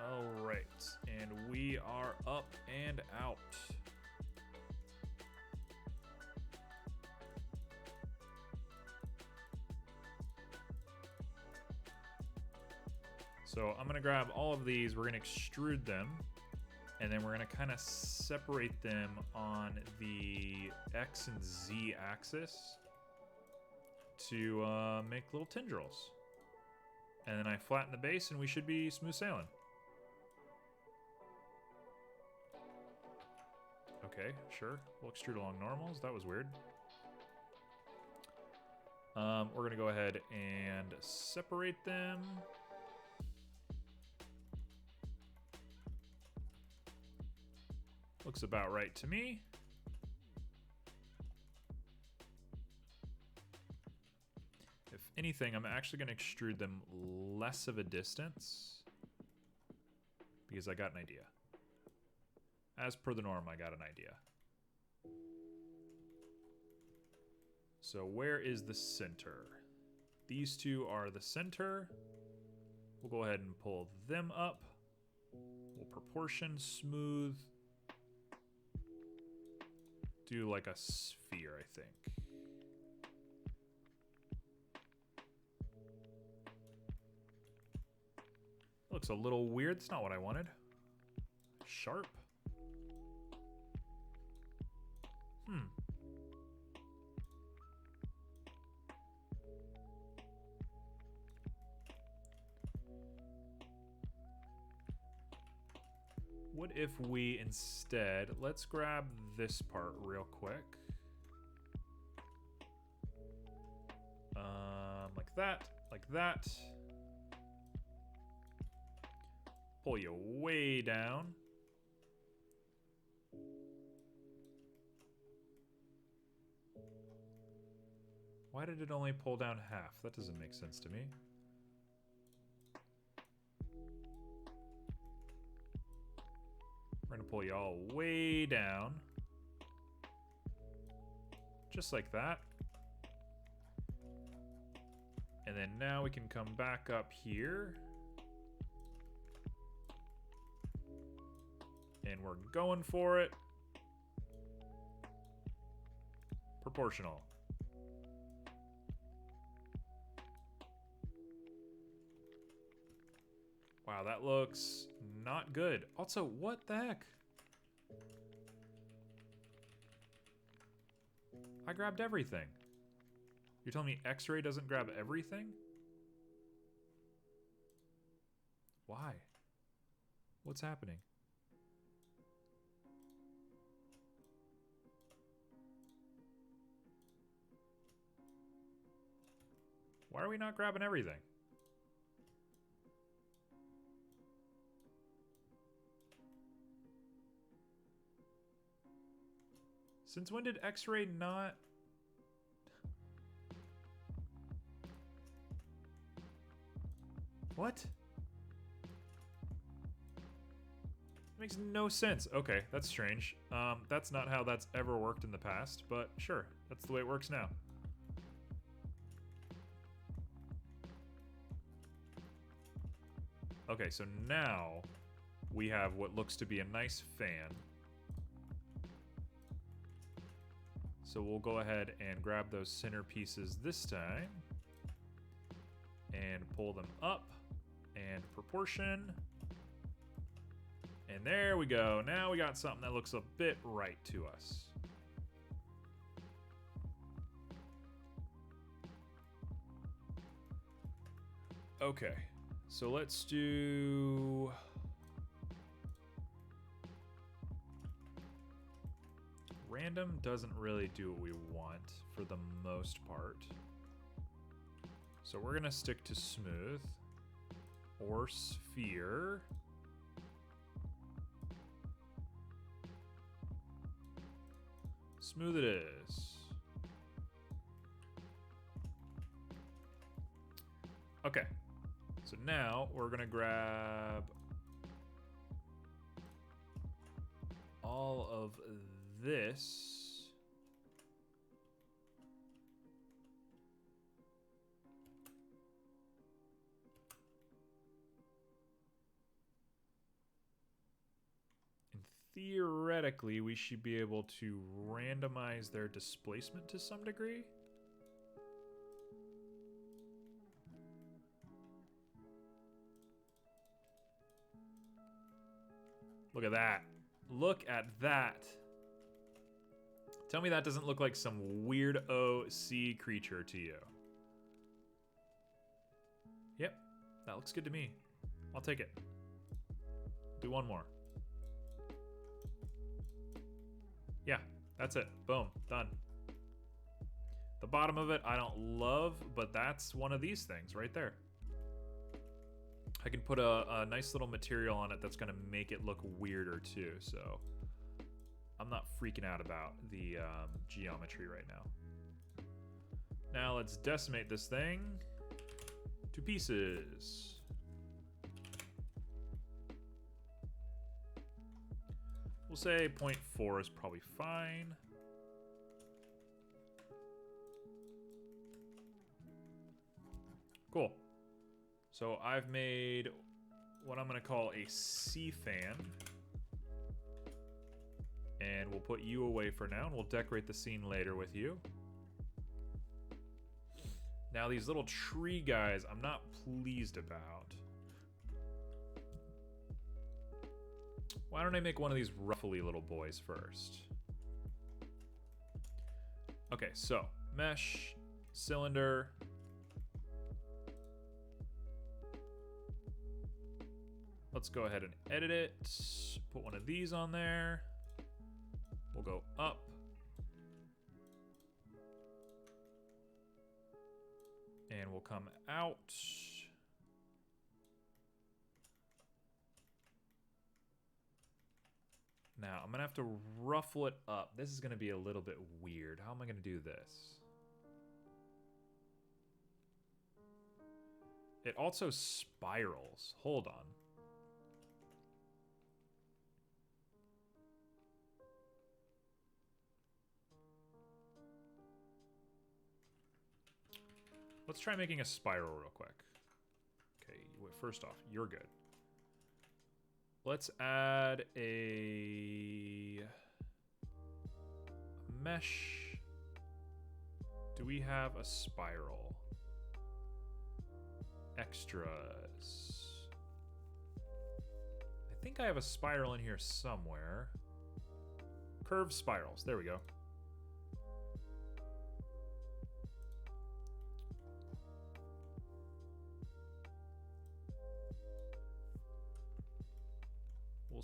All right, and we are up and out. So I'm gonna grab all of these, we're gonna extrude them, and then we're gonna kind of separate them on the X and Z axis to make little tendrils. And then I flatten the base and we should be smooth sailing. Okay, sure. We'll extrude along normals. That was weird. We're gonna go ahead and separate them. Looks about right to me. If anything, I'm actually gonna extrude them less of a distance because I got an idea. As per the norm, I got an idea. So where is the center? These two are the center. We'll go ahead and pull them up. We'll proportion smooth. Do like a sphere, I think. Looks a little weird. It's not what I wanted. Sharp. What if we instead, let's grab this part real quick. Like that, like that. Pull you way down. Why did it only pull down half? That doesn't make sense to me. We're gonna pull you all way down. Just like that. And then now we can come back up here. And we're going for it. Proportional. Wow, that looks not good. Also, what the heck? I grabbed everything. You're telling me X-ray doesn't grab everything? Why? What's happening? Why are we not grabbing everything? Since when did X-ray not... What? Makes no sense. Okay, that's strange. That's not how that's ever worked in the past, but sure, that's the way it works now. Okay, so now we have what looks to be a nice fan. So we'll go ahead and grab those center pieces this time and pull them up and proportion. And there we go. Now we got something that looks a bit right to us. Okay, so let's do... Random doesn't really do what we want for the most part. So we're gonna stick to smooth or sphere. Smooth it is. Okay, so now we're gonna grab all of this. And theoretically, we should be able to randomize their displacement to some degree. Look at that. Look at that. Tell me that doesn't look like some weirdo sea creature to you. Yep, that looks good to me. I'll take it. Do one more. Yeah, that's it. Boom, done. The bottom of it I don't love, but that's one of these things right there. I can put a nice little material on it that's going to make it look weirder too, so I'm not freaking out about the geometry right now. Now let's decimate this thing to pieces. We'll say 0.4 is probably fine. Cool. So I've made what I'm going to call a sea fan. And we'll put you away for now, and we'll decorate the scene later with you. Now these little tree guys, I'm not pleased about. Why don't I make one of these ruffly little boys first? Okay, so mesh, cylinder. Let's go ahead and edit it. Put one of these on there. We'll go up. And we'll come out. Now, I'm going to have to ruffle it up. This is going to be a little bit weird. How am I going to do this? It also spirals. Hold on. Let's try making a spiral real quick. Okay, first off, you're good. Let's add a mesh. Do we have a spiral? Extras. I think I have a spiral in here somewhere. Curved spirals. There we go.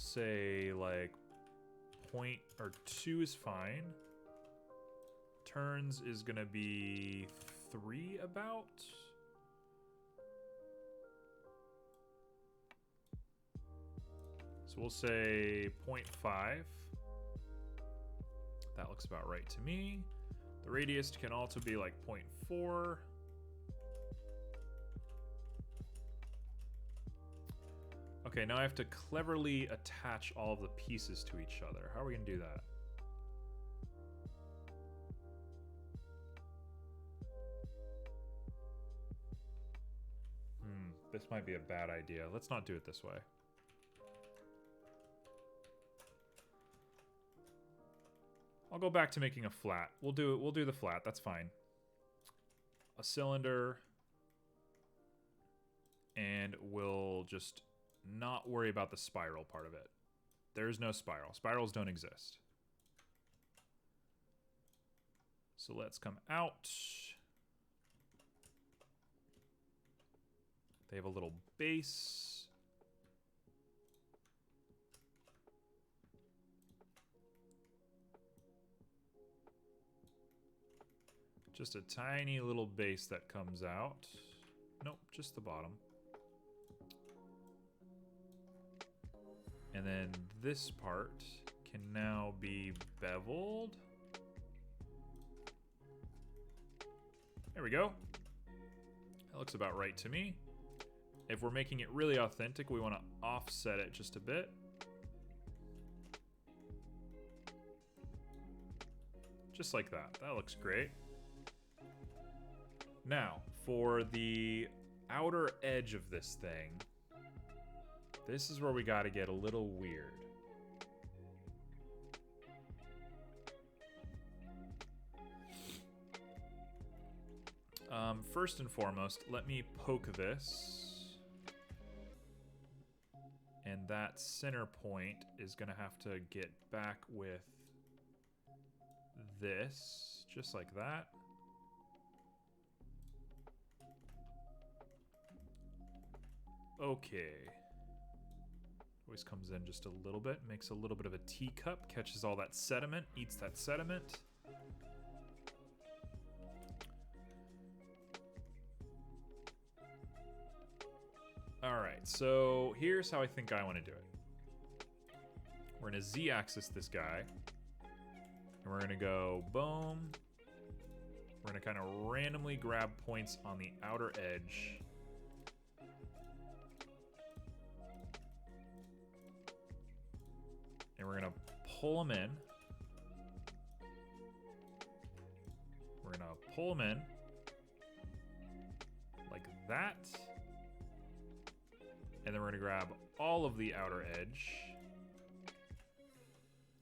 say like 0.2 is fine. Turns is gonna be 3 about. So we'll say 0.5. That looks about right to me. The radius can also be like 0.4. Okay, now I have to cleverly attach all of the pieces to each other. How are we gonna do that? This might be a bad idea. Let's not do it this way. I'll go back to making a flat. We'll do the flat, that's fine. A cylinder. And we'll just not worry about the spiral part of it. There's no spiral. Spirals don't exist. So let's come out. They have a little base. Just a tiny little base that comes out. Nope, just the bottom. And then this part can now be beveled. There we go. That looks about right to me. If we're making it really authentic, we want to offset it just a bit. Just like that. That looks great. Now, for the outer edge of this thing, this is where we got to get a little weird. First and foremost, let me poke this. And that center point is going to have to get back with this, just like that. Okay. Always comes in just a little bit, makes a little bit of a teacup, catches all that sediment, eats that sediment. Alright, so here's how I think I want to do it. We're going to Z-axis this guy. And we're going to go boom. We're going to kind of randomly grab points on the outer edge. And we're going to pull them in. We're going to pull them in. Like that. And then we're going to grab all of the outer edge.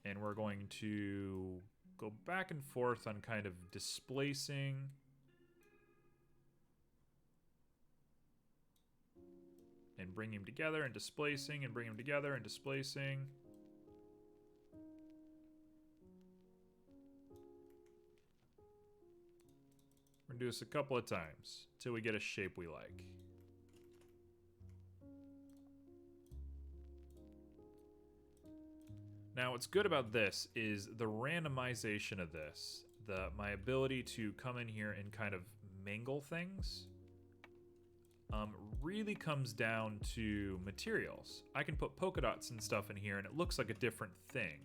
And we're going to go back and forth on kind of displacing. And bring them together and displacing and bring them together and displacing. We're going to do this a couple of times till we get a shape we like. Now, what's good about this is the randomization of this, my ability to come in here and kind of mangle things, really comes down to materials. I can put polka dots and stuff in here and it looks like a different thing.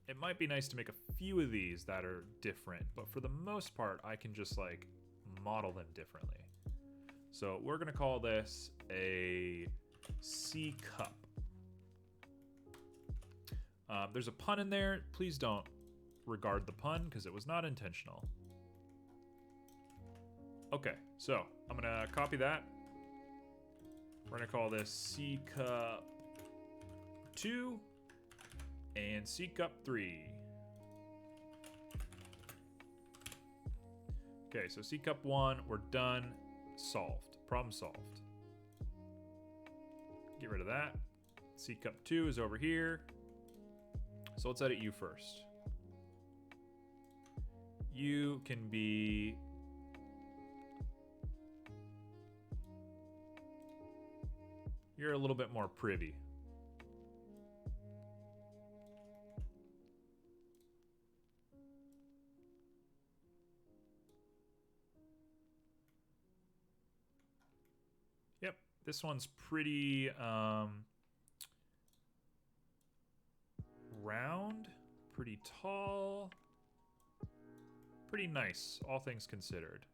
It might be nice to make a few of these that are different, but for the most part, I can just like model them differently. So we're gonna call this a C cup. There's a pun in there. Please don't regard the pun because it was not intentional. Okay, so I'm gonna copy that. We're gonna call this C cup 2 and C cup 3. Okay, so C cup 1, we're done. Solved. Problem solved. Get rid of that. C cup 2 is over here. So let's edit you first. You can be... You're a little bit more privy. This one's pretty round, pretty tall, pretty nice, all things considered.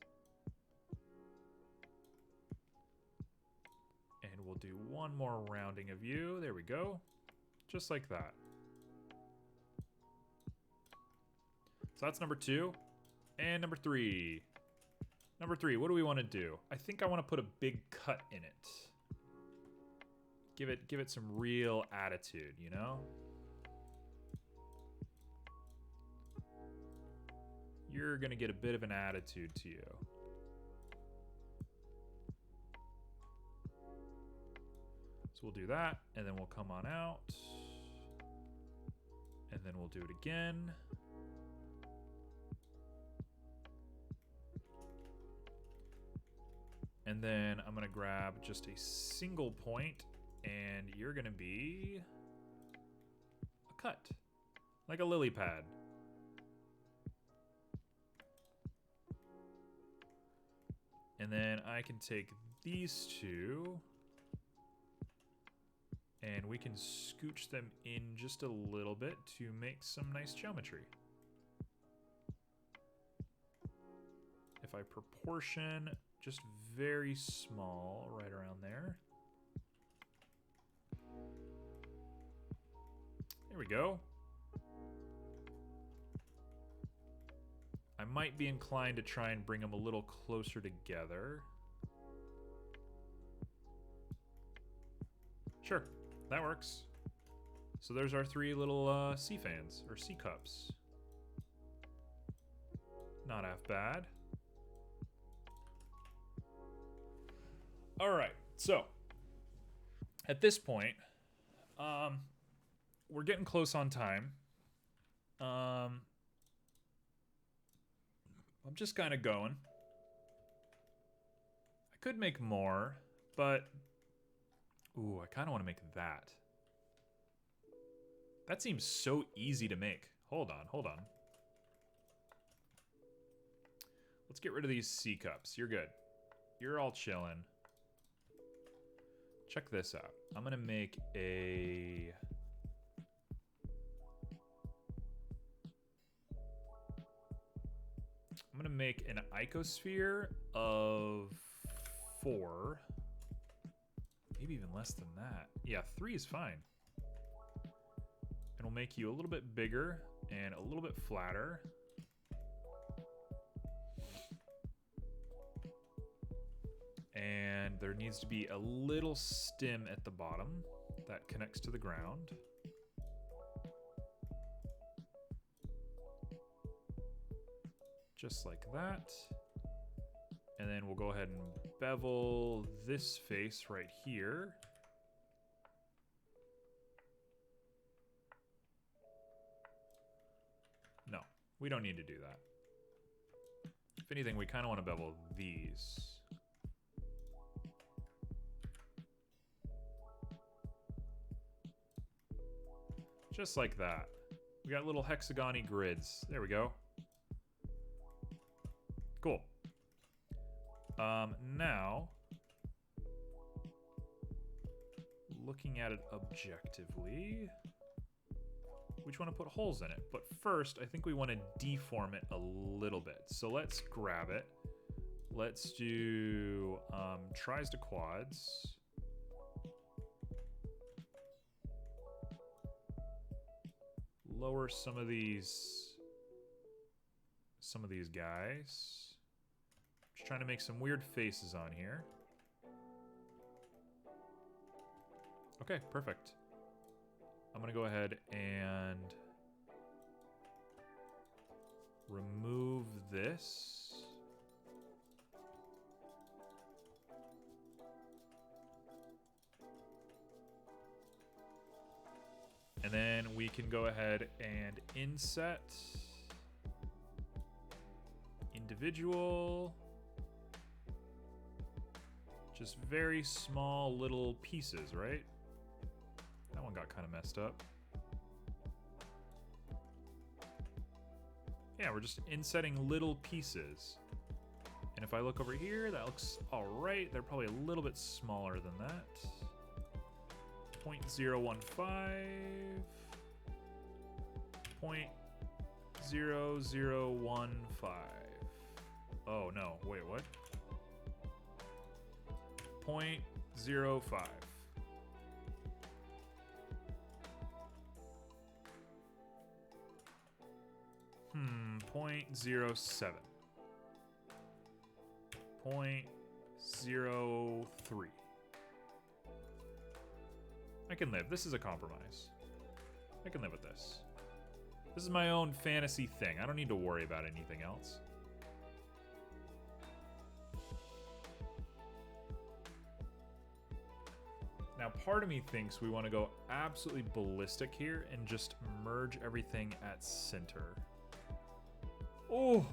And we'll do one more rounding of you. There we go. Just like that. So that's number 2. And number 3. Number 3, what do we want to do? I think I want to put a big cut in it. Give it some real attitude, you know? You're gonna get a bit of an attitude to you. So we'll do that, and then we'll come on out. And then we'll do it again. And then I'm gonna grab just a single point, and you're gonna be a cut, like a lily pad. And then I can take these two, and we can scooch them in just a little bit to make some nice geometry. If I proportion just very small right around there. There we go. I might be inclined to try and bring them a little closer together. Sure, that works. So there's our 3 little sea fans, or sea cups. Not half bad. All right, so at this point, we're getting close on time. I'm just kind of going. I could make more, but ooh, I kind of want to make that. That seems so easy to make. Hold on. Let's get rid of these sea cups. You're good. You're all chilling. Check this out. I'm gonna make a... I'm gonna make an icosphere of 4. Maybe even less than that. Yeah, 3 is fine. And we'll make you a little bit bigger and a little bit flatter. And there needs to be a little stem at the bottom that connects to the ground. Just like that. And then we'll go ahead and bevel this face right here. No, we don't need to do that. If anything, we kind of want to bevel these. Just like that. We got little hexagon-y grids. There we go. Cool. Now, looking at it objectively, we just want to put holes in it. But first, I think we want to deform it a little bit. So let's grab it. Let's do tries to quads. Lower some of these guys. Just trying to make some weird faces on here. Okay, perfect. I'm gonna go ahead and remove this. And then we can go ahead and inset individual, just very small little pieces, right? That one got kind of messed up. Yeah, we're just insetting little pieces. And if I look over here, that looks all right. They're probably a little bit smaller than that. 0.015. 0.0015. Oh no, wait, what? 0.05. 0.07. 0.03. I can live. This is a compromise. I can live with this. This is my own fantasy thing. I don't need to worry about anything else. Now, part of me thinks we want to go absolutely ballistic here and just merge everything at center. Oh!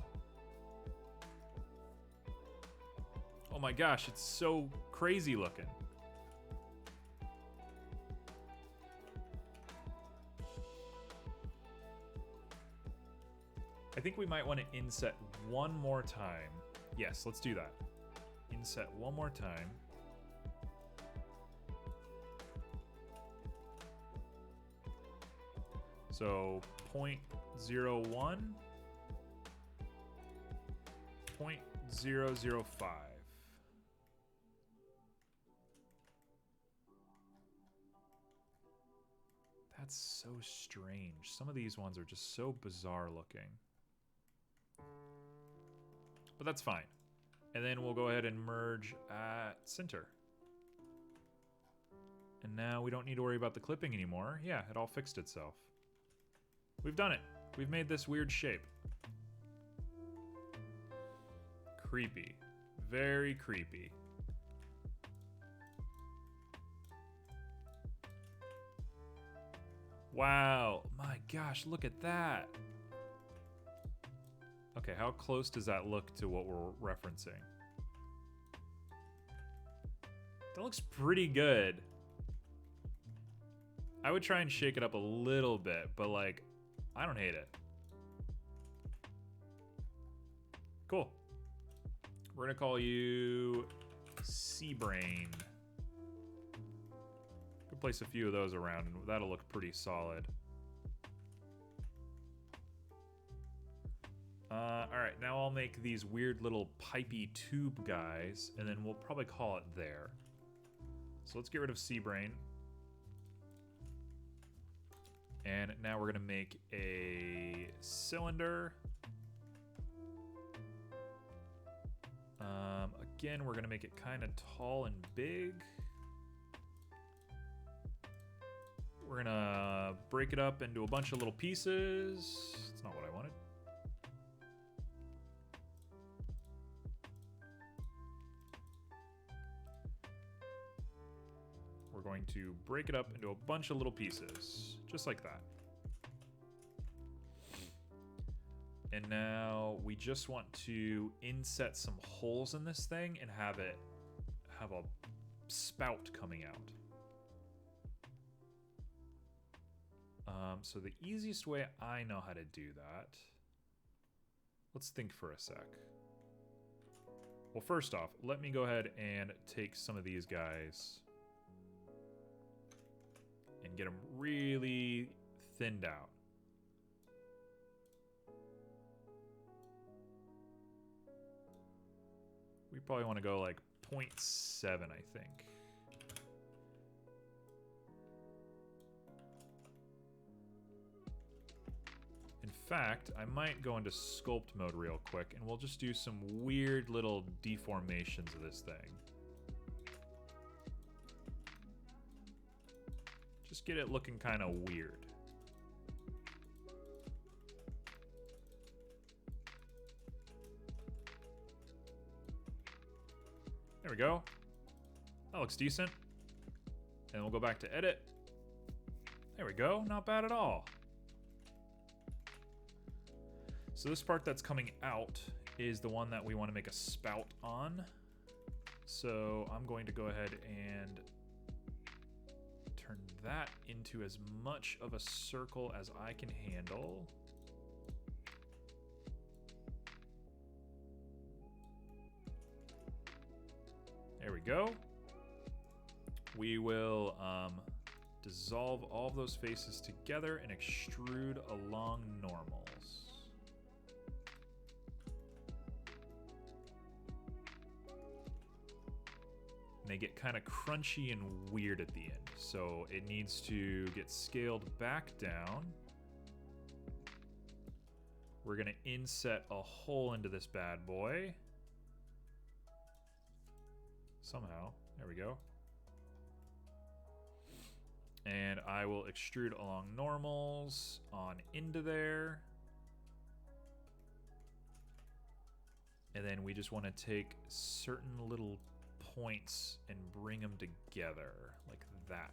Oh my gosh, it's so crazy looking. I think we might want to inset one more time. Yes, let's do that. Inset one more time. So 0.01, 0.005. That's so strange. Some of these ones are just so bizarre looking. But that's fine. And then we'll go ahead and merge at center. And now we don't need to worry about the clipping anymore. Yeah, it all fixed itself. We've done it. We've made this weird shape. Creepy. Very creepy. Wow. My gosh, look at that. Okay, how close does that look to what we're referencing? That looks pretty good. I would try and shake it up a little bit, but like, I don't hate it. Cool. We're gonna call you Seabrain. Could place a few of those around and that'll look pretty solid. Alright, now I'll make these weird little pipey tube guys, and then we'll probably call it there. So let's get rid of Seabrain. And now we're gonna make a cylinder. Again, we're gonna make it kind of tall and big. We're gonna break it up into a bunch of little pieces. It's not what I wanted. We're going to break it up into a bunch of little pieces, just like that. And now we just want to inset some holes in this thing and have it have a spout coming out. So the easiest way I know how to do that, let's think for a sec. Well, first off, let me go ahead and take some of these guys and get them really thinned out. We probably want to go like 0.7, I think. In fact, I might go into sculpt mode real quick and we'll just do some weird little deformations of this thing. Just get it looking kind of weird. There we go. That looks decent. And we'll go back to edit. There we go. Not bad at all. So this part that's coming out is the one that we want to make a spout on. So I'm going to go ahead and turn that into as much of a circle as I can handle. we go. We will dissolve all of those faces together and extrude along normals. And they get kind of crunchy and weird at the end, so it needs to get scaled back down. We're gonna inset a hole into this bad boy. Somehow, there we go. And I will extrude along normals on into there. And then we just want to take certain little points and bring them together like that.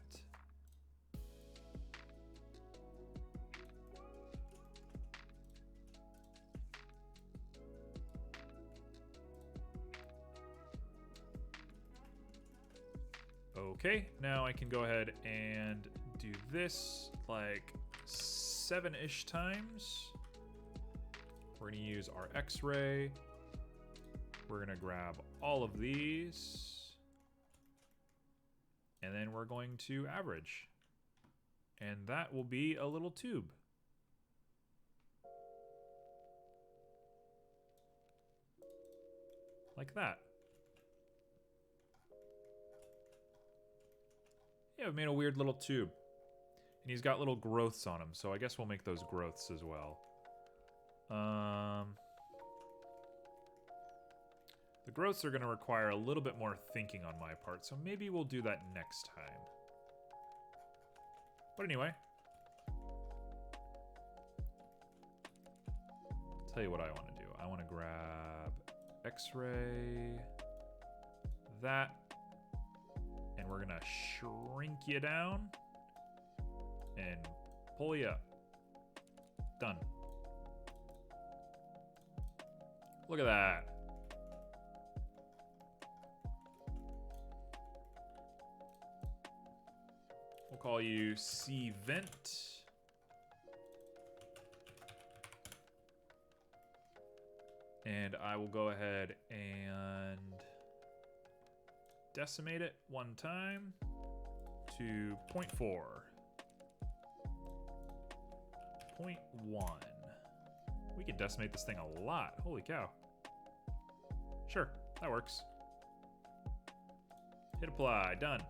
Okay, now I can go ahead and do this like 7-ish times. We're gonna use our X-ray. We're gonna grab all of these. And then we're going to average. And that will be a little tube. Like that. Yeah, we made a weird little tube. And he's got little growths on him, so I guess we'll make those growths as well. The growths are going to require a little bit more thinking on my part, so maybe we'll do that next time. But anyway. I'll tell you what I want to do. I want to grab X-ray, that, and we're gonna shrink you down and pull you up. Done. Look at that. We'll call you C Vent. And I will go ahead and decimate it one time to 0.4. 0.1. We can decimate this thing a lot. Holy cow. Sure, that works. Hit apply. Done.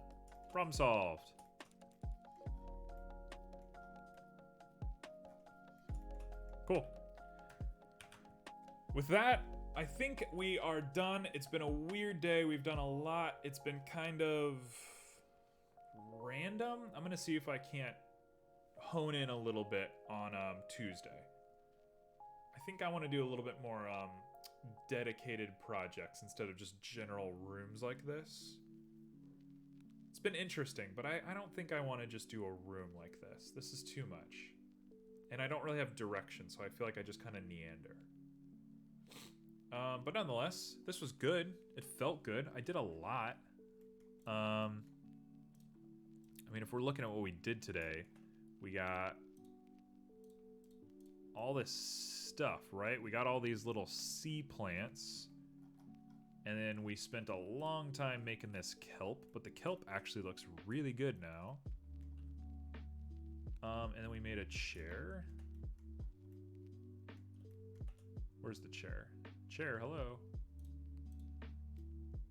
Problem solved. Cool. With that, I think we are done. It's been a weird day. We've done a lot. It's been kind of random. I'm gonna see if I can't hone in a little bit on Tuesday. I think I want to do a little bit more dedicated projects instead of just general rooms like this. It's been interesting, but I don't think I want to just do a room like this. This is too much. And I don't really have direction, so I feel like I just kind of meander. But nonetheless, this was good. It felt good. I did a lot. I mean, if we're looking at what we did today, we got all this stuff, right? We got all these little sea plants. And then we spent a long time making this kelp, but the kelp actually looks really good now. And then we made a chair. Where's the chair? Chair, hello.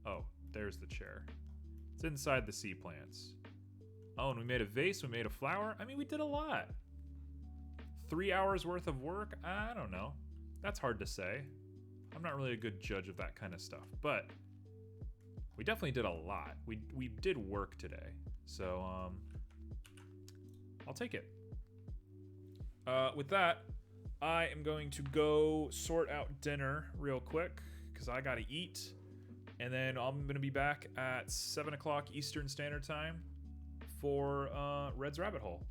Oh, there's the chair. It's inside the sea plants. Oh, and we made a vase, we made a flower. I mean, we did a lot. 3 hours worth of work? I don't know. That's hard to say. I'm not really a good judge of that kind of stuff, but we definitely did a lot. We did work today, so I'll take it. With that, I am going to go sort out dinner real quick because I gotta eat, and then I'm gonna be back at 7 o'clock Eastern Standard Time for Red's Rabbit Hole.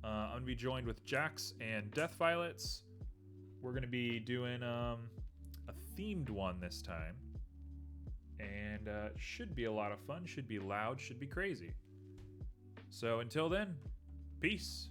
I'm gonna be joined with Jax and Death Violets. We're gonna be doing a themed one this time, and should be a lot of fun, should be loud, should be crazy. So until then, peace.